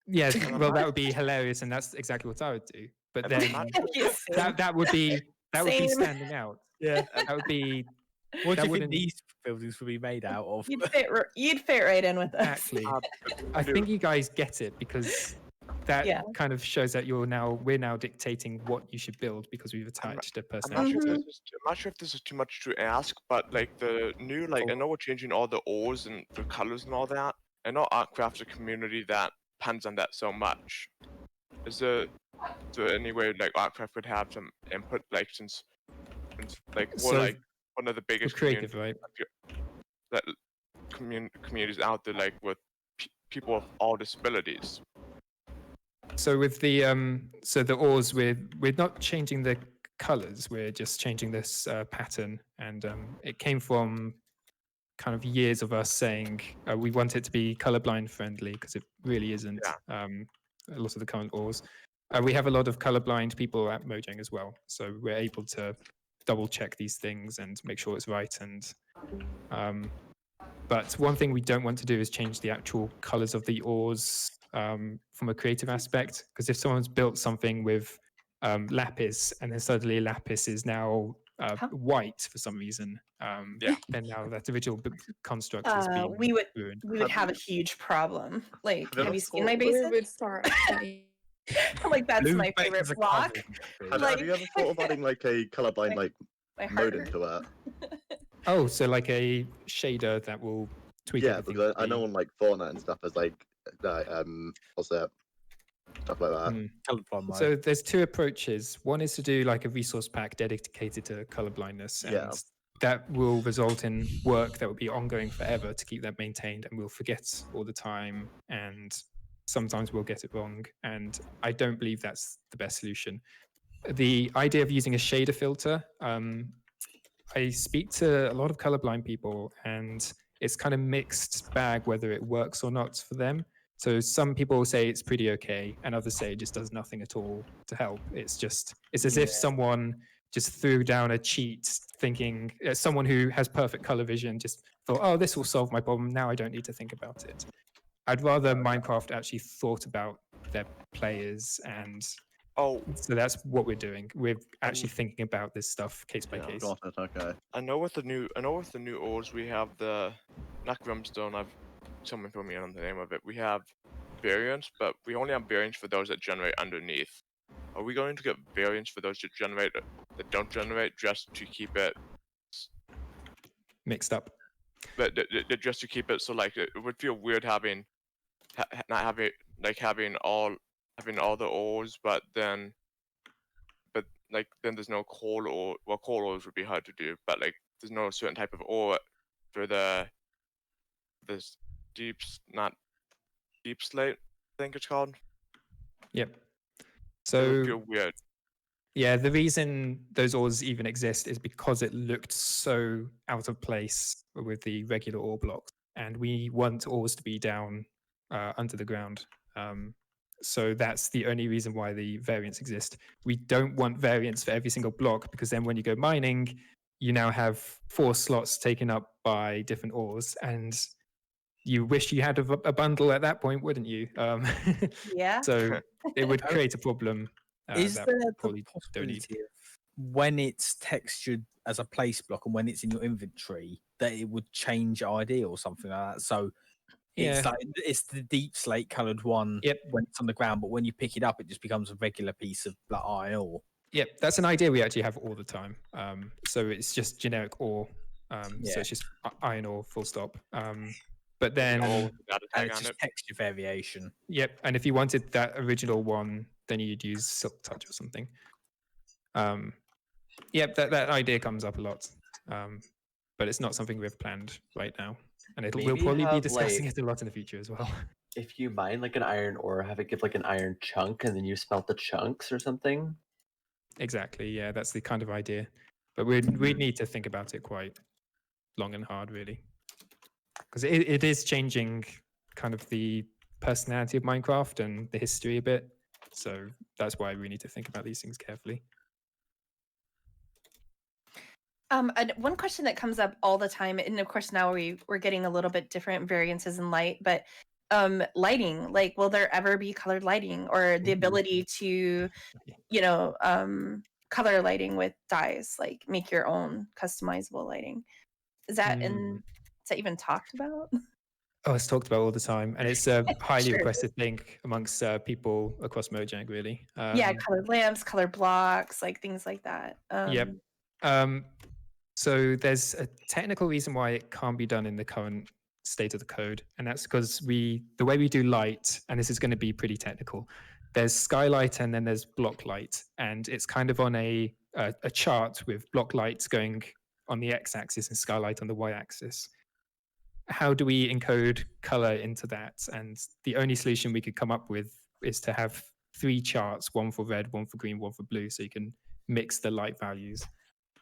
Speaker 5: yes, well, that would be hilarious, and that's exactly what I would do. But then
Speaker 2: Yes.
Speaker 5: that would be
Speaker 2: Same.
Speaker 5: standing out.
Speaker 3: Yeah.
Speaker 5: That would be.
Speaker 3: What
Speaker 5: that
Speaker 3: do you think
Speaker 5: wouldn't-
Speaker 3: these buildings would be made out of?
Speaker 2: You'd fit right in with us.
Speaker 5: Exactly. I think you guys get it because that kind of shows that we're now dictating what you should build because we've attached a
Speaker 4: I'm
Speaker 5: personality
Speaker 4: not,
Speaker 5: to
Speaker 4: sure
Speaker 5: it.
Speaker 4: if this is, I'm not sure if this is too much to ask, but like the new, like I know we're changing all the ores and the colors and all that. I know Artcraft's a community that depends on that so much. Is there any way like Artcraft could have some input, like since like we're
Speaker 5: So,
Speaker 4: like one of the biggest
Speaker 5: creative,
Speaker 4: communities that communities out there, like with people of all disabilities.
Speaker 5: So with the the ores, we're not changing the colors. We're just changing this pattern, and it came from kind of years of us saying we want it to be colorblind friendly because it really isn't. A lot of the current ores. We have a lot of colorblind people at Mojang as well, so we're able to double check these things and make sure it's right. And but one thing we don't want to do is change the actual colors of the ores from a creative aspect, because if someone's built something with lapis and then suddenly lapis is now white for some reason, then now that original construct is being
Speaker 2: we would
Speaker 5: ruined.
Speaker 2: have a huge problem. Like, have you seen my
Speaker 18: We
Speaker 2: basement?
Speaker 18: would start.
Speaker 2: Like, that's
Speaker 3: Blue
Speaker 2: my
Speaker 3: baked
Speaker 2: favorite
Speaker 3: as a
Speaker 2: block.
Speaker 16: Have you ever thought of adding like a colorblind like
Speaker 2: my
Speaker 16: mode
Speaker 2: heart
Speaker 16: into that?
Speaker 5: Oh, so like a shader that will tweak
Speaker 16: Yeah,
Speaker 5: everything.
Speaker 16: because I know on like Fortnite and stuff, there's like what's that? Stuff like that.
Speaker 5: So there's two approaches. One is to do like a resource pack dedicated to colorblindness, and
Speaker 16: Yeah.
Speaker 5: that will result in work that will be ongoing forever to keep that maintained, and we'll forget all the time, and sometimes we'll get it wrong. And I don't believe that's the best solution. The idea of using a shader filter, I speak to a lot of colorblind people, and it's kind of mixed bag whether it works or not for them. So some people say it's pretty okay, and others say it just does nothing at all to help. It's as if someone just threw down a cheat, thinking someone who has perfect color vision just thought, oh, this will solve my problem. Now I don't need to think about it. I'd rather Minecraft actually thought about their players, and so that's what we're doing. We're actually thinking about this stuff case by case.
Speaker 16: Got it. Okay.
Speaker 4: I know with the new ores we have the not Grimstone. Someone told me on the name of it. We have variants, but we only have variants for those that generate underneath. Are we going to get variants for those that don't generate just to keep it
Speaker 5: mixed up?
Speaker 4: But just to keep it so like it would feel weird having having all the ores, but then there's no coal ore. Well, coal ores would be hard to do, but like there's no certain type of ore for this not deep slate, I think it's called.
Speaker 5: Yep.
Speaker 4: It
Speaker 5: So
Speaker 4: would feel weird.
Speaker 5: yeah, the reason those ores even exist is because it looked so out of place with the regular ore blocks, and we want ores to be down under the ground. So that's the only reason why the variants exist. We don't want variants for every single block, because then when you go mining, you now have 4 slots taken up by different ores, and you wish you had a bundle at that point, wouldn't you?
Speaker 2: Yeah.
Speaker 5: So it would create a problem.
Speaker 3: Is
Speaker 5: that
Speaker 3: there
Speaker 5: we
Speaker 3: the
Speaker 5: probably don't need.
Speaker 3: possibility of when it's textured as a place block and when it's in your inventory that it would change ID or something like that? So it's
Speaker 5: Yeah.
Speaker 3: like it's the deep slate coloured one when it's on the ground, but when you pick it up, it just becomes a regular piece of like iron ore.
Speaker 5: Yep, that's an idea we actually have all the time. So it's just generic ore. So
Speaker 3: Yeah.
Speaker 5: it's just iron ore, full stop. But then,
Speaker 3: And it's just texture variation.
Speaker 5: yep, and if you wanted that original one, then you'd use Silk Touch or something. Yep, that idea comes up a lot, but it's not something we've planned right now, and we'll
Speaker 12: Maybe
Speaker 5: probably be
Speaker 12: have,
Speaker 5: discussing
Speaker 12: like-
Speaker 5: it a lot in the future as well.
Speaker 12: If you mine like an iron ore, have it give like an iron chunk, and then you smelt the chunks or something.
Speaker 5: Exactly, yeah, that's the kind of idea, but we'd need to think about it quite long and hard, really, because it is changing kind of the personality of Minecraft and the history a bit. So that's why we need to think about these things carefully.
Speaker 2: And one question that comes up all the time, and of course now we're getting a little bit different variances in light, but lighting, like, will there ever be colored lighting or the ability to, color lighting with dyes, like make your own customizable lighting? Is that even talked about?
Speaker 5: Oh, it's talked about all the time, and it's a highly
Speaker 2: Sure.
Speaker 5: requested thing amongst people across Mojang, really.
Speaker 2: Yeah, colored lamps, colored blocks, like things like that.
Speaker 5: Yep. So there's a technical reason why it can't be done in the current state of the code, and that's because the way we do light, and this is going to be pretty technical. There's skylight and then there's block light, and it's kind of on a chart with block lights going on the x-axis and skylight on the y-axis. How do we encode color into that? And the only solution we could come up with is to have 3 charts, one for red, one for green, one for blue, so you can mix the light values.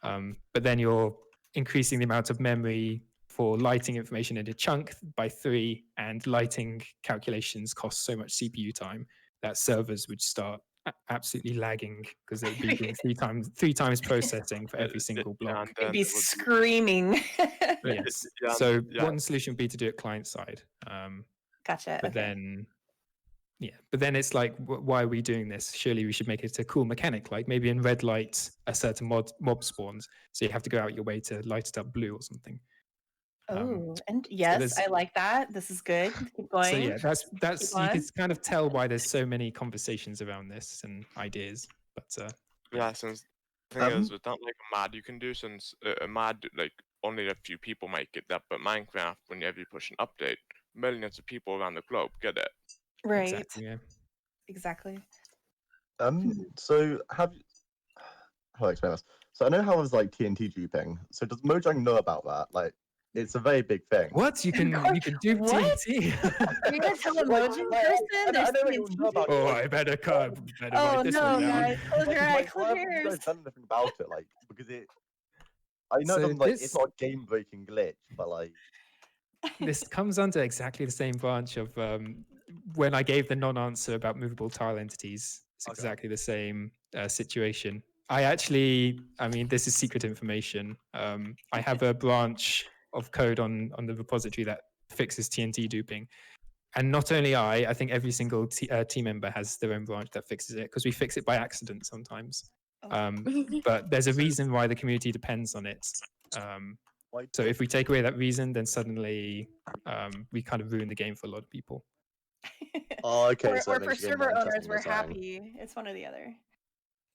Speaker 5: But then you're increasing the amount of memory for lighting information in a chunk by 3, and lighting calculations cost so much CPU time that servers would start absolutely lagging because they'd be doing 3 times processing for every single block.
Speaker 2: They'd be screaming.
Speaker 5: Yes. So one solution would be to do it client side.
Speaker 2: Gotcha.
Speaker 5: But then it's like, why are we doing this? Surely we should make it a cool mechanic. Like maybe in red light, a certain mob spawns, so you have to go out your way to light it up blue or something.
Speaker 2: Oh, and yes, I like that. This is good. Keep going.
Speaker 5: So yeah, that's you can kind of tell why there's so many conversations around this and ideas. But
Speaker 4: yeah, since the thing is, it's not like a mod you can do, since a mod, like, only a few people might get that, but Minecraft, whenever you push an update, millions of people around the globe get it.
Speaker 2: Right.
Speaker 5: Exactly. Yeah.
Speaker 2: Exactly.
Speaker 16: So how do I explain this? So I know how there's like TNT duping. So does Mojang know about that? Like, it's a very big thing.
Speaker 5: What you can dupe TNT?
Speaker 2: Are you gonna tell a Mojang person?
Speaker 5: Oh, I better cut.
Speaker 2: Oh no, guys, close your eyes, close your
Speaker 16: You
Speaker 2: ears.
Speaker 16: guys done anything about it, like, because it. I know
Speaker 5: So
Speaker 16: it doesn't, like,
Speaker 5: this-
Speaker 16: it's not a game-breaking glitch, but like.
Speaker 5: This comes under exactly the same branch of when I gave the non-answer about movable tile entities. It's exactly the same situation. I mean, this is secret information. I have a branch of code on the repository that fixes TNT duping. And not only I think every single team member has their own branch that fixes it, because we fix it by accident sometimes. But there's a reason why the community depends on it. So if we take away that reason, then suddenly we kind of ruin the game for a lot of people.
Speaker 16: Oh, okay.
Speaker 2: Or for server owners, we're happy. It's one or the other.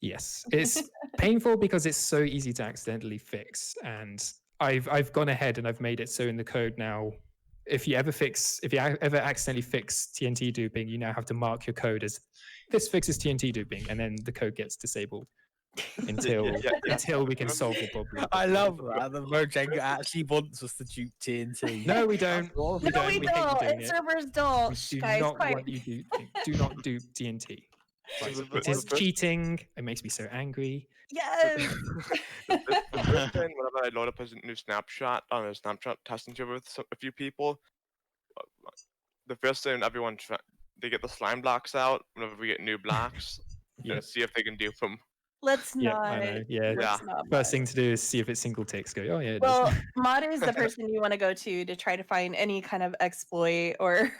Speaker 5: Yes, it's painful because it's so easy to accidentally fix, and I've gone ahead and I've made it so in the code now, if you ever accidentally fix TNT duping, you now have to mark your code as this fixes TNT duping, and then the code gets disabled until we can solve the problem.
Speaker 3: I love that the Mojang actually wants us to dupe TNT.
Speaker 5: No, we don't. We don't.
Speaker 2: We
Speaker 5: We hate you
Speaker 2: don't.
Speaker 5: doing
Speaker 2: And
Speaker 5: it.
Speaker 2: servers don't.
Speaker 5: We do
Speaker 2: Guys,
Speaker 5: not
Speaker 2: quiet.
Speaker 5: want you duping. Do not dupe TNT. It is cheating. It makes me so angry.
Speaker 2: Yes.
Speaker 4: The first thing, whenever I load up a new snapshot on a snapshot testing server with a few people, the first thing they get the slime blocks out whenever we get new blocks, and see if they can dupe them.
Speaker 2: Let's
Speaker 5: Yeah,
Speaker 2: not.
Speaker 5: I know. Yeah.
Speaker 2: let's not
Speaker 5: First thing to do is see if it's single ticks. Go, oh yeah. It
Speaker 2: Well,
Speaker 5: is.
Speaker 2: mod is the person you want to go to try to find any kind of exploit or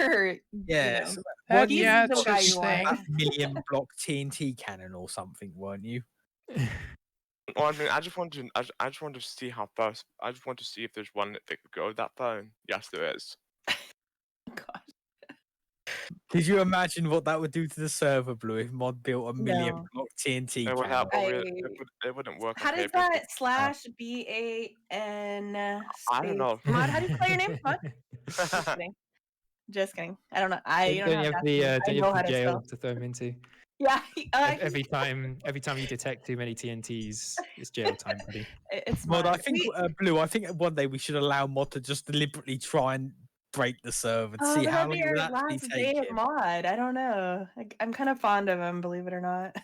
Speaker 3: Yes.
Speaker 2: He's
Speaker 13: Yeah,
Speaker 2: the
Speaker 13: it's
Speaker 2: guy
Speaker 13: his
Speaker 2: you want.
Speaker 3: That million block TNT cannon or something, weren't you?
Speaker 4: Well, I mean, I just want to see how fast. I just want to see if there's one that could go that far. And yes, there is.
Speaker 3: Could you imagine what that would do to the server, Blue, if mod built a million
Speaker 2: No.
Speaker 3: block TNT
Speaker 4: It would
Speaker 3: cannon?
Speaker 4: it wouldn't work.
Speaker 2: How
Speaker 4: on
Speaker 2: does
Speaker 4: paper.
Speaker 2: that /BAN
Speaker 4: I don't know.
Speaker 2: mod? How do you spell your name? Mod? Just kidding. Just kidding. I don't know. You
Speaker 5: Don't
Speaker 2: don't
Speaker 5: you
Speaker 2: have
Speaker 5: have
Speaker 2: to
Speaker 5: the
Speaker 2: ask me. I
Speaker 5: don't you
Speaker 2: know
Speaker 5: have
Speaker 2: how
Speaker 5: the
Speaker 2: to
Speaker 5: jail
Speaker 2: spell.
Speaker 5: to throw them into?
Speaker 2: Yeah.
Speaker 5: Every time you detect too many TNTs, it's jail time, buddy.
Speaker 2: It's
Speaker 3: Mod, I
Speaker 2: mod.
Speaker 3: think Blue. I think one day we should allow mod to just deliberately try and break the server and
Speaker 2: Oh,
Speaker 3: see
Speaker 2: but
Speaker 3: how
Speaker 2: that'd
Speaker 3: long
Speaker 2: be
Speaker 3: it
Speaker 2: our
Speaker 3: would actually
Speaker 2: last day
Speaker 3: take
Speaker 2: of
Speaker 3: him.
Speaker 2: mod. I don't know. I'm kind of fond of him, believe it or not.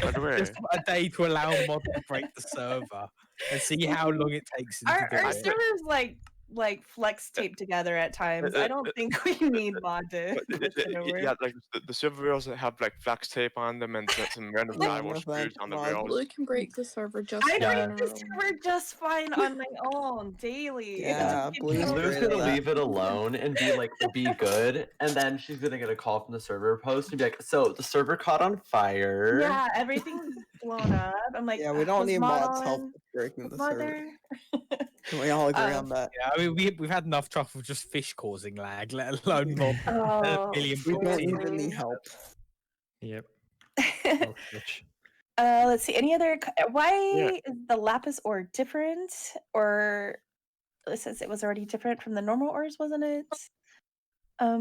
Speaker 4: By the way,
Speaker 3: Just a day to allow mod to break the server and see how long it takes him
Speaker 2: Our
Speaker 3: to do it.
Speaker 2: server's like like flex tape together at times. I don't think we need mod to push it over.
Speaker 4: Yeah, like the server rails that have like flex tape on them and some random drywall screws on the rails.
Speaker 18: Blue can break the server just
Speaker 2: I
Speaker 18: fine.
Speaker 2: break the server just fine on my own daily.
Speaker 12: Yeah, Blue's gonna leave it alone and be good, and then she's gonna get a call from the server post and be like, "So the server caught on fire."
Speaker 2: Yeah, everything's blown up. I'm like,
Speaker 1: Yeah, we don't
Speaker 2: was
Speaker 1: need
Speaker 2: mod
Speaker 1: mods help
Speaker 2: on?
Speaker 1: with breaking
Speaker 2: Was
Speaker 1: the
Speaker 2: mod
Speaker 1: server.
Speaker 2: there?
Speaker 1: Can we all agree on that?
Speaker 3: Yeah, I mean, we've had enough trouble with just fish causing lag, let alone more
Speaker 2: Oh,
Speaker 3: a million
Speaker 1: We don't
Speaker 3: bits.
Speaker 1: need any help.
Speaker 5: Yep.
Speaker 2: Let's see. Any other? Why is the lapis ore different? Or it says it was already different from the normal ores, wasn't it?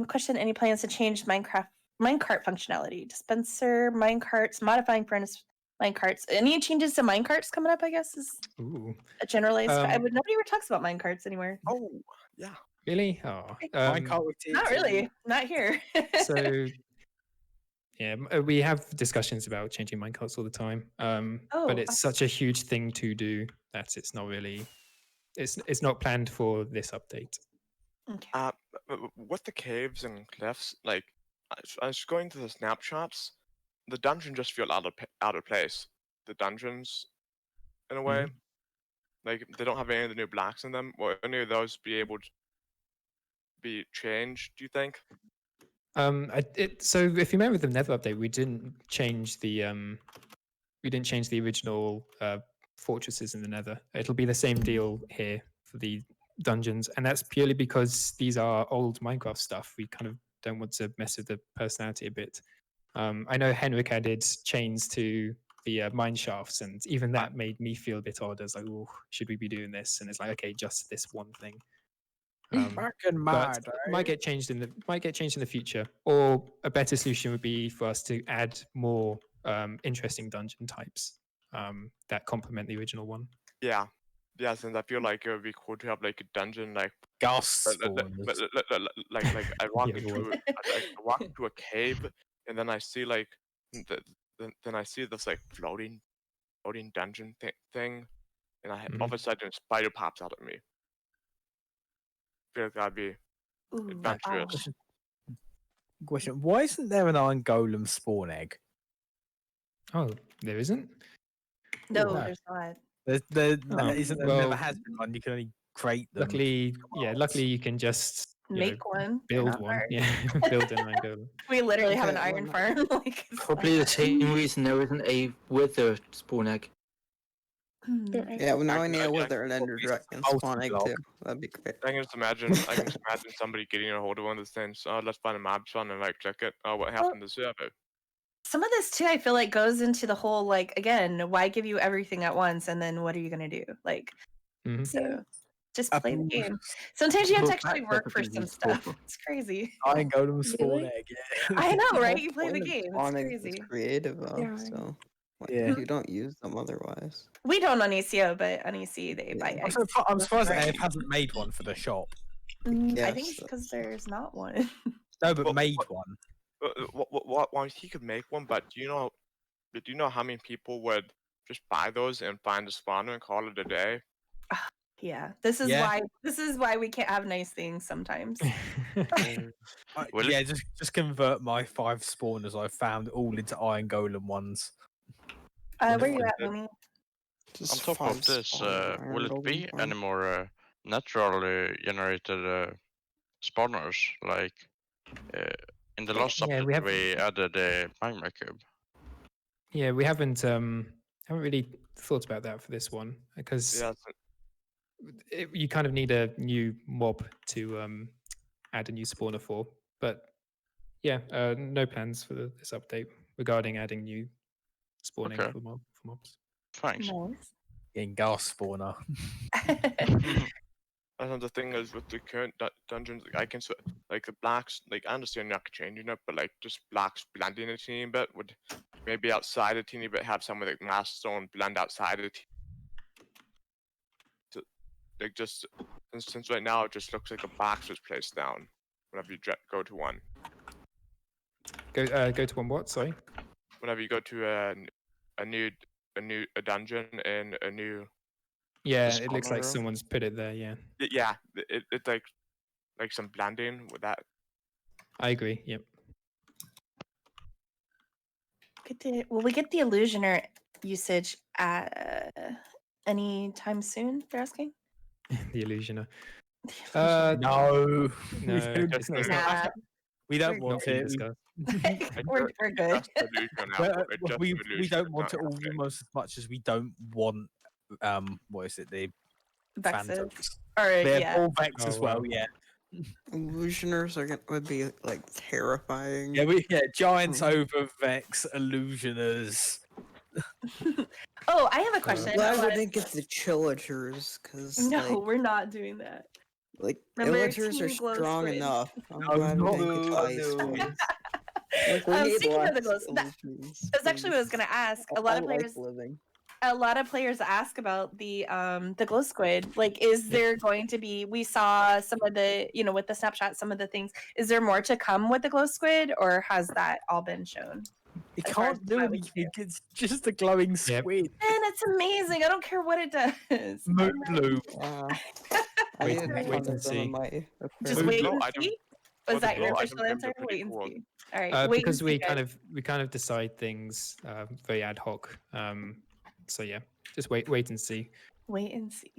Speaker 2: Question: any plans to change minecart functionality? Dispenser, minecarts, modifying furnace minecarts. Any changes to minecarts coming up? I guess is
Speaker 5: Ooh.
Speaker 2: a generalized.
Speaker 5: Um,
Speaker 2: Nobody ever talks about minecarts anymore.
Speaker 4: Oh, yeah.
Speaker 5: Really? Oh.
Speaker 2: Not really. Not here.
Speaker 5: So yeah, we have discussions about changing minecarts all the time. But it's such a huge thing to do that it's not really it's not planned for this update.
Speaker 4: With the caves and cliffs, like I was going through the snapshots, the dungeon just feel out of place. The dungeons, in a way, like they don't have any of the new blocks in them. Will any of those be able to be changed? Do you think?
Speaker 5: So if you remember the Nether update, we didn't change the original fortresses in the Nether. It'll be the same deal here for the dungeons, and that's purely because these are old Minecraft stuff. We kind of don't want to mess with the personality a bit. I know Henrik added chains to the mine shafts, and even that made me feel a bit odd. I was like, "Oh, should we be doing this?" And it's like, "Okay, just this one thing."
Speaker 3: Fucking
Speaker 5: But
Speaker 3: mad,
Speaker 5: might get changed in the future. Or a better solution would be for us to add more interesting dungeon types that complement the original one.
Speaker 4: Yeah, since I feel like it would be cool to have like a dungeon like
Speaker 3: gas
Speaker 4: like I walk into a cave and then I see like then I see this like floating dungeon thing, and all of a sudden a spider pops out at me. I feel like that'd be adventurous.
Speaker 3: Question: why isn't there an iron golem spawn egg?
Speaker 5: Oh, there isn't?
Speaker 2: No, there's not.
Speaker 3: There
Speaker 5: Oh,
Speaker 3: isn't. There never has been one. You can only create them.
Speaker 5: Luckily you can just
Speaker 2: make one.
Speaker 5: build
Speaker 2: Not
Speaker 5: one.
Speaker 2: hard.
Speaker 5: Yeah, build an iron golem.
Speaker 2: We literally have an
Speaker 14: Okay,
Speaker 2: iron farm. Like, it's
Speaker 14: Probably
Speaker 2: not
Speaker 14: the same reason there isn't a wither spawn egg.
Speaker 1: Yeah, well, now we need a wither and ender dragon spawn egg too. That'd be great.
Speaker 4: I can just imagine somebody getting a hold of one of those things. Oh, let's find a mob spawn and like check it. Oh, what happened to the server?
Speaker 2: Some of this too, I feel like goes into the whole like again, why give you everything at once and then what are you gonna do? Like, so just play the game. Sometimes you have to actually work for some stuff. It's crazy.
Speaker 3: Iron golem spawn egg. Yeah.
Speaker 2: I know, right? You play the
Speaker 1: Point of
Speaker 2: game. It's
Speaker 1: spawn eggs is
Speaker 2: crazy.
Speaker 1: creative though,
Speaker 2: Yeah.
Speaker 1: so like,
Speaker 3: Yeah.
Speaker 1: you don't use them otherwise.
Speaker 2: We don't on ACO, but on EC they buy eggs.
Speaker 3: I'm surprised Ed hasn't made one for the shop.
Speaker 2: I think it's because there's not one.
Speaker 3: No, but made one.
Speaker 4: Well, he could make one, but do you know how many people would just buy those and find a spawner and call it a day?
Speaker 2: Yeah, this is why we can't have nice things sometimes.
Speaker 3: Yeah, just convert my 5 spawners I've found all into iron golem ones.
Speaker 2: Where you at, Mooney?
Speaker 15: On top of this, will it be any more naturally generated spawners? Like in the last
Speaker 5: Yeah,
Speaker 15: update, we added a magma cube.
Speaker 5: Yeah, we haven't really thought about that for this one because you kind of need a new mob to add a new spawner for. But yeah, no plans for this update regarding adding new spawning for mobs.
Speaker 15: Thanks.
Speaker 3: Getting gas spawner.
Speaker 4: Another thing is with the current dungeons, like, I can like the blocks. Like I understand you're not changing it, but like just blocks blending a teeny bit would maybe outside a teeny bit have some of the glass stone blend outside it. Like just since right now it just looks like a box was placed down whenever you go to one.
Speaker 5: Go to one what? Sorry.
Speaker 4: Whenever you go to a dungeon and a new
Speaker 5: Yeah,
Speaker 4: the
Speaker 5: it looks like
Speaker 4: spawner.
Speaker 5: someone's put it there. Yeah,
Speaker 4: Yeah, it's like some blending with that.
Speaker 5: I agree. Yep.
Speaker 2: Will we get the illusioner usage any time soon? They're asking.
Speaker 5: The illusioner.
Speaker 3: No,
Speaker 5: no, it's not.
Speaker 2: Nah,
Speaker 3: we don't
Speaker 2: we're
Speaker 3: want
Speaker 5: being
Speaker 3: it.
Speaker 5: discussed.
Speaker 2: we're good.
Speaker 3: We don't want it almost as much as we don't want what is it, the
Speaker 2: Vexes.
Speaker 3: phantoms.
Speaker 2: Or
Speaker 3: They're
Speaker 2: yeah.
Speaker 3: all Vex
Speaker 5: Oh,
Speaker 3: as well.
Speaker 5: wow.
Speaker 3: Yeah.
Speaker 1: Illusioners would be like terrifying.
Speaker 3: Yeah, giants over Vex, illusioners.
Speaker 2: Oh, I have a question.
Speaker 1: Glad we didn't get the chillagers, because
Speaker 2: No, we're not doing that.
Speaker 1: like
Speaker 2: Remember
Speaker 1: illagers are
Speaker 2: Team Glow
Speaker 1: strong
Speaker 2: Squid?
Speaker 1: enough. I'm
Speaker 3: No,
Speaker 1: glad we
Speaker 3: no,
Speaker 1: didn't get
Speaker 3: no,
Speaker 1: ice
Speaker 3: no.
Speaker 1: ones. Like, we need
Speaker 2: Speaking of the
Speaker 1: less
Speaker 2: glows, that's
Speaker 1: illusions,
Speaker 2: actually what I was gonna ask. A lot
Speaker 1: I
Speaker 2: of
Speaker 1: like
Speaker 2: players,
Speaker 1: living.
Speaker 2: a lot of players ask about the glow squid. Like, is there going to be? We saw some of the, with the snapshot, some of the things. Is there more to come with the glow squid, or has that all been shown?
Speaker 3: It
Speaker 2: as far as
Speaker 3: can't do
Speaker 2: what we
Speaker 3: anything. It's just a glowing squid.
Speaker 2: And it's amazing. I don't care what it does.
Speaker 3: Moon blue.
Speaker 1: I
Speaker 5: Wait-
Speaker 1: need a
Speaker 5: wait
Speaker 1: ton
Speaker 5: and
Speaker 1: of them
Speaker 5: see.
Speaker 1: in my
Speaker 2: Just
Speaker 1: aquarium.
Speaker 2: wait
Speaker 4: No,
Speaker 2: and
Speaker 4: I don't-
Speaker 2: see.
Speaker 4: well,
Speaker 2: Was
Speaker 4: the
Speaker 2: that your
Speaker 4: glow
Speaker 2: official
Speaker 4: item
Speaker 2: answer?
Speaker 4: are pretty
Speaker 2: Wait and
Speaker 4: cool.
Speaker 2: see. All right. Wait
Speaker 5: Because
Speaker 2: and see,
Speaker 5: we kind of decide things very ad hoc. So yeah, just wait and see.
Speaker 2: Wait and see.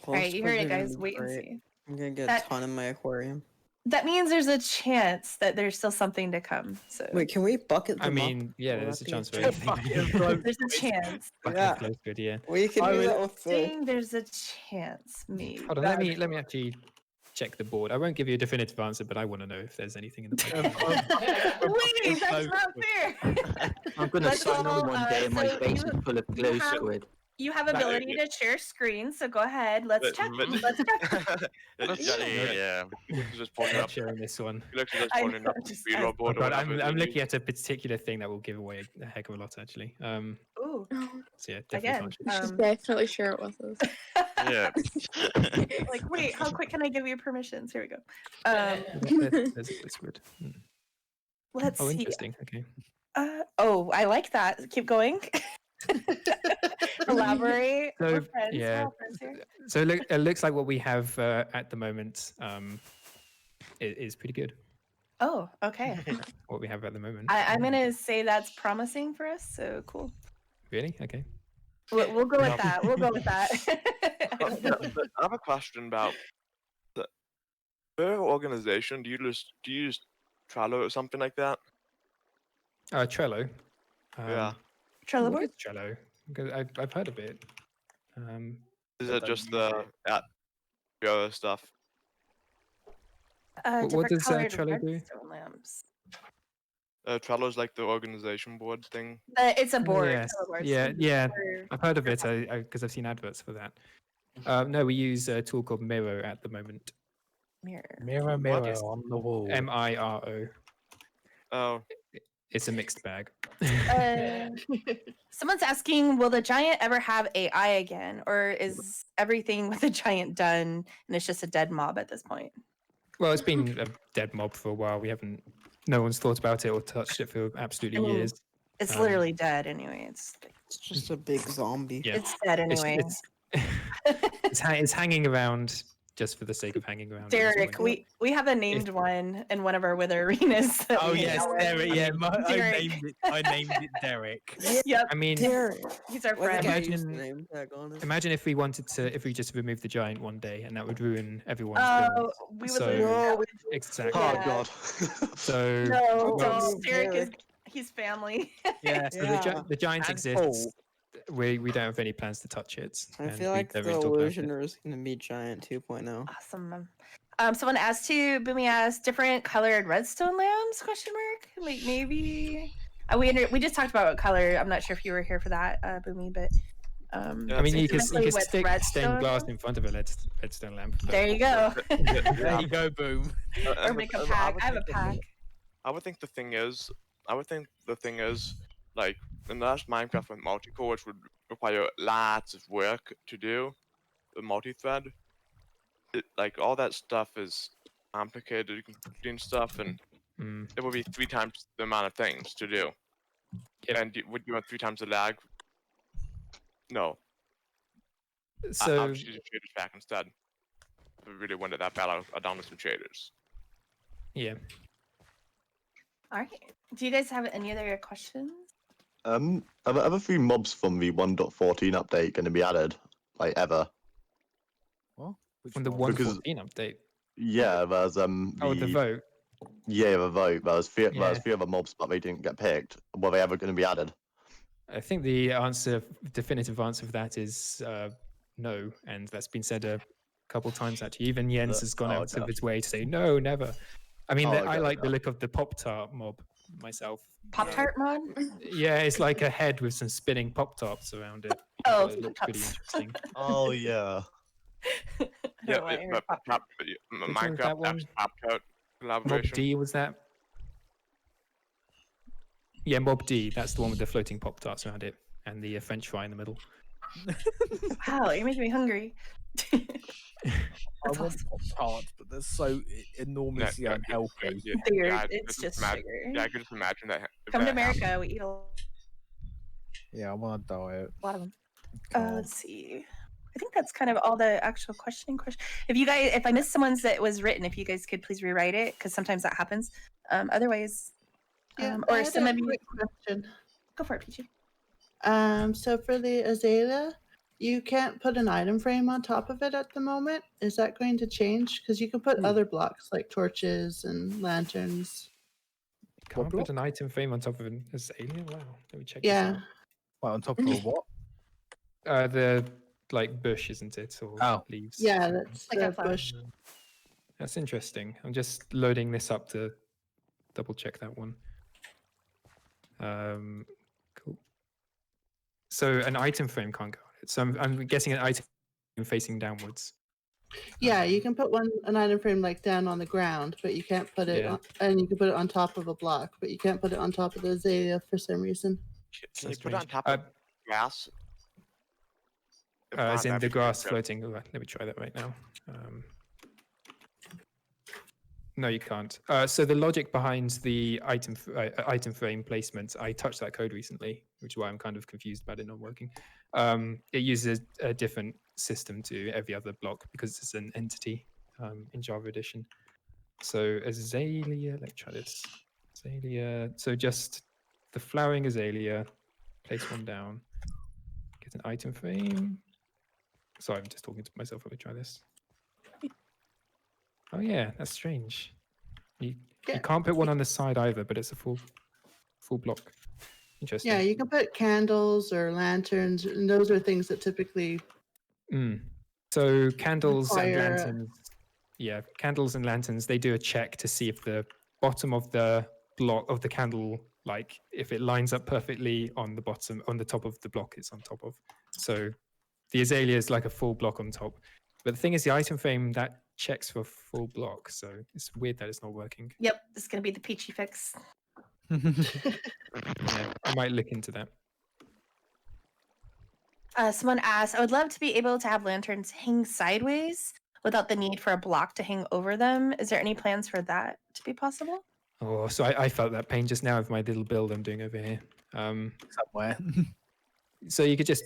Speaker 1: Well,
Speaker 2: All right,
Speaker 1: this
Speaker 2: you heard it,
Speaker 1: squid's gonna
Speaker 2: guys.
Speaker 1: be
Speaker 2: Wait and
Speaker 1: great.
Speaker 2: see.
Speaker 1: I'm gonna get
Speaker 2: That-
Speaker 1: a ton in my aquarium.
Speaker 2: That means there's a chance that there's still something to come. So
Speaker 1: Wait, can we bucket them
Speaker 5: I
Speaker 1: up?
Speaker 5: mean, yeah,
Speaker 1: Will
Speaker 5: there's
Speaker 1: that
Speaker 5: a
Speaker 1: be
Speaker 5: chance for
Speaker 1: thing?
Speaker 5: anything.
Speaker 2: there's a chance.
Speaker 1: Yeah.
Speaker 5: Good, yeah.
Speaker 1: We can do that with fish.
Speaker 2: Saying there's a chance, maybe.
Speaker 5: Hold on, let me actually check the board. I won't give you a definitive answer, but I want to know if there's anything in the pipeline.
Speaker 2: Wait, that's not fair.
Speaker 14: I'm gonna
Speaker 2: Let's
Speaker 14: sign
Speaker 2: all,
Speaker 14: on one day and my
Speaker 2: so
Speaker 14: base is full of glow
Speaker 2: have-
Speaker 14: squid.
Speaker 2: You have ability to share screen, so go ahead. Let's check. Let's check.
Speaker 15: Yeah.
Speaker 4: Just pulling
Speaker 5: Not
Speaker 4: up.
Speaker 5: sharing this one.
Speaker 4: Just
Speaker 2: I
Speaker 4: pulling
Speaker 2: know,
Speaker 4: up
Speaker 2: just
Speaker 4: the reload board or
Speaker 5: But
Speaker 4: whatever
Speaker 5: I'm
Speaker 4: it is.
Speaker 5: looking at a particular thing that will give away a heck of a lot, actually.
Speaker 2: Ooh.
Speaker 5: So yeah, definitely
Speaker 2: Again,
Speaker 5: can't share.
Speaker 18: You should definitely share it with us.
Speaker 15: Yeah.
Speaker 2: Like, wait, how quick can I give you permissions? Here we go.
Speaker 5: That's good.
Speaker 2: Let's
Speaker 5: Oh,
Speaker 2: see.
Speaker 5: interesting. Okay.
Speaker 2: Oh, I like that. Keep going. Elaborate.
Speaker 5: So
Speaker 2: We're friends. We're
Speaker 5: yeah,
Speaker 2: all friends here.
Speaker 5: so it looks like what we have at the moment is pretty good.
Speaker 2: Oh, okay.
Speaker 5: What we have at the moment.
Speaker 2: I'm gonna say that's promising for us. So cool.
Speaker 5: Really? Okay.
Speaker 2: We'll go with that. We'll go with that.
Speaker 4: I have a question about the per organization. Do you use Trello or something like that?
Speaker 5: Trello.
Speaker 4: Yeah.
Speaker 2: Trello
Speaker 5: What
Speaker 2: board?
Speaker 5: is Trello? Because I've heard of it.
Speaker 4: Is
Speaker 5: but
Speaker 4: it
Speaker 5: I
Speaker 4: just
Speaker 5: don't
Speaker 4: the other stuff?
Speaker 5: What
Speaker 2: Different
Speaker 5: does
Speaker 2: colored
Speaker 5: Trello do?
Speaker 2: redstone lamps.
Speaker 4: Trello's like the organization board thing.
Speaker 2: It's a board.
Speaker 5: Yes.
Speaker 2: Trello board.
Speaker 5: Yeah,
Speaker 2: So
Speaker 5: yeah.
Speaker 2: for-
Speaker 5: I've heard of it because I've seen adverts for that. No, we use a tool called Miro at the moment.
Speaker 2: Mirror.
Speaker 3: Mirror, mirror on the wall.
Speaker 5: MIRO.
Speaker 4: Oh.
Speaker 5: It's a mixed bag.
Speaker 2: Someone's asking, will the giant ever have AI again, or is everything with the giant done and it's just a dead mob at this point?
Speaker 5: Well, it's been a dead mob for a while. No one's thought about it or touched it for absolutely
Speaker 2: I mean,
Speaker 5: years.
Speaker 2: It's literally dead anyway. It's
Speaker 1: just a big zombie.
Speaker 5: Yeah.
Speaker 2: It's dead anyway.
Speaker 5: It's hanging around just for the sake of hanging around. at this
Speaker 2: Derek,
Speaker 5: point.
Speaker 2: we have a named one in one of our Wither arenas. that
Speaker 3: Oh
Speaker 2: we hang
Speaker 3: yes,
Speaker 2: out with.
Speaker 3: Derek. Yeah,
Speaker 2: Derek.
Speaker 3: I named it Derek.
Speaker 2: Yep.
Speaker 5: I mean,
Speaker 2: He's our
Speaker 1: Why
Speaker 2: friend.
Speaker 1: did I use the name tag on it?
Speaker 5: Imagine if we just removed the giant one day, and that would ruin everyone's
Speaker 2: Oh,
Speaker 5: build.
Speaker 2: we would
Speaker 5: So
Speaker 2: lose. that would-
Speaker 5: exactly.
Speaker 2: Oh,
Speaker 7: God.
Speaker 5: So
Speaker 2: No,
Speaker 5: well,
Speaker 2: don't. Derek is he's family.
Speaker 5: yeah. So the giant
Speaker 3: And
Speaker 5: exists. We don't have any plans to touch it.
Speaker 1: I
Speaker 5: and
Speaker 1: feel
Speaker 5: we
Speaker 1: like the
Speaker 5: don't really talk about it.
Speaker 1: illusioner is gonna be giant 2.0.
Speaker 2: Awesome. Someone asked too. Boomy asked different colored redstone lamps? Question mark. Like maybe. We just talked about what color. I'm not sure if you were here for that, Boomy, but.
Speaker 5: I mean, you can
Speaker 2: specifically with
Speaker 5: stick stained
Speaker 2: redstone.
Speaker 5: glass in front of a redstone lamp. but-
Speaker 2: There you go.
Speaker 3: There you go, boom.
Speaker 2: Or make a pack. I have a pack.
Speaker 4: I would think the thing is, like in the last Minecraft with multi-core, which would require lots of work to do, the multi-thread, like all that stuff is complicated, completing stuff, and it would be 3 times the amount of things to do. And would you want 3 times the lag? No.
Speaker 5: So
Speaker 4: I'll just use shaders back instead. If we really wanted that bad, I'll download some shaders.
Speaker 5: Yeah.
Speaker 2: All right. Do you guys have any other questions?
Speaker 16: Are the other 3 mobs from the 1.14 update going to be added, like ever?
Speaker 3: What?
Speaker 5: From the 1.14 update.
Speaker 16: Yeah, there's
Speaker 5: Oh, the vote.
Speaker 16: Yeah, the vote. There's 3
Speaker 5: Yeah.
Speaker 16: other mobs, but they didn't get picked. Were they ever going to be added?
Speaker 5: I think the definitive answer for that is no, and that's been said a couple times actually. Even Jens has gone out of his way to say no, never. I mean, I like the look of the Pop-Tart mob myself.
Speaker 2: Pop-Tart mod?
Speaker 5: Yeah, it's like a head with some spinning Pop-Tarts around it.
Speaker 2: Oh,
Speaker 5: It looks pretty interesting.
Speaker 16: Oh yeah.
Speaker 4: Yeah,
Speaker 2: know why I heard
Speaker 4: but
Speaker 2: Pop-Tart.
Speaker 5: Which one was that
Speaker 4: Minecraft
Speaker 5: one?
Speaker 4: apps Pop-Tart
Speaker 5: Mob
Speaker 4: collaboration.
Speaker 5: D was that? Yeah, Mob D. That's the one with the floating Pop-Tarts around it and the French fry in the middle.
Speaker 2: Wow, you're making me hungry.
Speaker 3: I want Pop-Tarts, but they're so enormously unhealthy.
Speaker 2: It's just sugar.
Speaker 4: Yeah, I can just imagine that.
Speaker 2: Come to
Speaker 4: that
Speaker 2: America,
Speaker 4: happened.
Speaker 2: we eat a
Speaker 3: Yeah, I want to diet.
Speaker 2: lot of them. Let's see. I think that's kind of all the actual questioning. If you guys, if I missed someone's that was written, if you guys could please rewrite it, because sometimes that happens. Otherwise,
Speaker 17: I
Speaker 2: or
Speaker 17: had
Speaker 2: some
Speaker 17: a
Speaker 2: of you.
Speaker 17: quick question.
Speaker 2: Go for it, Peachy.
Speaker 17: So for the azalea, you can't put an item frame on top of it at the moment. Is that going to change? Because you can put other blocks like torches and lanterns.
Speaker 5: Can't put an item frame on top of an azalea? Wow. Let me check
Speaker 17: Yeah.
Speaker 5: this out.
Speaker 3: Well, on top of a what?
Speaker 5: The like bush, isn't it? Or leaves.
Speaker 17: Yeah, that's
Speaker 2: Like
Speaker 17: the
Speaker 2: a flower.
Speaker 17: bush.
Speaker 5: That's interesting. I'm just loading this up to double check that one. Cool. So an item frame can't go on it. So I'm guessing an item facing downwards.
Speaker 17: Yeah, you can put an item frame like down on the ground, but you can't put it
Speaker 5: Yeah.
Speaker 17: on, and you can put it on top of a block, but you can't put it on top of the azalea for some reason.
Speaker 4: Can you put it on top of grass? If not,
Speaker 5: As in
Speaker 4: that'd
Speaker 5: the
Speaker 4: be
Speaker 5: grass
Speaker 4: good.
Speaker 5: floating. Let me try that right now. No, you can't. So the logic behind the item frame placement, I touched that code recently, which is why I'm kind of confused about it not working. It uses a different system to every other block because it's an entity in Java Edition. So azalea, let's try this. Azalea, so just the flowering azalea, place one down, get an item frame. Sorry, I'm just talking to myself. Let me try this. Oh yeah, that's strange. You can't put one on the side either, but it's a full block. Interesting.
Speaker 17: Yeah, you can put candles or lanterns, and those are things that typically.
Speaker 5: So candles and
Speaker 17: require-
Speaker 5: lanterns. Yeah, candles and lanterns. They do a check to see if the bottom of the block of the candle, like if it lines up perfectly on the bottom, on the top of the block it's on top of. So the azalea is like a full block on top. But the thing is, the item frame that checks for full block, so it's weird that it's not working.
Speaker 2: Yep, this is gonna be the Peachy fix.
Speaker 5: Yeah, I might look into that.
Speaker 2: Someone asked, I would love to be able to have lanterns hang sideways without the need for a block to hang over them. Is there any plans for that to be possible?
Speaker 5: Oh, so I felt that pain just now with my little build I'm doing over here.
Speaker 3: Somewhere.
Speaker 5: So you could just...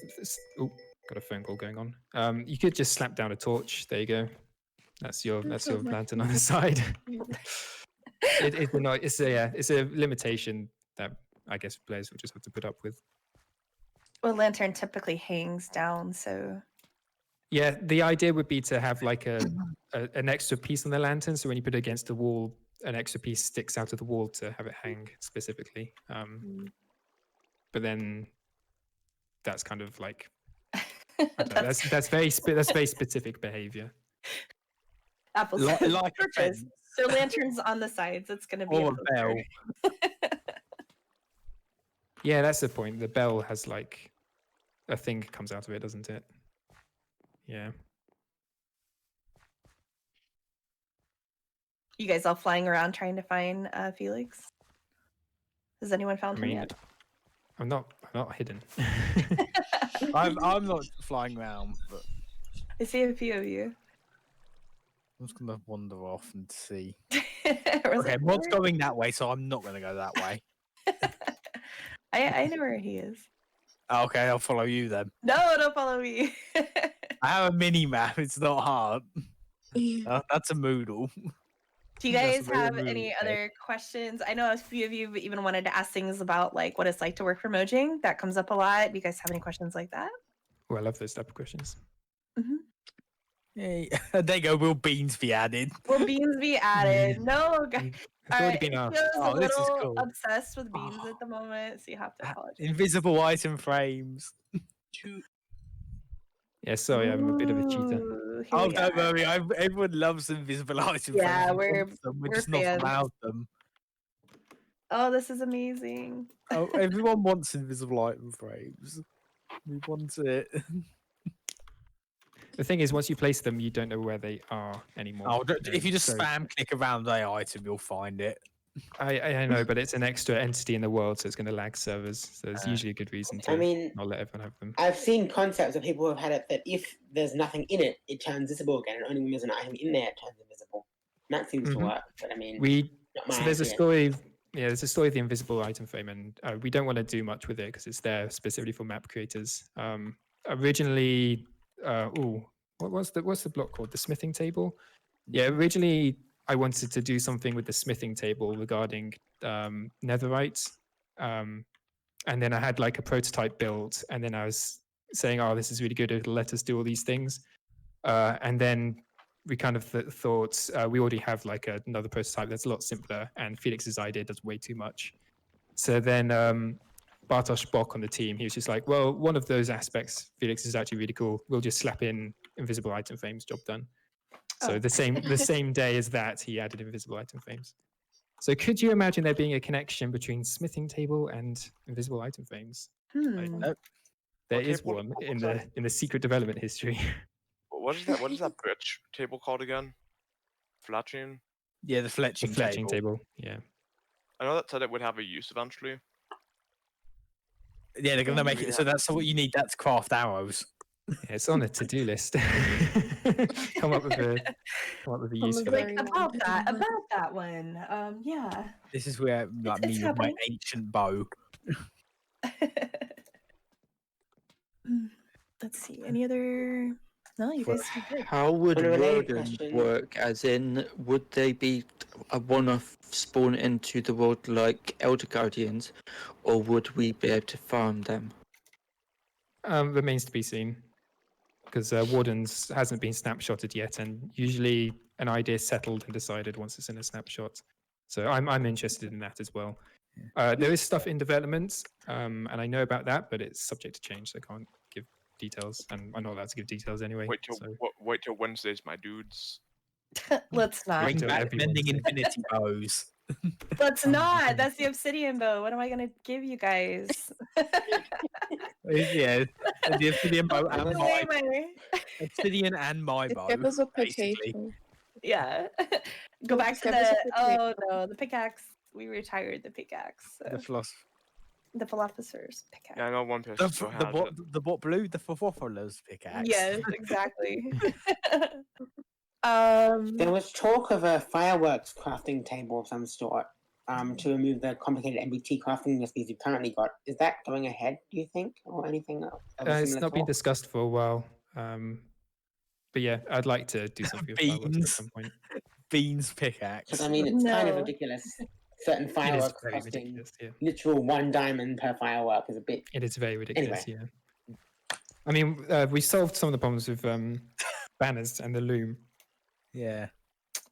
Speaker 5: Oh, got a phone call going on. You could just slap down a torch. There you go. That's your lantern on the side. It's a limitation that I guess players will just have to put up with.
Speaker 2: Well, lantern typically hangs down, so
Speaker 5: Yeah, the idea would be to have like an extra piece on the lantern, so when you put it against the wall, an extra piece sticks out of the wall to have it hang specifically. But then that's kind of like that's very specific behavior.
Speaker 2: apples.
Speaker 3: Like a
Speaker 2: torches.
Speaker 3: fence.
Speaker 2: So lanterns on the sides. It's gonna be
Speaker 3: Or a
Speaker 2: poster.
Speaker 3: bell.
Speaker 5: Yeah, that's the point. The bell has like a thing comes out of it, doesn't it? Yeah.
Speaker 2: You guys all flying around trying to find Felix? Has anyone found him yet?
Speaker 5: I'm not hidden.
Speaker 3: I'm not flying around, but
Speaker 2: I see a few of you.
Speaker 3: I'm just gonna wander off and see.
Speaker 2: Was
Speaker 3: Okay,
Speaker 2: it
Speaker 3: Mod's
Speaker 2: Robert?
Speaker 3: going that way, so I'm not gonna go that way.
Speaker 2: I know where he is.
Speaker 3: Okay, I'll follow you then.
Speaker 2: No, don't follow me.
Speaker 3: I have a mini map. It's not hard. That's a Moodle.
Speaker 2: Do you guys have any other questions? I know a few of you even wanted to ask things about like what it's like to work for Mojang. That comes up a lot. Do you guys have any questions like that?
Speaker 5: Oh, I love those type of questions.
Speaker 3: Hey, there you go. Will beans be added?
Speaker 2: Will beans be added? No, guys.
Speaker 5: It's already been asked.
Speaker 2: Feels a
Speaker 3: This is
Speaker 2: little
Speaker 3: cool.
Speaker 2: obsessed with beans at the moment, so you have to apologize.
Speaker 3: Invisible item frames.
Speaker 5: Yeah, sorry, I'm a bit of a cheater.
Speaker 2: Ooh, here
Speaker 3: Oh,
Speaker 2: we
Speaker 3: don't
Speaker 2: are.
Speaker 3: worry. Everyone loves invisible item
Speaker 2: Yeah,
Speaker 3: frames. We
Speaker 2: we're
Speaker 3: want them, we're
Speaker 2: we're
Speaker 3: just not
Speaker 2: fans.
Speaker 3: allowed them.
Speaker 2: Oh, this is amazing.
Speaker 3: Oh, everyone wants invisible item frames. We want it.
Speaker 5: The thing is, once you place them, you don't know where they are anymore.
Speaker 3: Oh, if you just
Speaker 5: So-
Speaker 3: spam click around the item, you'll find it.
Speaker 5: I know, but it's an extra entity in the world, so it's going to lag servers. So there's usually a good reason to
Speaker 11: I mean,
Speaker 5: not let everyone have them.
Speaker 11: I've seen concepts of people who have had it that if there's nothing in it, it turns visible again, and only when there's an item in there, it turns invisible. And that seems to work, but I mean, not my
Speaker 5: So there's a
Speaker 11: idea.
Speaker 5: story. Yeah, there's a story of the invisible item frame, and we don't want to do much with it because it's there specifically for map creators. Originally, what's the block called? The smithing table. Yeah, originally I wanted to do something with the smithing table regarding netherite, and then I had like a prototype built, and then I was saying, "Oh, this is really good. It'll let us do all these things," and then we kind of thought we already have like another prototype that's a lot simpler, and Felix's idea does way too much. So then Bartosz Bock on the team, he was just like, well, one of those aspects, Felix, is actually really cool. We'll just slap in invisible item frames, job done. So
Speaker 2: Oh.
Speaker 5: the same day as that, he added invisible item frames. So could you imagine there being a connection between smithing table and invisible item frames? There is one in the secret development history.
Speaker 4: What is that? What is that bridge table called again? Fletching.
Speaker 3: Yeah, the fletching
Speaker 5: table. Yeah.
Speaker 4: I know that said it would have a use eventually.
Speaker 3: Yeah, they're gonna make it so that's what you need. That's craft arrows.
Speaker 5: Yeah, it's on a to-do list. come up with a use for
Speaker 2: Like
Speaker 5: that.
Speaker 2: about that one. Yeah.
Speaker 3: This is where like
Speaker 2: It's
Speaker 3: me with my
Speaker 2: happening.
Speaker 3: ancient bow.
Speaker 2: Let's see. Any other? No, you guys did good.
Speaker 14: How would
Speaker 11: On a related
Speaker 14: rodents
Speaker 11: question-
Speaker 14: work? As in, would they be a one-off spawn into the world like Elder Guardians, or would we be able to farm them?
Speaker 5: Remains to be seen, because Wardens hasn't been snapshotted yet, and usually an idea is settled and decided once it's in a snapshot. So I'm interested in that as well. There is stuff in development, and I know about that, but it's subject to change, so I can't give details, and I'm not allowed to give details anyway.
Speaker 4: Wait till Wednesdays, my dudes.
Speaker 2: Let's not.
Speaker 3: Bring back
Speaker 5: everyone.
Speaker 3: mending infinity bows.
Speaker 2: Let's not. That's the obsidian bow. What am I gonna give you guys?
Speaker 3: Yeah, the obsidian bow and
Speaker 2: Give
Speaker 3: my
Speaker 2: away my-
Speaker 3: obsidian and my bow.
Speaker 18: It was a
Speaker 3: basically.
Speaker 18: potato.
Speaker 2: Yeah. Go back to
Speaker 18: That was
Speaker 2: the.
Speaker 18: a
Speaker 2: Oh
Speaker 18: potato.
Speaker 2: no, the pickaxe. We retired the pickaxe. So.
Speaker 3: The philosopher.
Speaker 2: The philosopher's pickaxe.
Speaker 4: Yeah, I know one person
Speaker 3: The,
Speaker 4: still
Speaker 3: the
Speaker 4: has
Speaker 3: what?
Speaker 4: it.
Speaker 3: The what blue? The Philosopher's pickaxe.
Speaker 2: Yes, exactly.
Speaker 11: There was talk of a fireworks crafting table of some sort to remove the complicated MBT crafting recipes you've currently got. Is that going ahead, do you think, or anything else?
Speaker 5: It's not been discussed for a while, but yeah, I'd like to do something with fireworks at some point.
Speaker 3: Beans pickaxe.
Speaker 11: Because I mean, it's kind of
Speaker 2: No.
Speaker 11: ridiculous. Certain
Speaker 5: It is
Speaker 11: fireworks
Speaker 5: very
Speaker 11: costing
Speaker 5: ridiculous. Yeah,
Speaker 11: literal 1 diamond per firework is a bit.
Speaker 5: it is very ridiculous.
Speaker 11: Anyway.
Speaker 5: Yeah. I mean, we solved some of the problems with banners and the loom.
Speaker 3: Yeah.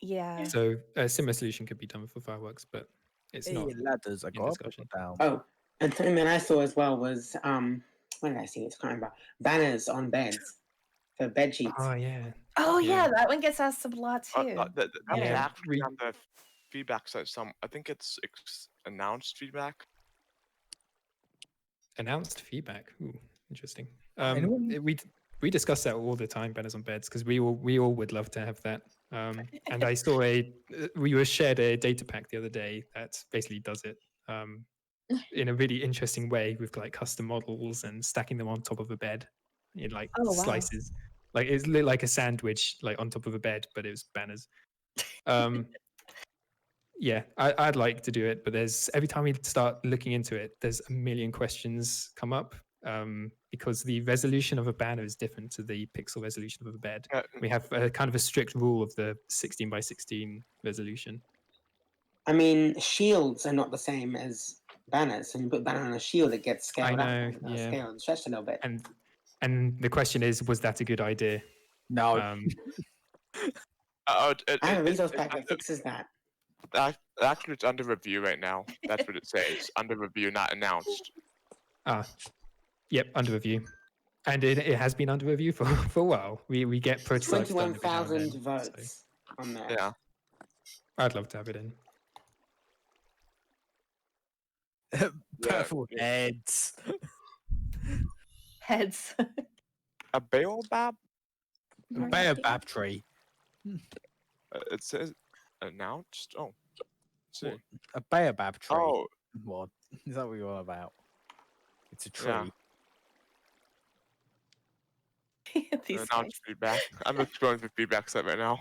Speaker 2: Yeah.
Speaker 5: So a similar solution could be done for fireworks, but it's
Speaker 3: Hey,
Speaker 5: not
Speaker 3: ladders, I
Speaker 5: in
Speaker 3: got
Speaker 5: discussion.
Speaker 3: down.
Speaker 11: Oh, and something that I saw as well was what did I see? It's kind of banners on beds for bed sheets.
Speaker 5: Oh yeah.
Speaker 2: Oh yeah,
Speaker 5: Yeah.
Speaker 2: that one gets asked a lot too.
Speaker 4: That's
Speaker 5: Yeah,
Speaker 4: actually on the feedback side. I think it's announced feedback.
Speaker 5: Announced feedback. Ooh, interesting.
Speaker 3: Anyone-
Speaker 5: We discuss that all the time, banners on beds, because we all would love to have that. And I saw we were shared a data pack the other day that basically does it in a really interesting way with like custom models and stacking them on top of a bed in like
Speaker 2: Oh, wow.
Speaker 5: slices. Like it's lit like a sandwich, like on top of a bed, but it was banners. Yeah, I'd like to do it, but there's every time we start looking into it, there's a million questions come up because the resolution of a banner is different to the pixel resolution of a bed. We have a kind of a strict rule of the 16 by 16 resolution.
Speaker 11: I mean, shields are not the same as banners. When you put a banner on a shield, it gets scaled up, scaled and stretched a little bit.
Speaker 5: And the question is, was that a good idea?
Speaker 3: No.
Speaker 11: I have a resource pack that fixes that.
Speaker 4: Actually, it's under review right now. That's what it says. Under review, not announced.
Speaker 5: Yep, under review. And it has been under review for a while. We get prototypes done every now and
Speaker 11: 21,000
Speaker 5: then,
Speaker 11: votes on there.
Speaker 4: Yeah.
Speaker 5: I'd love to have it in.
Speaker 3: Purple heads.
Speaker 2: Heads.
Speaker 4: A baobab?
Speaker 3: A baobab tree.
Speaker 4: It says announced. Oh, let's see.
Speaker 3: A baobab tree.
Speaker 4: Oh,
Speaker 3: what is that? What you're on about? It's a tree.
Speaker 4: Yeah. Announced feedback. I'm exploring the feedback set right now.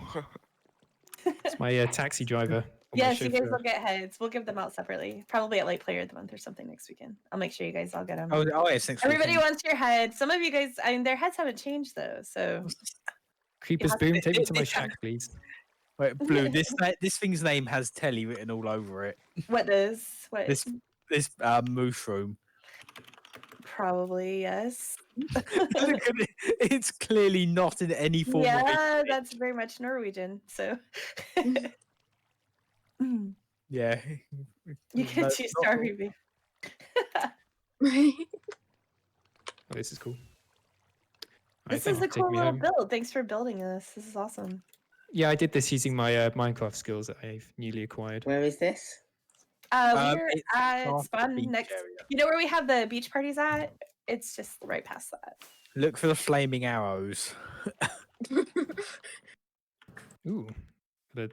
Speaker 5: It's my taxi driver.
Speaker 2: Yes, you guys will get heads. We'll give them out separately. Probably at like Player of the Month or something next weekend. I'll make sure you guys all get them.
Speaker 3: Oh, it's next
Speaker 2: Everybody
Speaker 3: weekend.
Speaker 2: wants your head. Some of you guys, I mean, their heads haven't changed though. So
Speaker 5: Creepers Boom, take me to my shack, please.
Speaker 3: Wait, Blue. This thing's name has Telly written all over it.
Speaker 2: What does? What?
Speaker 3: This mushroom.
Speaker 2: Probably yes.
Speaker 3: Look at it. It's clearly not in any form of
Speaker 2: Yeah, that's very much Norwegian. So
Speaker 3: yeah.
Speaker 2: you get
Speaker 3: No,
Speaker 2: 2-star review.
Speaker 5: Oh, this is cool.
Speaker 2: This is a cool little build. Thanks for building this. This is awesome.
Speaker 5: Yeah, I did this using my Minecraft skills that I've newly acquired.
Speaker 11: Where is this?
Speaker 2: We're
Speaker 5: it's
Speaker 2: at
Speaker 5: off the
Speaker 2: Spawn
Speaker 5: beach
Speaker 2: next. You know where we have the beach parties at? It's just right past that.
Speaker 3: Look for the flaming arrows.
Speaker 5: Ooh, a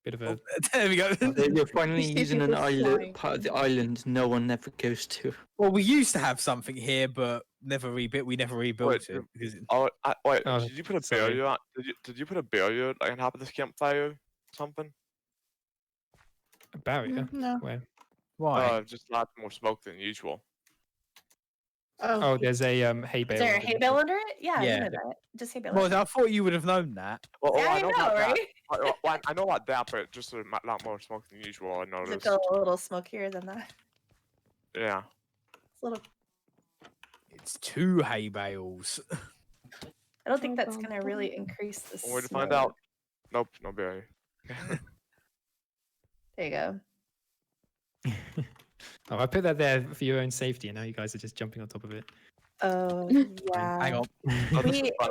Speaker 5: bit of a.
Speaker 3: There we go.
Speaker 14: You're finally using an island, part of the island no one ever goes to.
Speaker 3: Well, we used to have something here, but never rebuilt. We never rebuilt it. Because
Speaker 4: Wait. Did you put a barrier? Did you put a barrier like on top of this campfire? Or something?
Speaker 5: A barrier?
Speaker 17: No.
Speaker 5: Where?
Speaker 3: Why?
Speaker 4: Just lots more smoke than usual.
Speaker 5: Oh, there's a hay bale.
Speaker 2: Is there a hay bale under it? Yeah,
Speaker 3: Yeah.
Speaker 2: I know that. Just hay bale.
Speaker 3: Well, I thought you would have known that.
Speaker 4: Well,
Speaker 2: Yeah, I
Speaker 4: know
Speaker 2: know,
Speaker 4: about that.
Speaker 2: right?
Speaker 4: I know about that, but just a lot more smoke than usual. I
Speaker 2: Does
Speaker 4: noticed.
Speaker 2: it feel a little smokier than that?
Speaker 4: Yeah.
Speaker 2: It's a little.
Speaker 3: It's 2 hay bales.
Speaker 2: I don't think that's gonna really increase the.
Speaker 4: One way to find
Speaker 2: smoke.
Speaker 4: out. Nope, no barrier.
Speaker 2: There you go.
Speaker 5: Oh, I put that there for your own safety, and now you guys are just jumping on top of it.
Speaker 2: Oh yeah.
Speaker 3: Hang on.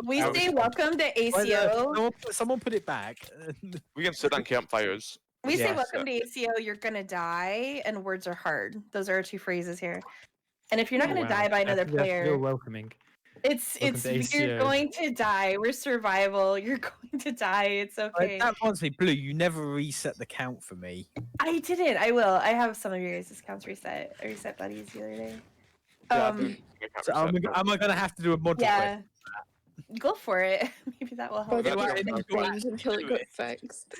Speaker 2: We say welcome to ACO.
Speaker 3: Someone put it back.
Speaker 4: We can sit on campfires.
Speaker 2: We say welcome to ACO. You're gonna die, and words are hard. Those are our 2 phrases here. And if you're not
Speaker 5: Oh,
Speaker 2: gonna
Speaker 5: wow.
Speaker 2: die by another
Speaker 5: That's
Speaker 2: player,
Speaker 5: real welcoming. Welcome to
Speaker 2: you're
Speaker 5: ACO.
Speaker 2: going to die. We're survival. You're going to die. It's okay.
Speaker 3: That reminds me, Blue. You never reset the count for me.
Speaker 2: I didn't. I will. I have some of your guys' counts reset. I reset buddies the other day.
Speaker 3: So am I going to have to do a mod
Speaker 2: Yeah. Go for it. Maybe that will help.
Speaker 18: Until it got fixed.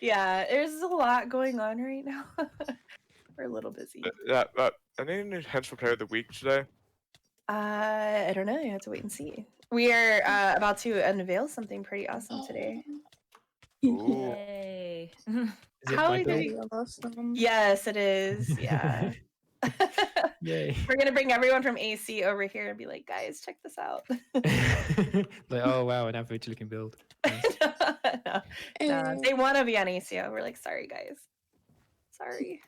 Speaker 2: Yeah, there's a lot going on right now. We're a little busy.
Speaker 4: Yeah, any new hints for player of the week today?
Speaker 2: I don't know. You have to wait and see. We are about to unveil something pretty awesome today.
Speaker 18: Yay.
Speaker 2: How are we doing? Yes, it is. Yeah.
Speaker 5: Yay.
Speaker 2: We're gonna bring everyone from AC over here and be like, guys, check this out.
Speaker 5: Like, oh wow, an average looking build.
Speaker 2: No, they want to be on ACO. We're like, sorry, guys. Sorry.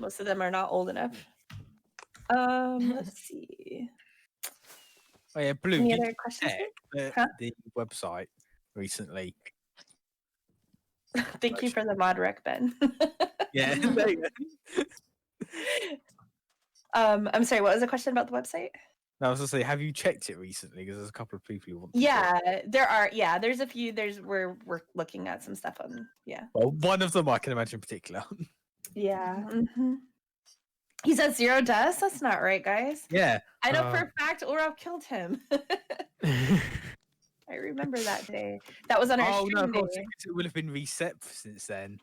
Speaker 2: Most of them are not old enough. Let's see.
Speaker 3: Oh yeah, Blue.
Speaker 2: Any
Speaker 3: did
Speaker 2: other
Speaker 3: you
Speaker 2: questions?
Speaker 3: check the website recently?
Speaker 2: Thank you for the mod rec, Ben.
Speaker 3: Yeah. There you go.
Speaker 2: I'm sorry. What was the question about the website?
Speaker 3: No, I was gonna say, have you checked it recently? Because there's a couple of people who want.
Speaker 2: Yeah, there are. Yeah, there's a few. We're looking at some stuff on. Yeah.
Speaker 3: Well, one of them I can imagine in particular.
Speaker 2: Yeah. He said 0 deaths. That's not right, guys.
Speaker 3: Yeah.
Speaker 2: I know for a fact Uraf killed him. I remember that day. That was on our
Speaker 3: Oh
Speaker 2: stream
Speaker 3: no, of course,
Speaker 2: day.
Speaker 3: it would have been reset since then.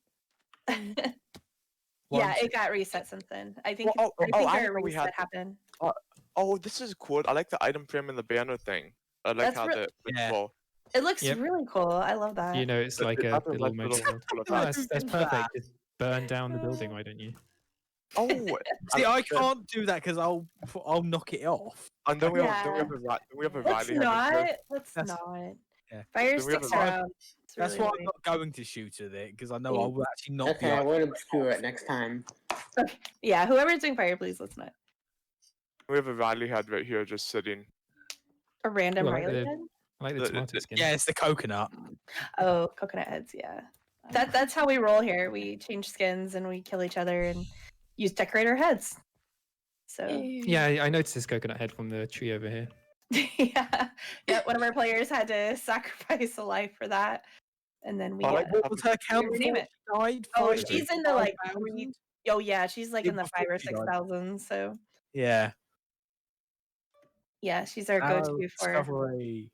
Speaker 2: Yeah, it got reset since then. I think. I think
Speaker 4: I
Speaker 2: a
Speaker 4: know we
Speaker 2: reset
Speaker 4: had-
Speaker 2: happened.
Speaker 4: Oh, this is cool. I like the item frame and the banner thing. I like
Speaker 2: That's
Speaker 4: how
Speaker 2: re-
Speaker 4: visual.
Speaker 2: It looks
Speaker 5: Yep.
Speaker 2: really cool. I love that.
Speaker 5: You know, it's like a
Speaker 4: That's a
Speaker 5: little
Speaker 4: nice little
Speaker 5: motorcycle.
Speaker 4: full of
Speaker 5: Oh,
Speaker 4: lights.
Speaker 5: that's perfect. Just burn down the building, why don't you?
Speaker 4: Oh,
Speaker 3: See, I can't do that because I'll knock it off.
Speaker 4: And then we
Speaker 2: Yeah.
Speaker 4: have a
Speaker 2: Let's
Speaker 4: Riley
Speaker 2: not.
Speaker 4: having
Speaker 2: Let's
Speaker 3: That's-
Speaker 2: not.
Speaker 3: Yeah.
Speaker 2: Fire
Speaker 4: Then we have
Speaker 2: sticks
Speaker 4: a-
Speaker 2: around. It's
Speaker 3: That's
Speaker 2: really
Speaker 3: why
Speaker 2: annoying.
Speaker 3: I'm not going to shoot at it because I know I will actually knock
Speaker 11: Okay, I won't obscure it next time.
Speaker 2: Yeah, whoever's doing fire, please let's not.
Speaker 4: We have a Riley head right here just sitting.
Speaker 2: A random
Speaker 5: Well, I like
Speaker 2: Riley
Speaker 5: the-
Speaker 2: head?
Speaker 5: I like the tomato skin.
Speaker 3: Yeah, it's the coconut.
Speaker 2: Oh, coconut heads, yeah. That's how we roll here. We change skins and we kill each other and use decorator heads. So
Speaker 5: Yeah, I noticed this coconut head from the tree over here.
Speaker 2: yeah, one of our players had to sacrifice a life for that, and then we.
Speaker 3: What was her count
Speaker 2: rename
Speaker 3: before
Speaker 2: it.
Speaker 3: she died?
Speaker 2: Oh,
Speaker 3: 5,000?
Speaker 2: she's in the like. Oh yeah, she's like
Speaker 3: Yeah,
Speaker 2: in the
Speaker 3: before
Speaker 2: 5 or
Speaker 3: she died.
Speaker 2: 6,000. So
Speaker 3: Yeah.
Speaker 2: yeah, she's our go-to for.
Speaker 3: Discovery.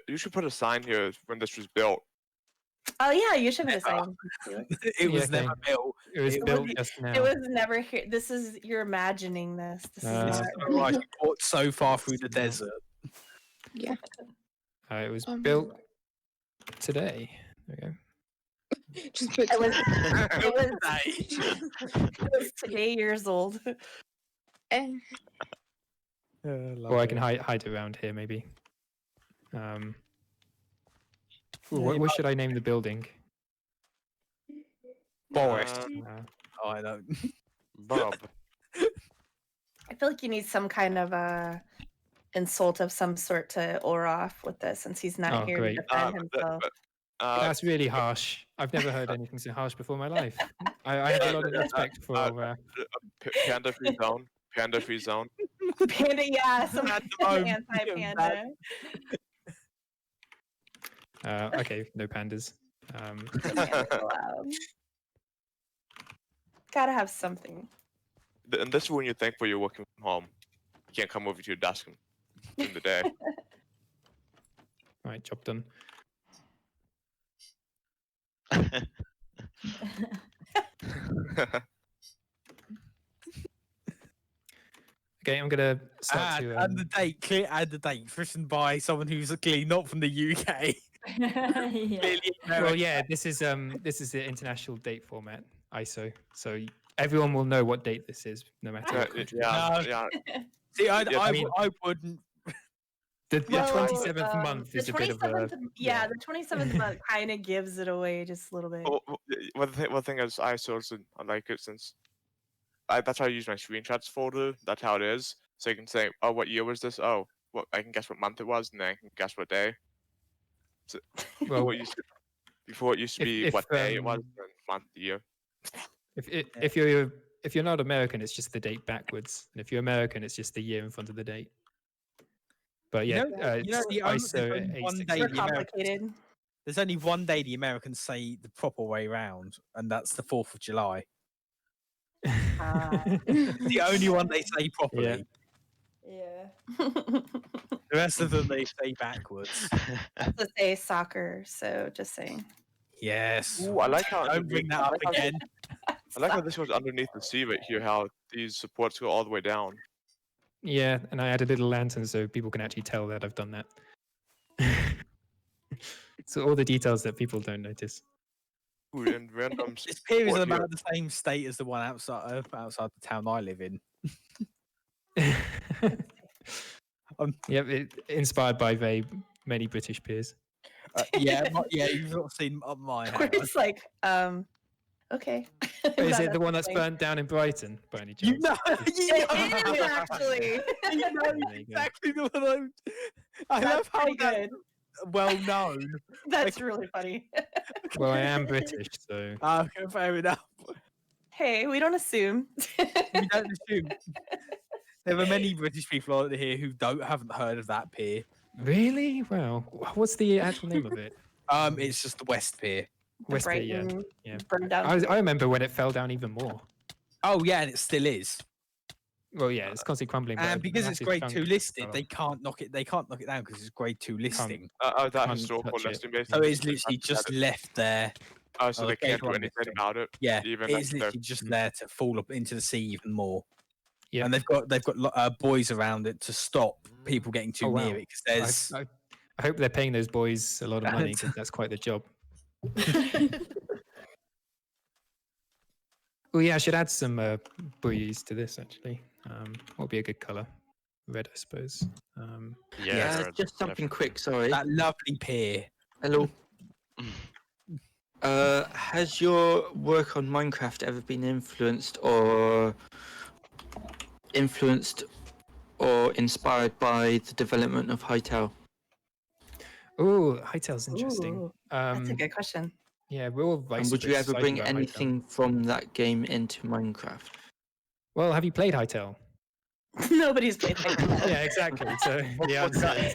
Speaker 4: You should put a sign here when this was built.
Speaker 2: Oh yeah, you should put a sign.
Speaker 3: It was
Speaker 5: Yeah,
Speaker 3: never built.
Speaker 5: It was
Speaker 2: It
Speaker 5: built
Speaker 2: wasn't-
Speaker 5: just now.
Speaker 2: It was never here. This is you're imagining this. This is
Speaker 3: This
Speaker 2: not.
Speaker 3: is not right. You walked so far through the desert.
Speaker 18: Yeah.
Speaker 5: It was built today. There we go.
Speaker 18: Just put
Speaker 2: It was today years old.
Speaker 5: Or I can hide around here, maybe. What should I name the building?
Speaker 3: Forest. Oh, I know.
Speaker 4: Bob.
Speaker 2: I feel like you need some kind of insult of some sort to Uraf with this, since he's not
Speaker 5: Oh,
Speaker 2: here
Speaker 5: great.
Speaker 2: to defend himself.
Speaker 5: That's really harsh. I've never heard anything so harsh before in my life. I have a lot of respect for.
Speaker 4: Panda free zone. Panda free zone.
Speaker 2: Panda, yeah, some
Speaker 3: home.
Speaker 2: anti-panda.
Speaker 5: Okay, no pandas.
Speaker 2: Gotta have something.
Speaker 4: And this is when you think when you're working from home. You can't come over to your desk in the day.
Speaker 5: Right, job done. Okay, I'm gonna start to.
Speaker 3: And the date, clear add the date, written by someone who's clearly not from the UK. Clearly
Speaker 5: Well,
Speaker 3: American.
Speaker 5: yeah, this is the international date format, ISO. So everyone will know what date this is, no matter what country.
Speaker 4: Yeah.
Speaker 3: See,
Speaker 5: I mean-
Speaker 3: I wouldn't.
Speaker 5: The
Speaker 2: Well,
Speaker 5: 27th month is
Speaker 2: the
Speaker 5: a bit of a.
Speaker 2: 27th yeah, the 27th month kind of gives it away just a little bit.
Speaker 4: Well, the thing is, I like it since that's how I use my screenshots folder. That's how it is. So you can say, "Oh, what year was this? Oh, what I can guess what month it was, and then I can guess what day." So,
Speaker 5: Well,
Speaker 4: before it used to be what day it was, then month, year.
Speaker 5: If you're not American, it's just the date backwards, and if you're American, it's just the year in front of the date. But yeah, it's ISO 866.
Speaker 3: There's only one day the Americans say the proper way round, and that's the 4th of July. The only one they say properly.
Speaker 2: Yeah.
Speaker 3: The rest of them they say backwards.
Speaker 2: To say soccer, so just saying.
Speaker 3: Yes.
Speaker 4: Ooh, I like how
Speaker 3: Don't bring that up again.
Speaker 4: I like how this goes underneath the sea right here. How these supports go all the way down.
Speaker 5: Yeah, and I added a little lantern so people can actually tell that I've done that. So all the details that people don't notice.
Speaker 4: Ooh, and random.
Speaker 3: This pier is
Speaker 4: support here.
Speaker 3: about the same state as the one outside the town I live in.
Speaker 5: Yep, inspired by very many British peers.
Speaker 3: Yeah, you've not seen my house.
Speaker 2: It's like, okay.
Speaker 5: Is it the one that's burnt down in Brighton by any chance?
Speaker 3: You know,
Speaker 2: It is actually.
Speaker 3: you know exactly the one I love how
Speaker 2: good.
Speaker 3: Well known.
Speaker 2: That's really funny.
Speaker 5: Well, I am British, so.
Speaker 3: Okay, fair enough.
Speaker 2: Hey, we don't assume.
Speaker 3: We don't assume. There are many British people out here who haven't heard of that pier.
Speaker 5: Really? Wow. What's the actual name of it?
Speaker 3: It's just the West Pier.
Speaker 5: West Pier, yeah.
Speaker 2: Brighton
Speaker 5: Yeah.
Speaker 2: burned down.
Speaker 5: I remember when it fell down even more.
Speaker 3: Oh yeah, and it still is.
Speaker 5: Well, yeah, it's constantly crumbling. but
Speaker 3: And
Speaker 5: a
Speaker 3: because it's
Speaker 5: massive
Speaker 3: grade
Speaker 5: chunk
Speaker 3: 2
Speaker 5: fell
Speaker 3: listed,
Speaker 5: off.
Speaker 3: they can't knock it. They can't knock it down because it's grade 2 listing.
Speaker 4: That
Speaker 5: Can't
Speaker 4: historical
Speaker 5: touch it.
Speaker 4: listing basically.
Speaker 3: So it's literally just left there.
Speaker 4: So they can't do anything about it.
Speaker 3: Yeah,
Speaker 4: even
Speaker 3: it's
Speaker 4: like
Speaker 3: literally just there to fall up into the sea even more.
Speaker 5: Yeah,
Speaker 3: and they've got boys around it to stop people getting too near it because there's.
Speaker 5: I hope they're paying those boys a lot of money because that's quite the job. Well, yeah, I should add some buoys to this actually. What would be a good color? Red, I suppose.
Speaker 14: Just something quick. Sorry.
Speaker 3: That lovely pier.
Speaker 14: Hello. Has your work on Minecraft ever been influenced or inspired by the development of Hytale?
Speaker 5: Oh, Hytale's interesting.
Speaker 2: That's a good question.
Speaker 5: Yeah, we're all
Speaker 14: And would you ever bring anything from that game into Minecraft?
Speaker 5: Well, have you played Hytale?
Speaker 2: Nobody's played Hytale.
Speaker 5: Yeah, exactly. So the answer is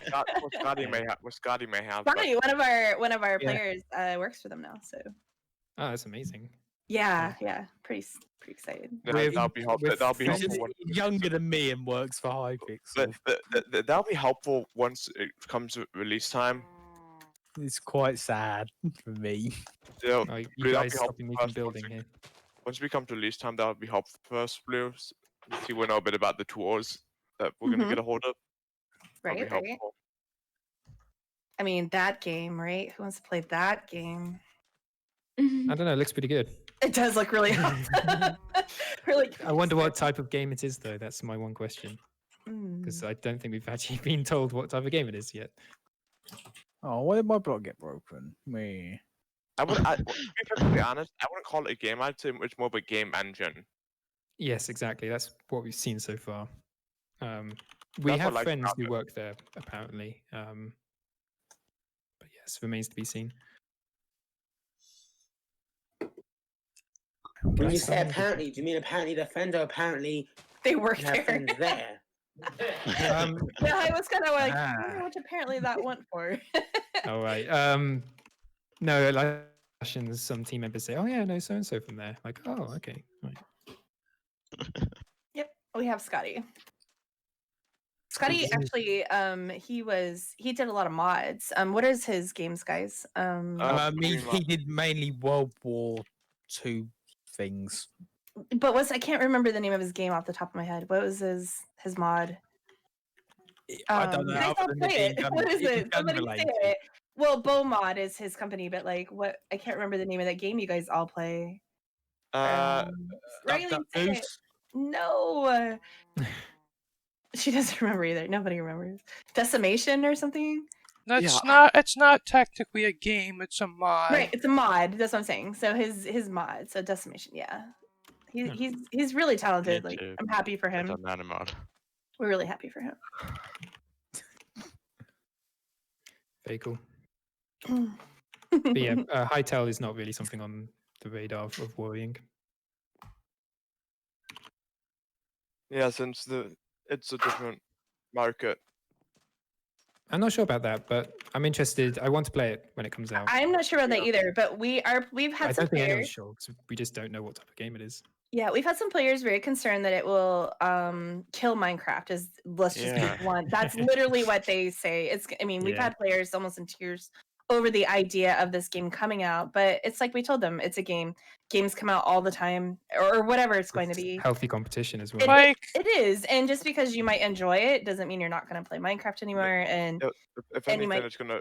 Speaker 4: Scotty may have.
Speaker 2: Scotty, one of our players works for them now. So.
Speaker 5: Oh, that's amazing.
Speaker 2: Yeah, pretty excited.
Speaker 4: That'll be helpful. That'll be helpful.
Speaker 3: He's younger than me and works for Hypixel.
Speaker 4: That'll be helpful once it comes to release time.
Speaker 3: It's quite sad for me.
Speaker 4: Yeah,
Speaker 5: you guys stopping me from building here.
Speaker 4: Once we come to release time, that would be helpful for us, Blue. See, we know a bit about the tools that we're gonna get a hold of.
Speaker 2: Right. I mean, that game, right? Who wants to play that game?
Speaker 5: I don't know. It looks pretty good.
Speaker 2: It does look really awesome. Really.
Speaker 5: I wonder what type of game it is, though. That's my one question.
Speaker 2: Mm.
Speaker 5: Because I don't think we've actually been told what type of game it is yet.
Speaker 3: Oh, why did my block get broken? Me.
Speaker 4: To be perfectly honest, I wouldn't call it a game. I'd say it's more of a game engine.
Speaker 5: Yes, exactly. That's what we've seen so far. We
Speaker 4: That's
Speaker 5: have
Speaker 4: what I like
Speaker 5: friends
Speaker 4: about
Speaker 5: who
Speaker 4: it.
Speaker 5: work there, apparently. But yes, remains to be seen.
Speaker 11: When you say apparently, do you mean apparently their friends or apparently
Speaker 2: they work
Speaker 11: have friends there?
Speaker 2: Yeah, I was kind of like, I wonder what apparently that went for.
Speaker 5: All right. No, like some team members say, "Oh yeah, no, so and so from there." Like, oh, okay, right.
Speaker 2: Yep, we have Scotty. Scotty actually, he did a lot of mods. What is his games, guys?
Speaker 3: He did mainly World War II things.
Speaker 2: But I can't remember the name of his game off the top of my head. What was his mod?
Speaker 3: I don't know.
Speaker 2: You guys all play it. What is it? Somebody say it. Well, Bow Mod is his company, but like, what? I can't remember the name of that game you guys all play. Riley, say it. No. She doesn't remember either. Nobody remembers. Decimation or something.
Speaker 13: That's not. It's not technically a game. It's a mod.
Speaker 2: Right. It's a mod. That's what I'm saying. So his mod. So Decimation. Yeah. He's really talented. Like, I'm happy for him.
Speaker 15: It's a mod.
Speaker 2: We're really happy for him.
Speaker 5: Very cool. But yeah, Hytale is not really something on the radar of worrying.
Speaker 4: Yeah, since it's a different market.
Speaker 5: I'm not sure about that, but I'm interested. I want to play it when it comes out.
Speaker 2: I'm not sure about that either, but we've had
Speaker 5: I
Speaker 2: some
Speaker 5: don't think anyone's
Speaker 2: players.
Speaker 5: sure because we just don't know what type of game it is.
Speaker 2: Yeah, we've had some players very concerned that it will kill Minecraft. Let's just be blunt. That's literally what they say. We've had players almost in tears over the idea of this game coming out, but it's like we told them, it's a game. Games come out all the time, or whatever it's going to be.
Speaker 5: Healthy competition as well.
Speaker 2: It is, and just because you might enjoy it doesn't mean you're not going to play Minecraft anymore. And
Speaker 4: if anything, it's gonna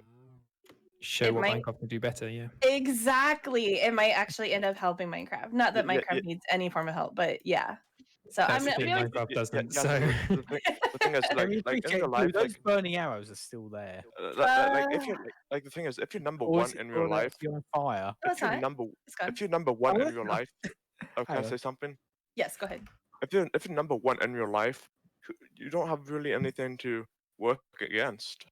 Speaker 5: show what Minecraft can do better. Yeah.
Speaker 2: Exactly. It might actually end up helping Minecraft. Not that Minecraft needs any form of help, but yeah. So
Speaker 5: That's the thing, Minecraft doesn't. So
Speaker 4: the thing is, like in real life,
Speaker 3: those burning arrows are still there.
Speaker 4: The thing is, if you're number one in real life,
Speaker 3: you're on fire.
Speaker 4: if you're number one in real life, can I say something?
Speaker 2: Yes, go ahead.
Speaker 4: If you're number one in real life, you don't have really anything to work against.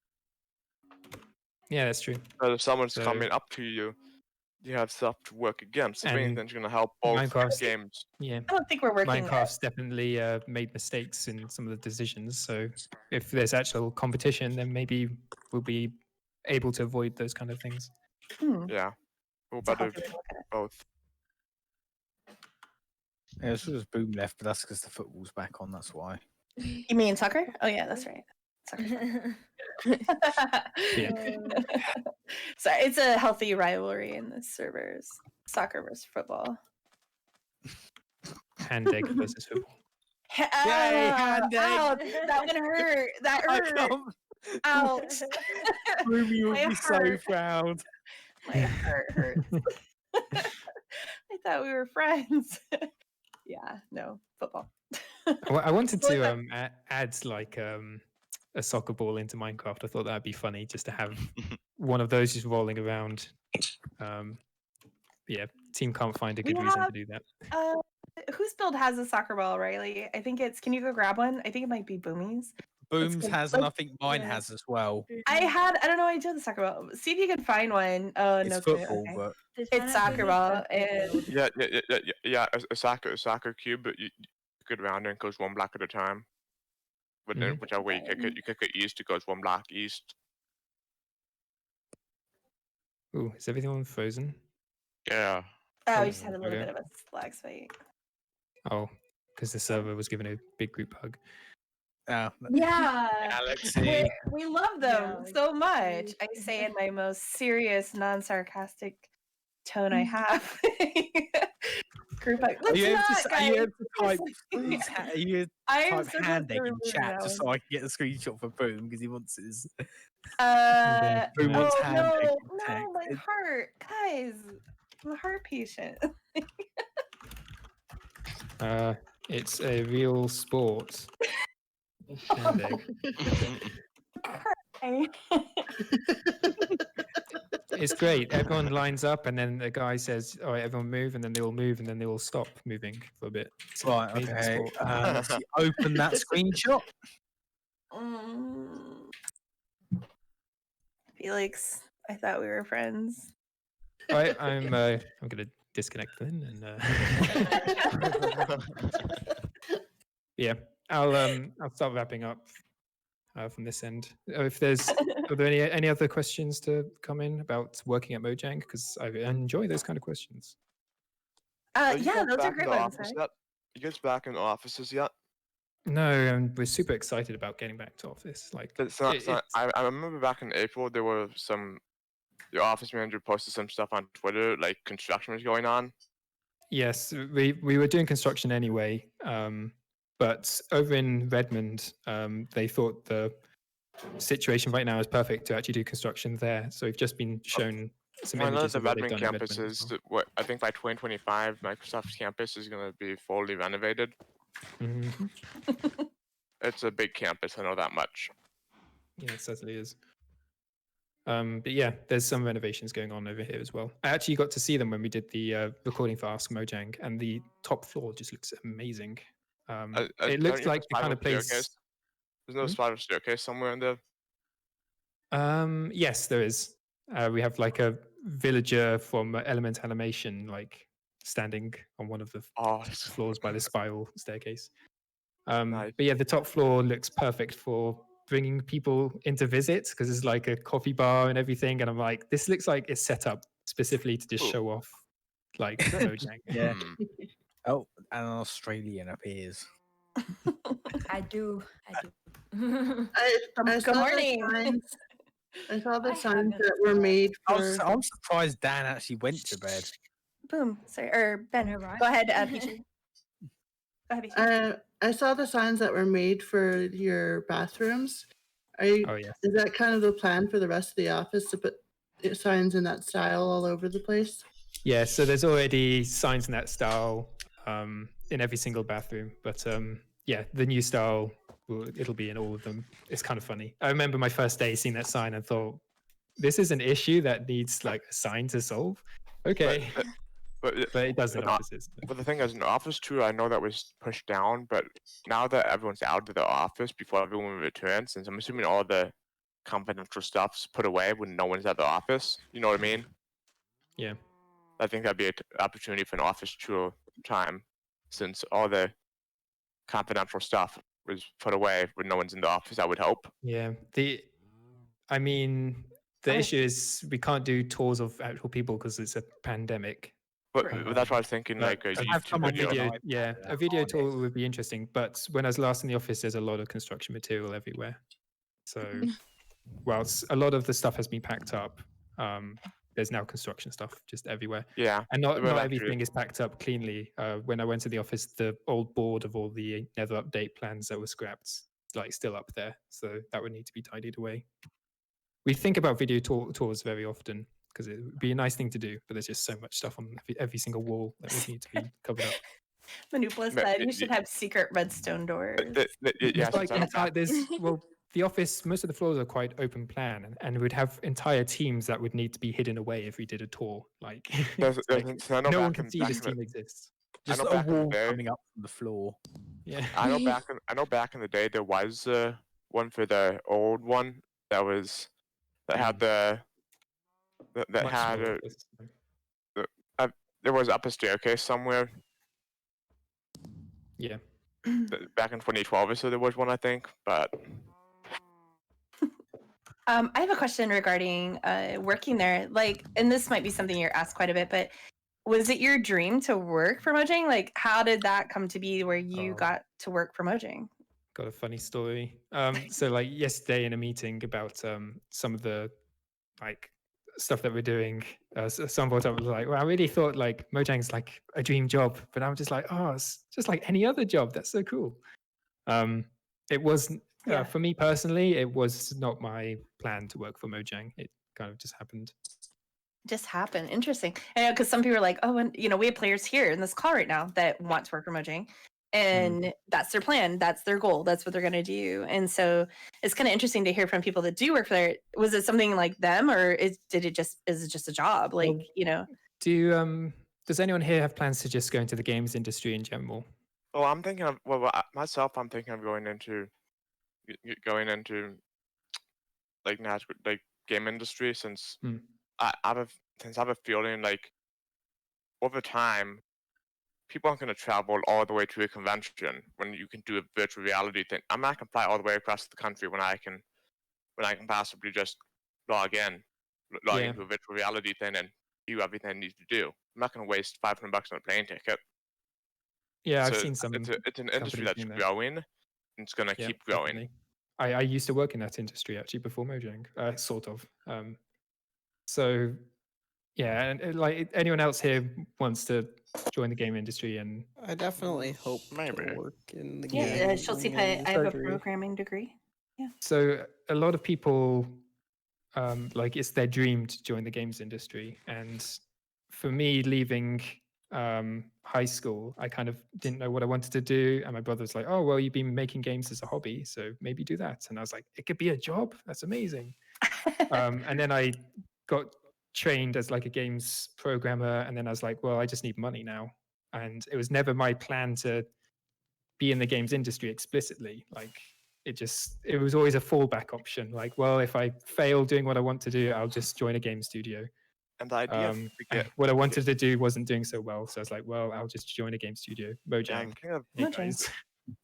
Speaker 5: Yeah, that's true.
Speaker 4: But if someone's coming up to you, you have stuff to work against. If anything's going to help both games.
Speaker 5: Yeah,
Speaker 2: I don't think we're working.
Speaker 5: Minecraft's definitely made mistakes in some of the decisions. So if there's actual competition, then maybe we'll be able to avoid those kind of things.
Speaker 4: Yeah, we'll better both.
Speaker 3: Yeah, it's just Boom left, but that's because the football's back on. That's why.
Speaker 2: You mean soccer? Oh yeah, that's right. Soccer. So it's a healthy rivalry in the servers. Soccer versus football.
Speaker 5: Hand egg versus football.
Speaker 3: Yay, hand egg.
Speaker 2: Ouch, that one hurt. That hurt. Ouch.
Speaker 3: Ruby would
Speaker 2: My
Speaker 3: be so
Speaker 2: heart.
Speaker 3: proud.
Speaker 2: My heart hurts. I thought we were friends. Yeah, no, football.
Speaker 5: I wanted to add like a soccer ball into Minecraft. I thought that'd be funny just to have one of those just rolling around. Yeah, team can't find a good reason to do that.
Speaker 2: Whose build has a soccer ball, Riley? I think it's. Can you go grab one? I think it might be Boomy's.
Speaker 3: Booms has, and I think mine has as well.
Speaker 2: I don't know. I do have the soccer ball. See if you can find one. Oh,
Speaker 3: It's
Speaker 2: no,
Speaker 3: football,
Speaker 2: okay.
Speaker 3: but
Speaker 2: It's soccer ball. And
Speaker 4: Yeah. A soccer cube, but you get around and it goes one block at a time. But then whichever way you kick it east, it goes one block east.
Speaker 5: Ooh, is everything frozen?
Speaker 15: Yeah.
Speaker 2: Oh, we just had a little
Speaker 5: okay.
Speaker 2: bit of a lag spike.
Speaker 5: Oh, because the server was given a big group hug.
Speaker 3: Oh,
Speaker 2: Yeah,
Speaker 3: Galaxy.
Speaker 2: we love them so much. I say in my most serious, non-sarcastic tone I have. Group hug.
Speaker 3: Are you able
Speaker 2: Let's
Speaker 3: to, are you able
Speaker 2: guys.
Speaker 3: to type? Are you
Speaker 2: I am
Speaker 3: type
Speaker 2: so
Speaker 3: hand
Speaker 2: close
Speaker 3: egg
Speaker 2: to
Speaker 3: in chat
Speaker 2: removing
Speaker 3: just
Speaker 2: that
Speaker 3: so I can get the screenshot for Boom because he wants his.
Speaker 2: Oh
Speaker 3: Boom wants hand egg
Speaker 2: no,
Speaker 3: in text.
Speaker 2: no, my heart, guys. I'm a heart patient.
Speaker 5: It's a real sport. Hand egg. It's great. Everyone lines up, and then the guy says, "All right, everyone move," and then they all move, and then they all stop moving for a bit. It's an
Speaker 3: Right.
Speaker 5: amazing
Speaker 3: Okay.
Speaker 5: sport.
Speaker 3: Let's see, open that screenshot.
Speaker 2: Felix, I thought we were friends.
Speaker 5: All right, I'm gonna disconnect then, and yeah, I'll start wrapping up from this end. If there's are there any other questions to come in about working at Mojang? Because I enjoy those kind of questions.
Speaker 2: Yeah, those are great ones.
Speaker 4: You guys back in the offices yet?
Speaker 5: No, we're super excited about getting back to office. Like,
Speaker 4: I remember back in April there were the office manager posted some stuff on Twitter, like construction was going on.
Speaker 5: yes, we were doing construction anyway, but over in Redmond, they thought the situation right now is perfect to actually do construction there. So we've just been shown some
Speaker 4: I know
Speaker 5: images
Speaker 4: the
Speaker 5: of what they've
Speaker 4: Redmond
Speaker 5: done in
Speaker 4: campus
Speaker 5: Redmond as
Speaker 4: is
Speaker 5: well.
Speaker 4: what I think by 2025 Microsoft's campus is going to be fully renovated.
Speaker 5: Mhm.
Speaker 4: It's a big campus, I know that much.
Speaker 5: Yeah, it certainly is. But yeah, there's some renovations going on over here as well. I actually got to see them when we did the recording for Ask Mojang, and the top floor just looks amazing. It looks like the kind of place.
Speaker 4: There's no spiral staircase somewhere in there.
Speaker 5: Yes, there is. We have like a villager from Element Animation, like standing on one of the floors by the spiral staircase. But yeah, the top floor looks perfect for bringing people in to visit because it's like a coffee bar and everything. And I'm like, this looks like it's set up specifically to just show off, like Mojang.
Speaker 3: Yeah. Oh, and an Australian appears.
Speaker 19: I do.
Speaker 17: I
Speaker 2: Good
Speaker 17: saw the
Speaker 2: morning.
Speaker 17: signs. I saw the signs that were made for.
Speaker 3: I'm surprised Dan actually went to bed.
Speaker 2: Boom. Sorry, or Ben. Go ahead, Peachy. Go ahead, Peachy.
Speaker 17: I saw the signs that were made for your bathrooms.
Speaker 5: Oh yeah.
Speaker 17: Is that kind of the plan for the rest of the office to put signs in that style all over the place?
Speaker 5: Yeah. So there's already signs in that style in every single bathroom, but yeah, the new style it'll be in all of them. It's kind of funny. I remember my first day seeing that sign and thought, this is an issue that needs like a sign to solve. Okay. But it does in offices.
Speaker 4: But the thing is, in Office 2, I know that was pushed down, but now that everyone's out of the office before everyone returns, since I'm assuming all the confidential stuff's put away when no one's at the office, you know what I mean?
Speaker 5: Yeah.
Speaker 4: I think that'd be an opportunity for an Office 2 time, since all the confidential stuff was put away when no one's in the office, I would hope.
Speaker 5: Yeah. I mean, the issue is we can't do tours of actual people because it's a pandemic.
Speaker 4: But that's what I was thinking, like a YouTube video.
Speaker 5: Yeah, a video tour would be interesting. But when I was last in the office, there's a lot of construction material everywhere. So whilst a lot of the stuff has been packed up, there's now construction stuff just everywhere.
Speaker 4: Yeah,
Speaker 5: and not
Speaker 4: well,
Speaker 5: everything is packed up cleanly. When I went to the office, the old board of all the Nether update plans that were scrapped, like still up there, so that would need to be tidied away. We think about video tours very often because it would be a nice thing to do, but there's just so much stuff on every single wall that would need to be covered up.
Speaker 2: Manipula said you should have secret redstone doors.
Speaker 4: Yeah,
Speaker 5: Like well, the office, most of the floors are quite open plan, and we'd have entire teams that would need to be hidden away if we did a tour. Like, no one can see this team exists.
Speaker 3: Just a wall coming up from the floor.
Speaker 5: Yeah,
Speaker 4: I know back in the day there was one for the old one that had there was up a staircase somewhere.
Speaker 5: Yeah.
Speaker 4: Back in 2012 or so there was one, I think, but
Speaker 2: I have a question regarding working there. Like, and this might be something you're asked quite a bit, but was it your dream to work for Mojang? Like, how did that come to be where you got to work for Mojang?
Speaker 5: Got a funny story. So like yesterday in a meeting about some of the like stuff that we're doing, some brought up was like, well, I really thought like Mojang's like a dream job, but I'm just like, oh, it's just like any other job. That's so cool. It wasn't for me personally. It was not my plan to work for Mojang. It kind of just happened.
Speaker 2: Just happened. Interesting. Because some people are like, oh, and we have players here in this call right now that want to work for Mojang, and that's their plan, that's their goal, that's what they're going to do. And so it's kind of interesting to hear from people that do work for there. Was it something like them, or is it just a job? Like,
Speaker 5: does anyone here have plans to just go into the games industry in general?
Speaker 4: Well, I'm thinking of myself. I'm thinking of going into like game industry since I have a feeling like over time people aren't going to travel all the way to a convention when you can do a virtual reality thing. I'm not going to fly all the way across the country when I can possibly just log into a virtual reality thing and do everything I need to do. I'm not going to waste $500 on a plane ticket.
Speaker 5: Yeah, I've seen some.
Speaker 4: It's an industry that's growing, and it's going to keep growing.
Speaker 5: Definitely. I used to work in that industry actually before Mojang, sort of. So, yeah, and like anyone else here wants to join the game industry, and
Speaker 1: I definitely hope to work in the
Speaker 2: game.
Speaker 1: Yeah,
Speaker 2: Schultz, I have a programming degree. Yeah.
Speaker 5: So a lot of people, like it's their dream to join the games industry, and for me, leaving high school, I kind of didn't know what I wanted to do, and my brother was like, oh well, you've been making games as a hobby, so maybe do that. And I was like, it could be a job, that's amazing. And then I got trained as like a games programmer, and then I was like, well, I just need money now. And it was never my plan to be in the games industry explicitly. Like it was always a fallback option, like, well, if I fail doing what I want to do, I'll just join a game studio.
Speaker 4: And the idea
Speaker 5: what I wanted to do wasn't doing so well, so I was like, well, I'll just join a game studio. Mojang.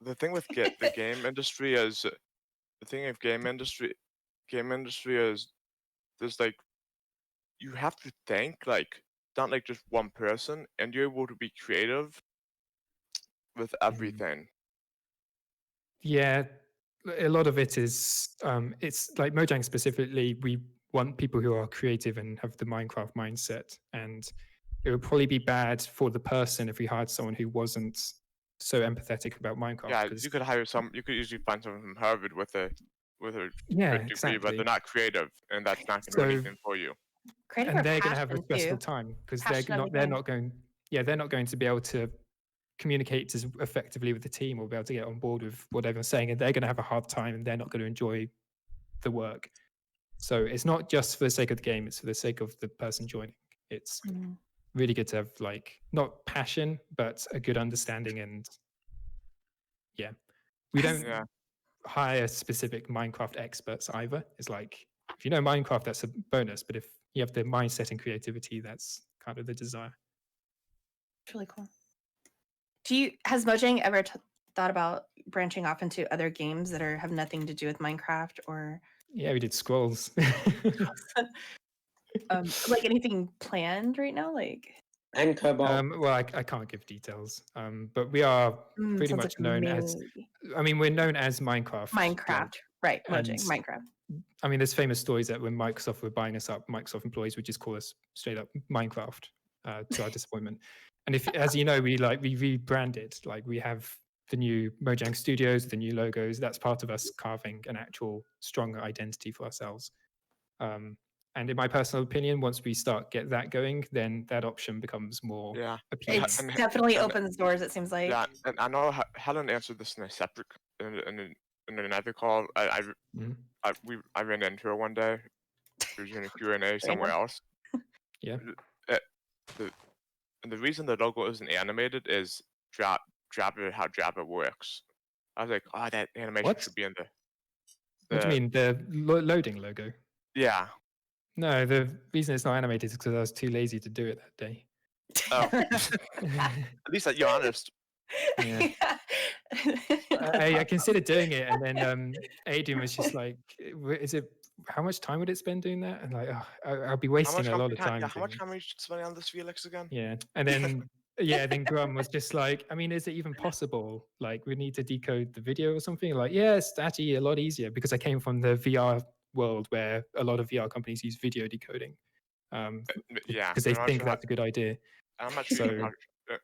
Speaker 4: The thing with the game industry is there's like you have to think like not like just one person, and you're able to be creative with everything.
Speaker 5: Yeah, a lot of it is it's like Mojang specifically, we want people who are creative and have the Minecraft mindset, and it would probably be bad for the person if we hired someone who wasn't so empathetic about Minecraft.
Speaker 4: Yeah, you could usually find someone from Harvard with a
Speaker 5: yeah,
Speaker 4: degree,
Speaker 5: exactly.
Speaker 4: but they're not creative, and that's not going to do anything for you.
Speaker 2: Creative
Speaker 5: and they're going to have a stressful time because they're not going to be able to communicate as effectively with the team or be able to get on board with what everyone's saying, and they're going to have a hard time, and they're not going to enjoy the work. So it's not just for the sake of the game, it's for the sake of the person joining. It's really good to have like not passion, but a good understanding. And we don't hire specific Minecraft experts either. It's like, if you know Minecraft, that's a bonus, but if you have the mindset and creativity, that's kind of the desire.
Speaker 2: It's really cool. Has Mojang ever thought about branching off into other games that have nothing to do with Minecraft? Or
Speaker 5: yeah, we did Scrolls.
Speaker 2: Like anything planned right now, like
Speaker 11: and Cobalt.
Speaker 5: Well, I can't give details, but we are pretty much known as. I mean, we're known as Minecraft.
Speaker 2: Right, Mojang, Minecraft.
Speaker 5: I mean, there's famous stories that when Microsoft were buying us up, Microsoft employees would just call us straight up Minecraft to our disappointment. And if, as you know, we rebranded, like we have the new Mojang Studios, the new logos. That's part of us carving an actual stronger identity for ourselves. And in my personal opinion, once we get that going, then that option becomes more appealing.
Speaker 2: It definitely opens doors. It seems like.
Speaker 4: Yeah, and I know Helen answered this in a separate in another call. I ran into her one day. She was doing a Q&A somewhere else.
Speaker 5: Yeah.
Speaker 4: And the reason the logo isn't animated is Java, how Java works. I was like, oh, that animation should be in the.
Speaker 5: What do you mean, the loading logo?
Speaker 4: Yeah.
Speaker 5: No, the reason it's not animated is because I was too lazy to do it that day.
Speaker 4: Oh. At least that you're honest.
Speaker 5: Yeah. I considered doing it, and then Adrian was just like, "Is it? How much time would it spend doing that?" And like, I'll be wasting a lot of time.
Speaker 4: Yeah, how much time are you spending on this, Felix, again?
Speaker 5: Yeah, and then then Grum was just like, I mean, is it even possible? Like, we need to decode the video or something. Like, yeah, it's actually a lot easier because I came from the VR world where a lot of VR companies use video decoding. Because they think that's a good idea.
Speaker 4: I'm not sure.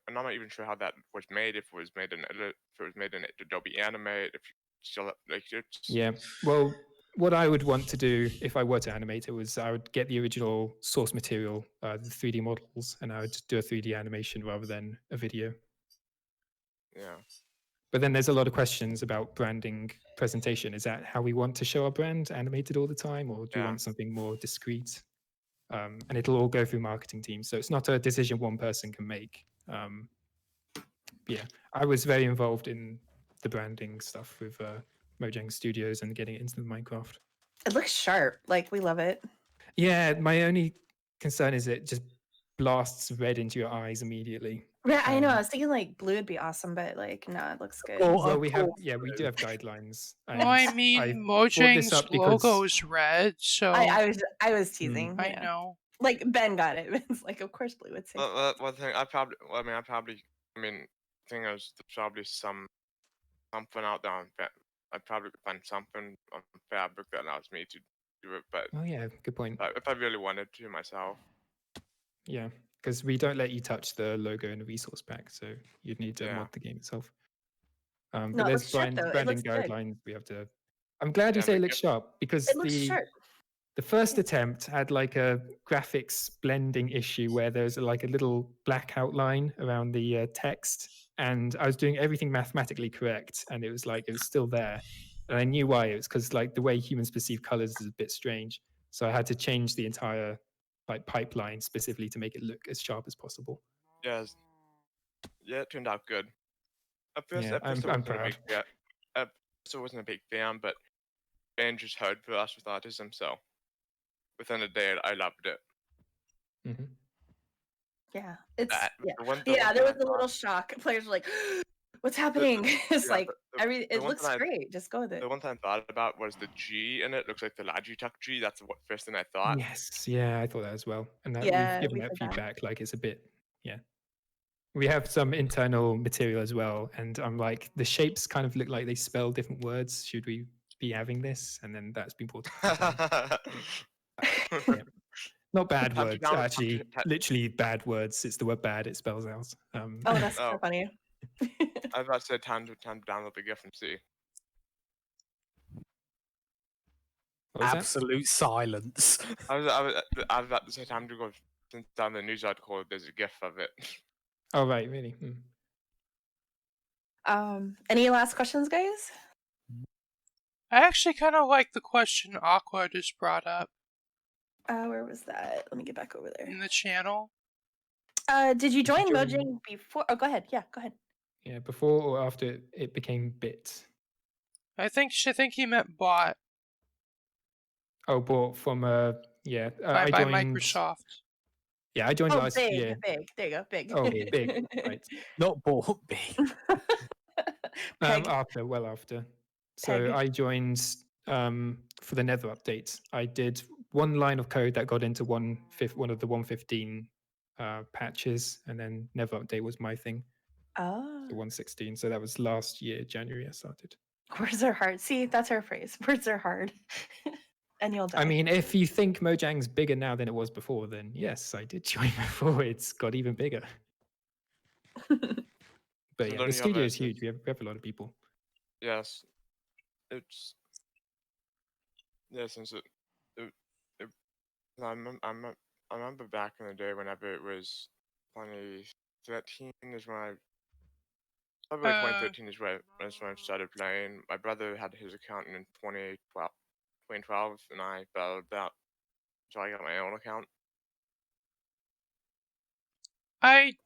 Speaker 4: I'm not even sure how that was made. If it was made in Adobe Animate, if you still like it's.
Speaker 5: Yeah. Well, what I would want to do if I were to animate it was I would get the original source material, the 3D models, and I would do a 3D animation rather than a video.
Speaker 4: Yeah.
Speaker 5: But then there's a lot of questions about branding presentation. Is that how we want to show our brand, animated all the time, or do we want something more discreet? And it'll all go through marketing teams. So it's not a decision one person can make. Yeah, I was very involved in the branding stuff with Mojang Studios and getting it into the Minecraft.
Speaker 2: It looks sharp. Like, we love it.
Speaker 5: Yeah, my only concern is it just blasts red into your eyes immediately.
Speaker 2: Yeah, I know. I was thinking like blue would be awesome, but like no, it looks good.
Speaker 5: Well, we do have guidelines.
Speaker 13: Well, I mean, Mojang's logo is red, so
Speaker 2: I was teasing.
Speaker 13: I know.
Speaker 2: Like Ben got it. It's like, of course, blue would say.
Speaker 4: One thing thing is there's probably something out there on I probably could find something on Fabric that allows me to do it, but
Speaker 5: oh yeah, good point.
Speaker 4: If I really wanted to myself.
Speaker 5: Yeah, because we don't let you touch the logo in the resource pack, so you'd need to mod the game itself. But there's branding guidelines we have to. I'm glad you say it looks sharp because the first attempt had like a graphics blending issue where there's like a little black outline around the text, and I was doing everything mathematically correct, and it was still there, and I knew why. It was because like the way humans perceive colors is a bit strange, so I had to change the entire like pipeline specifically to make it look as sharp as possible.
Speaker 4: Yeah, it turned out good. At first,
Speaker 5: I'm proud.
Speaker 4: I wasn't a big fan, but Ben just heard for us with autism, so within a day, I loved it.
Speaker 5: Mm-hmm.
Speaker 2: Yeah, it's
Speaker 4: there
Speaker 2: was a little shock. Players were like, "What's happening?" It's like it looks great. Just go with it.
Speaker 4: The one thing I thought about was the G in it. Looks like the Logitech G. That's the first thing I thought.
Speaker 5: Yes, yeah, I thought that as well. And we've given that feedback. Like it's a bit, We have some internal material as well, and I'm like, the shapes kind of look like they spell different words. Should we be having this? And then that's been brought up. Not bad words, actually. Literally bad words. It's the word bad. It spells out.
Speaker 2: That's so funny.
Speaker 4: I was about to say time to download the GIF and see.
Speaker 3: Absolute silence.
Speaker 4: I was about to say time to go down the news article. There's a GIF of it.
Speaker 5: Oh right, really?
Speaker 2: Any last questions, guys?
Speaker 13: I actually kind of like the question Aqua just brought up.
Speaker 2: Where was that? Let me get back over there.
Speaker 13: In the channel.
Speaker 2: Did you join Mojang before? Oh, go ahead. Yeah, go ahead.
Speaker 5: Yeah, before or after it became Bit?
Speaker 13: I think he meant bought.
Speaker 5: Oh, bought from
Speaker 13: by Microsoft.
Speaker 5: Yeah, I joined last year.
Speaker 2: Big. There you go. Big.
Speaker 5: Oh, big. Right.
Speaker 3: Not bought. Big.
Speaker 5: Well after. So I joined for the Nether update. I did one line of code that got into one of the 115 patches, and then Nether update was my thing.
Speaker 2: Oh.
Speaker 5: The 116. So that was last year, January. I started.
Speaker 2: Words are hard. See, that's our phrase. Words are hard. And you'll die.
Speaker 5: I mean, if you think Mojang's bigger now than it was before, then yes, I did join before. It's got even bigger. But yeah, the studio is huge. We have a lot of people.
Speaker 4: Yes, it's since I remember back in the day whenever it was 2013 is when February 2013 is when I started playing. My brother had his account in 2012, and I followed that, so I got my own account.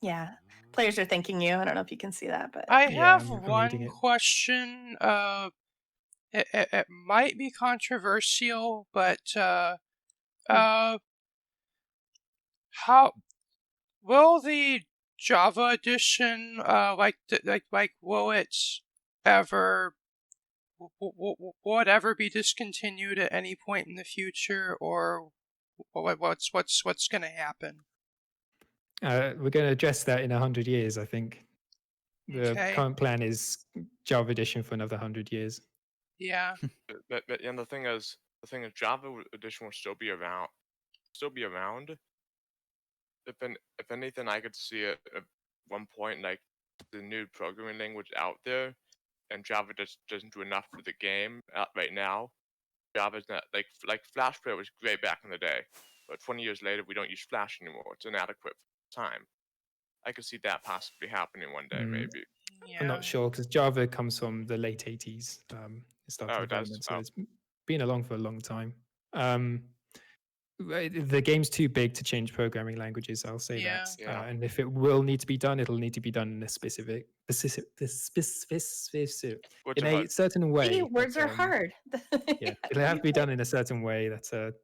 Speaker 2: Yeah, players are thanking you. I don't know if you can see that, but
Speaker 13: I have one question. It might be controversial, but how will the Java edition will it ever will it ever be discontinued at any point in the future, or what's going to happen?
Speaker 5: We're going to address that in 100 years, I think. The current plan is Java edition for another 100 years.
Speaker 13: Yeah.
Speaker 4: But and the thing is, Java edition will still be around. If anything, I could see it at one point, like the new programming language out there, and Java just doesn't do enough for the game right now. Java's not like Flash Player was great back in the day, but 20 years later we don't use Flash anymore. It's inadequate for time. I could see that possibly happening one day, maybe.
Speaker 5: I'm not sure because Java comes from the late 80s. It started development, so it's been along for a long time. The game's too big to change programming languages. I'll say that. And if it will need to be done, it'll need to be done in a specific in a certain way.
Speaker 2: See, words are hard.
Speaker 5: Yeah, it'll have to be done in a certain way that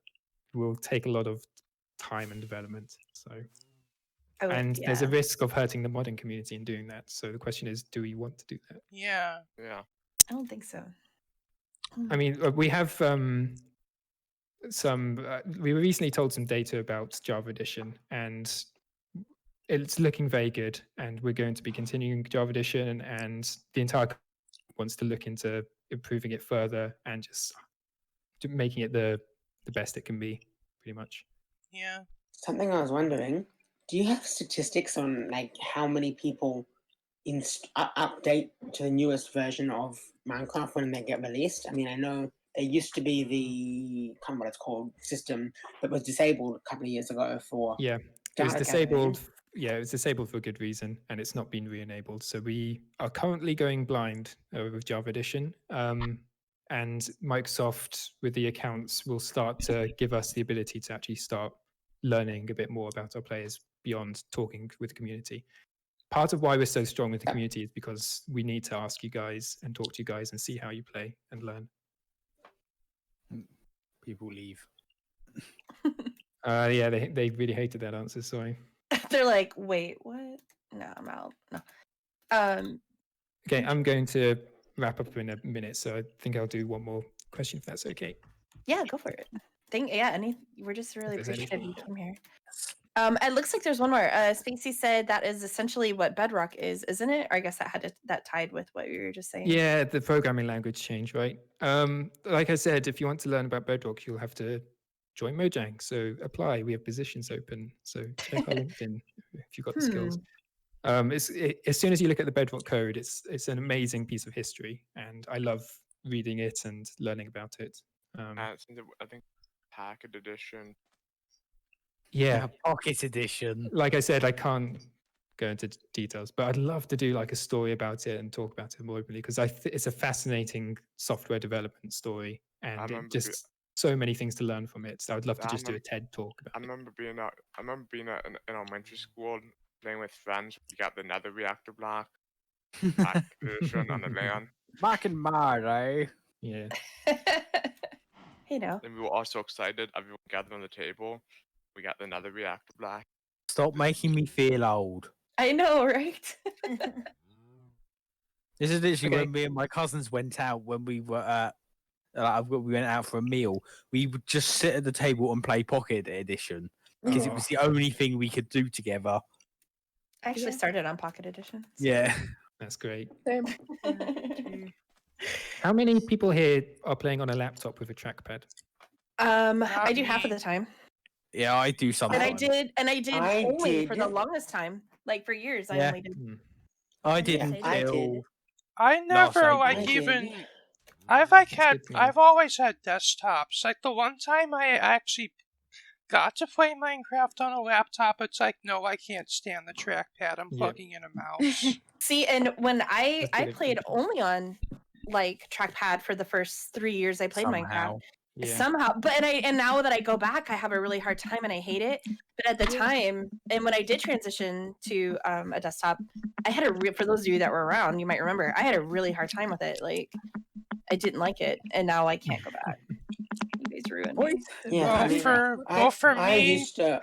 Speaker 5: will take a lot of time and development. So. And there's a risk of hurting the modding community in doing that. So the question is, do we want to do that?
Speaker 13: Yeah.
Speaker 4: Yeah.
Speaker 2: I don't think so.
Speaker 5: I mean, we have we were recently told some data about Java Edition, and it's looking very good. And we're going to be continuing Java Edition, and the entire company wants to look into improving it further and just making it the best it can be, pretty much.
Speaker 13: Yeah.
Speaker 11: Something I was wondering, do you have statistics on like how many people update to the newest version of Minecraft when they get released? I mean, I know there used to be the, I can't remember what it's called, system that was disabled a couple of years ago for
Speaker 5: it was disabled. Yeah, it was disabled for a good reason, and it's not been re-enabled. So we are currently going blind with Java Edition. And Microsoft, with the accounts, will start to give us the ability to actually start learning a bit more about our players beyond talking with the community. Part of why we're so strong with the community is because we need to ask you guys and talk to you guys and see how you play and learn.
Speaker 3: People leave.
Speaker 5: Yeah, they really hated that answer. Sorry.
Speaker 2: They're like, wait, what? No, I'm out. No.
Speaker 5: Okay, I'm going to wrap up in a minute, so I think I'll do one more question if that's okay.
Speaker 2: Yeah, go for it. We're just really appreciative you came here. It looks like there's one more. Spacey said that is essentially what Bedrock is, isn't it? Or I guess that tied with what you were just saying.
Speaker 5: Yeah, the programming language change, right? Like I said, if you want to learn about Bedrock, you'll have to join Mojang. So apply. We have positions open. So check our LinkedIn if you've got the skills. As soon as you look at the Bedrock code, it's an amazing piece of history, and I love reading it and learning about it.
Speaker 4: I think Packet Edition.
Speaker 5: Yeah,
Speaker 3: Pocket Edition.
Speaker 5: Like I said, I can't go into details, but I'd love to do like a story about it and talk about it more openly because it's a fascinating software development story, and just so many things to learn from it. So I'd love to just do a TED talk about it.
Speaker 4: I remember being in elementary school playing with friends. We got the Nether reactor block. Packet Edition on the LAN.
Speaker 3: Back in Mar,
Speaker 5: Yeah.
Speaker 2: Hey now.
Speaker 4: And we were all so excited. Everyone gathered on the table. We got the Nether reactor block.
Speaker 3: Stop making me feel old.
Speaker 2: I know, right?
Speaker 3: This is literally when me and my cousins went out when we were we went out for a meal. We would just sit at the table and play Pocket Edition because it was the only thing we could do together.
Speaker 2: I actually started on Pocket Edition.
Speaker 3: So. Yeah,
Speaker 5: that's great.
Speaker 18: Same.
Speaker 5: How many people here are playing on a laptop with a trackpad?
Speaker 2: I do half of the time.
Speaker 3: Yeah, I do
Speaker 2: And
Speaker 3: sometimes.
Speaker 2: I did
Speaker 11: I
Speaker 2: only for the
Speaker 11: did.
Speaker 2: longest time. Like for years, I
Speaker 3: Yeah.
Speaker 2: only did.
Speaker 3: I
Speaker 2: Yeah,
Speaker 3: did
Speaker 11: I
Speaker 3: until
Speaker 11: did.
Speaker 13: I
Speaker 3: last
Speaker 13: never
Speaker 3: April.
Speaker 13: like
Speaker 11: I
Speaker 13: even.
Speaker 11: did.
Speaker 13: I've always had desktops. Like the one time I actually got to play Minecraft on a laptop, it's like, no, I can't stand the trackpad. I'm plugging in a mouse.
Speaker 2: See, and when I
Speaker 13: That's good
Speaker 2: played
Speaker 13: information.
Speaker 2: only on like trackpad for the first 3 years I played Minecraft.
Speaker 3: Somehow.
Speaker 5: Yeah.
Speaker 2: Somehow, and now that I go back, I have a really hard time and I hate it. But at the time, and when I did transition to a desktop, I had for those of you that were around, you might remember, I had a really hard time with it. Like, I didn't like it, and now I can't go back. You guys ruined me.
Speaker 11: Yeah,
Speaker 13: Well,
Speaker 11: I mean,
Speaker 13: for
Speaker 11: I
Speaker 13: me-
Speaker 11: used to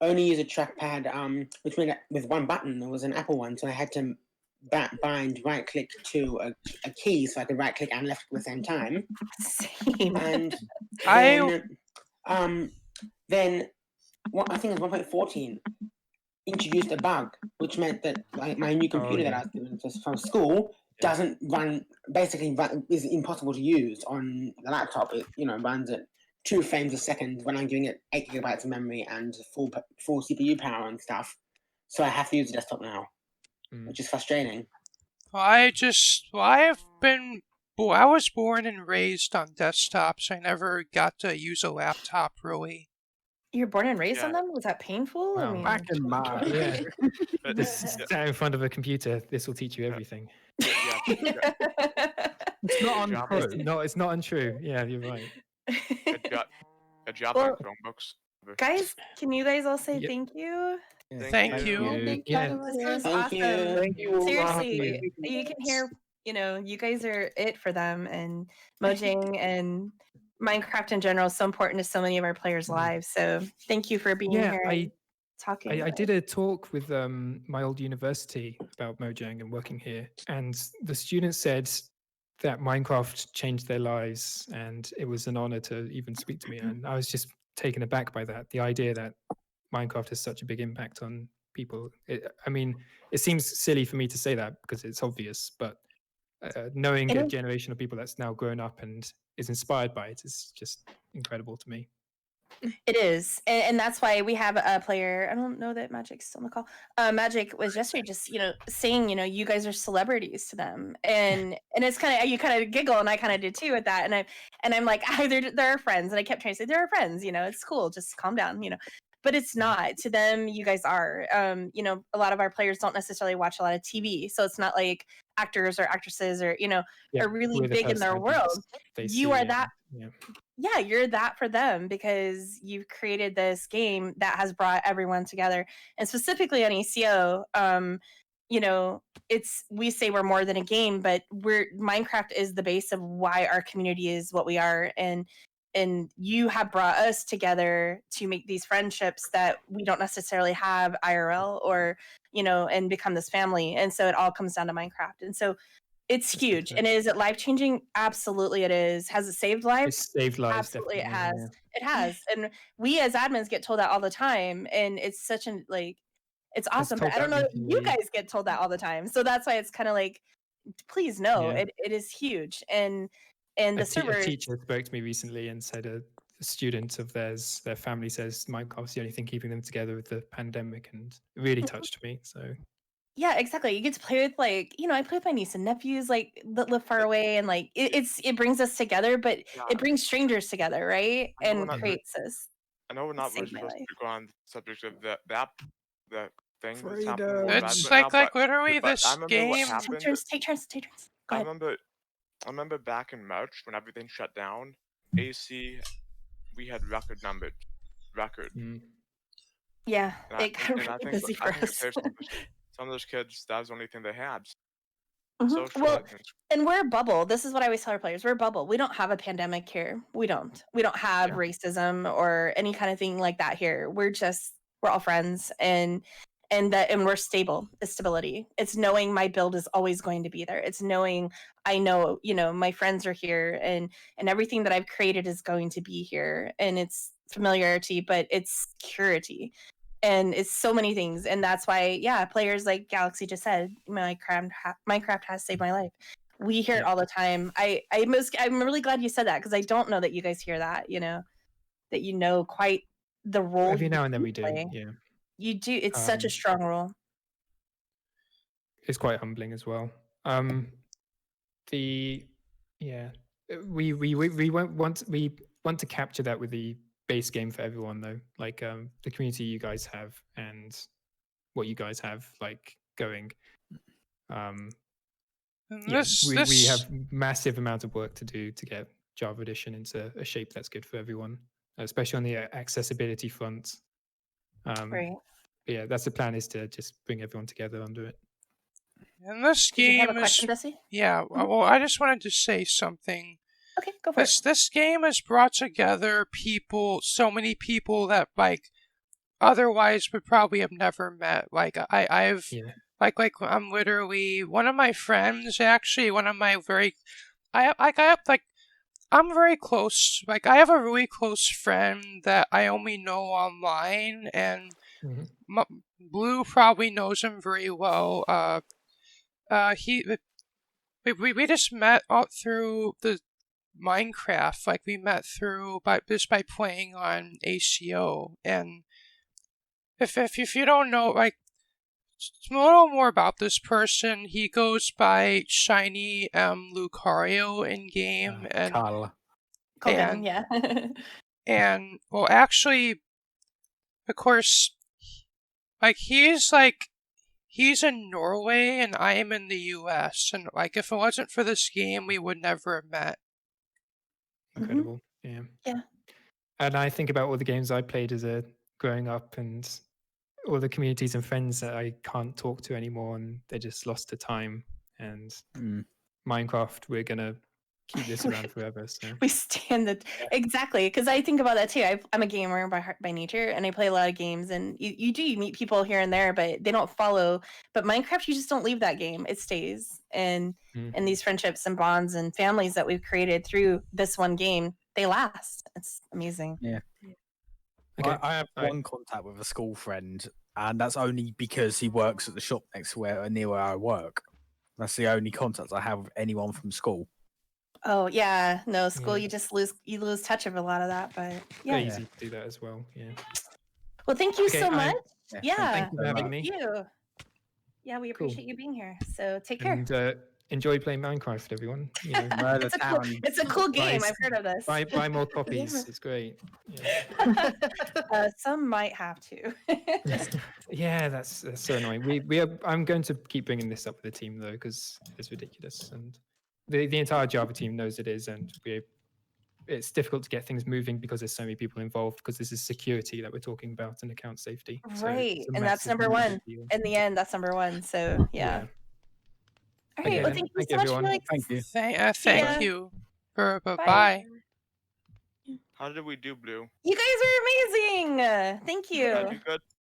Speaker 11: only use a trackpad which made it with one button. It was an Apple one, so I had to bind right click to a key so I could right click and left click at the same time.
Speaker 2: Same.
Speaker 11: And
Speaker 13: I-
Speaker 11: then what I think it was 1.14 introduced a bug which meant that like my new computer that I was given just from school doesn't run is impossible to use on the laptop. It runs at 2 frames a second when I'm giving it 8 gigabytes of memory and full CPU power and stuff. So I have to use the desktop now, which is frustrating.
Speaker 13: I was born and raised on desktops. I never got to use a laptop really.
Speaker 2: You were born and raised on them? Was that painful? I
Speaker 5: Wow.
Speaker 2: mean,
Speaker 3: Back in my
Speaker 5: Yeah. Just stand in front of a computer. This will teach you everything.
Speaker 3: It's not untrue.
Speaker 5: It's not untrue. Yeah, you're right.
Speaker 4: A job
Speaker 2: Well,
Speaker 4: on Chromebooks.
Speaker 2: guys, can you guys all say thank you?
Speaker 13: Thank you.
Speaker 5: Yeah.
Speaker 2: This was
Speaker 11: Thank
Speaker 2: awesome.
Speaker 11: you.
Speaker 3: Thank you all.
Speaker 2: Seriously, you can hear, you guys are it for them, and Mojang and Minecraft in general is so important to so many of our players' lives. So thank you for being here and talking.
Speaker 5: I
Speaker 2: about
Speaker 5: did
Speaker 2: it.
Speaker 5: a talk with my old university about Mojang and working here, and the students said that Minecraft changed their lives, and it was an honor to even speak to me. And I was just taken aback by that. The idea that Minecraft has such a big impact on people. I mean, it seems silly for me to say that because it's obvious, but knowing a generation of people that's now grown up and is inspired by it is just incredible to me.
Speaker 2: It is, and that's why we have a player. I don't know that Magic's still on the call. Magic was yesterday just saying you guys are celebrities to them, and it's kind of you kind of giggle, and I kind of did too at that, and I'm like, they're our friends, and I kept trying to say they're our friends. It's cool, just calm down, But it's not. To them, you guys are. A lot of our players don't necessarily watch a lot of TV, so it's not like actors or actresses or are really
Speaker 5: we're the
Speaker 2: big in their world.
Speaker 5: personalities they
Speaker 2: You
Speaker 5: see,
Speaker 2: are
Speaker 5: and-
Speaker 2: that. Yeah, you're that for them because you've created this game that has brought everyone together, and specifically on ACO. We say we're more than a game, but Minecraft is the base of why our community is what we are, and you have brought us together to make these friendships that we don't necessarily have IRL or and become this family, and so it all comes down to Minecraft, and so it's huge. And is it life changing? Absolutely, it is. Has it saved lives?
Speaker 5: It's saved lives.
Speaker 2: Absolutely, it
Speaker 5: definitely,
Speaker 2: has. It has, and we as admins get told that all the time, and it's such an it's awesome. But
Speaker 5: told
Speaker 2: I don't know
Speaker 5: that
Speaker 2: that you
Speaker 5: recently.
Speaker 2: guys get told that all the time, so that's why it's kind of like, please know,
Speaker 5: Yeah.
Speaker 2: it is huge, and
Speaker 5: A
Speaker 2: the servers.
Speaker 5: teacher spoke to me recently and said a student of theirs, their family says Minecraft's the only thing keeping them together with the pandemic, and it really touched me. So
Speaker 2: Yeah, exactly. You get to play with I play with my niece and nephews that live far away, and it brings us together, but it brings strangers together, right?
Speaker 4: I know we're
Speaker 2: And
Speaker 4: not-
Speaker 2: creates this.
Speaker 4: I know we're not really
Speaker 2: saved my
Speaker 4: supposed
Speaker 2: life.
Speaker 4: to go on the subject of the thing that's
Speaker 3: Freedom.
Speaker 4: happening. with
Speaker 13: It's
Speaker 4: Rise right
Speaker 13: like
Speaker 4: now, but-
Speaker 13: literally
Speaker 4: but
Speaker 13: this
Speaker 4: I remember
Speaker 13: game.
Speaker 4: what
Speaker 2: Take
Speaker 4: happened.
Speaker 2: turns. Take turns. Take turns. Go
Speaker 4: I
Speaker 2: ahead.
Speaker 4: remember back in March when everything shut down. AC, we had record numbers. Record.
Speaker 2: Yeah,
Speaker 4: And
Speaker 2: it got really busy for
Speaker 4: it
Speaker 2: us.
Speaker 4: saves some of those kids, that was the only thing they had.
Speaker 2: Mhm.
Speaker 4: Social
Speaker 2: Well,
Speaker 4: and-
Speaker 2: and we're a bubble. This is what I always tell our players. We're a bubble. We don't have a pandemic here. We don't. We don't have racism or any kind of thing like that here. We're all friends, and we're stable. It's stability. It's knowing my build is always going to be there. It's knowing I know, my friends are here, and everything that I've created is going to be here. And it's familiarity, but it's security. And it's so many things, and that's why players like Galaxy just said Minecraft has saved my life. We hear it all the time. I'm really glad you said that because I don't know that you guys hear that. that you know quite the role.
Speaker 5: Every
Speaker 2: you
Speaker 5: now and then we do.
Speaker 2: play.
Speaker 5: Yeah.
Speaker 2: You do. It's such a strong role.
Speaker 5: It's quite humbling as well. We want to capture that with the base game for everyone though, like the community you guys have and what you guys have like going. We have massive amount of work to do to get Java Edition into a shape that's good for everyone, especially on the accessibility front.
Speaker 2: Right.
Speaker 5: Yeah, that's the plan, is to just bring everyone together under it.
Speaker 13: And this
Speaker 2: Did you have
Speaker 13: game
Speaker 2: a question, Bessie?
Speaker 13: Yeah, well, I just wanted to say something.
Speaker 2: Okay, go for it.
Speaker 13: This game has brought together so many people that like otherwise would probably have never met. Like I've I'm literally one of my friends, actually one of my I'm very close. Like I have a really close friend that I only know online, and Blue probably knows him very well. We just met through the Minecraft. Like we met through by playing on ACO. And if you don't know, like a little more about this person, he goes by Shiny Lucario in game, and
Speaker 3: Carl.
Speaker 2: Colgan, yeah.
Speaker 13: and well, actually, of course, like he's in Norway and I am in the US, and like if it wasn't for this game, we would never have met.
Speaker 5: Incredible. Yeah.
Speaker 2: Yeah.
Speaker 5: And I think about all the games I played as a growing up, and all the communities and friends that I can't talk to anymore, and they just lost to time. And Minecraft, we're gonna keep this around forever. So
Speaker 2: we stand it exactly, because I think about that too. I'm a gamer by nature, and I play a lot of games. And you meet people here and there, but they don't follow. But Minecraft, you just don't leave that game; it stays. And these friendships and bonds and families that we've created through this one game, they last. It's amazing.
Speaker 3: Yeah.
Speaker 5: Okay.
Speaker 3: I have one contact with a school friend, and that's only because he works at the shop next to near where I work. That's the only contact I have with anyone from school.
Speaker 2: Oh yeah, no school. You just lose touch of a lot of that, but yeah.
Speaker 5: Easy to do that as well. Yeah.
Speaker 2: Well, thank you so much. Yeah,
Speaker 5: Thank you for having me.
Speaker 2: you. Yeah, we appreciate you being here. So take care.
Speaker 5: And enjoy playing Minecraft, everyone. You know,
Speaker 2: it's a cool game. I've heard of this.
Speaker 5: Buy more copies. It's great.
Speaker 2: Some might have to.
Speaker 5: Yeah, that's so annoying. I'm going to keep bringing this up with the team though, because it's ridiculous, and the entire Java team knows it is, and it's difficult to get things moving because there's so many people involved, because this is security that we're talking about and account safety.
Speaker 2: Right, and that's number one. In the end, that's number one. So yeah. All right. Well, thank you so much, Felix.
Speaker 3: Thank you.
Speaker 13: Thank you. Bye.
Speaker 4: How did we do, Blue?
Speaker 2: You guys are amazing. Thank you.
Speaker 4: Did I do good?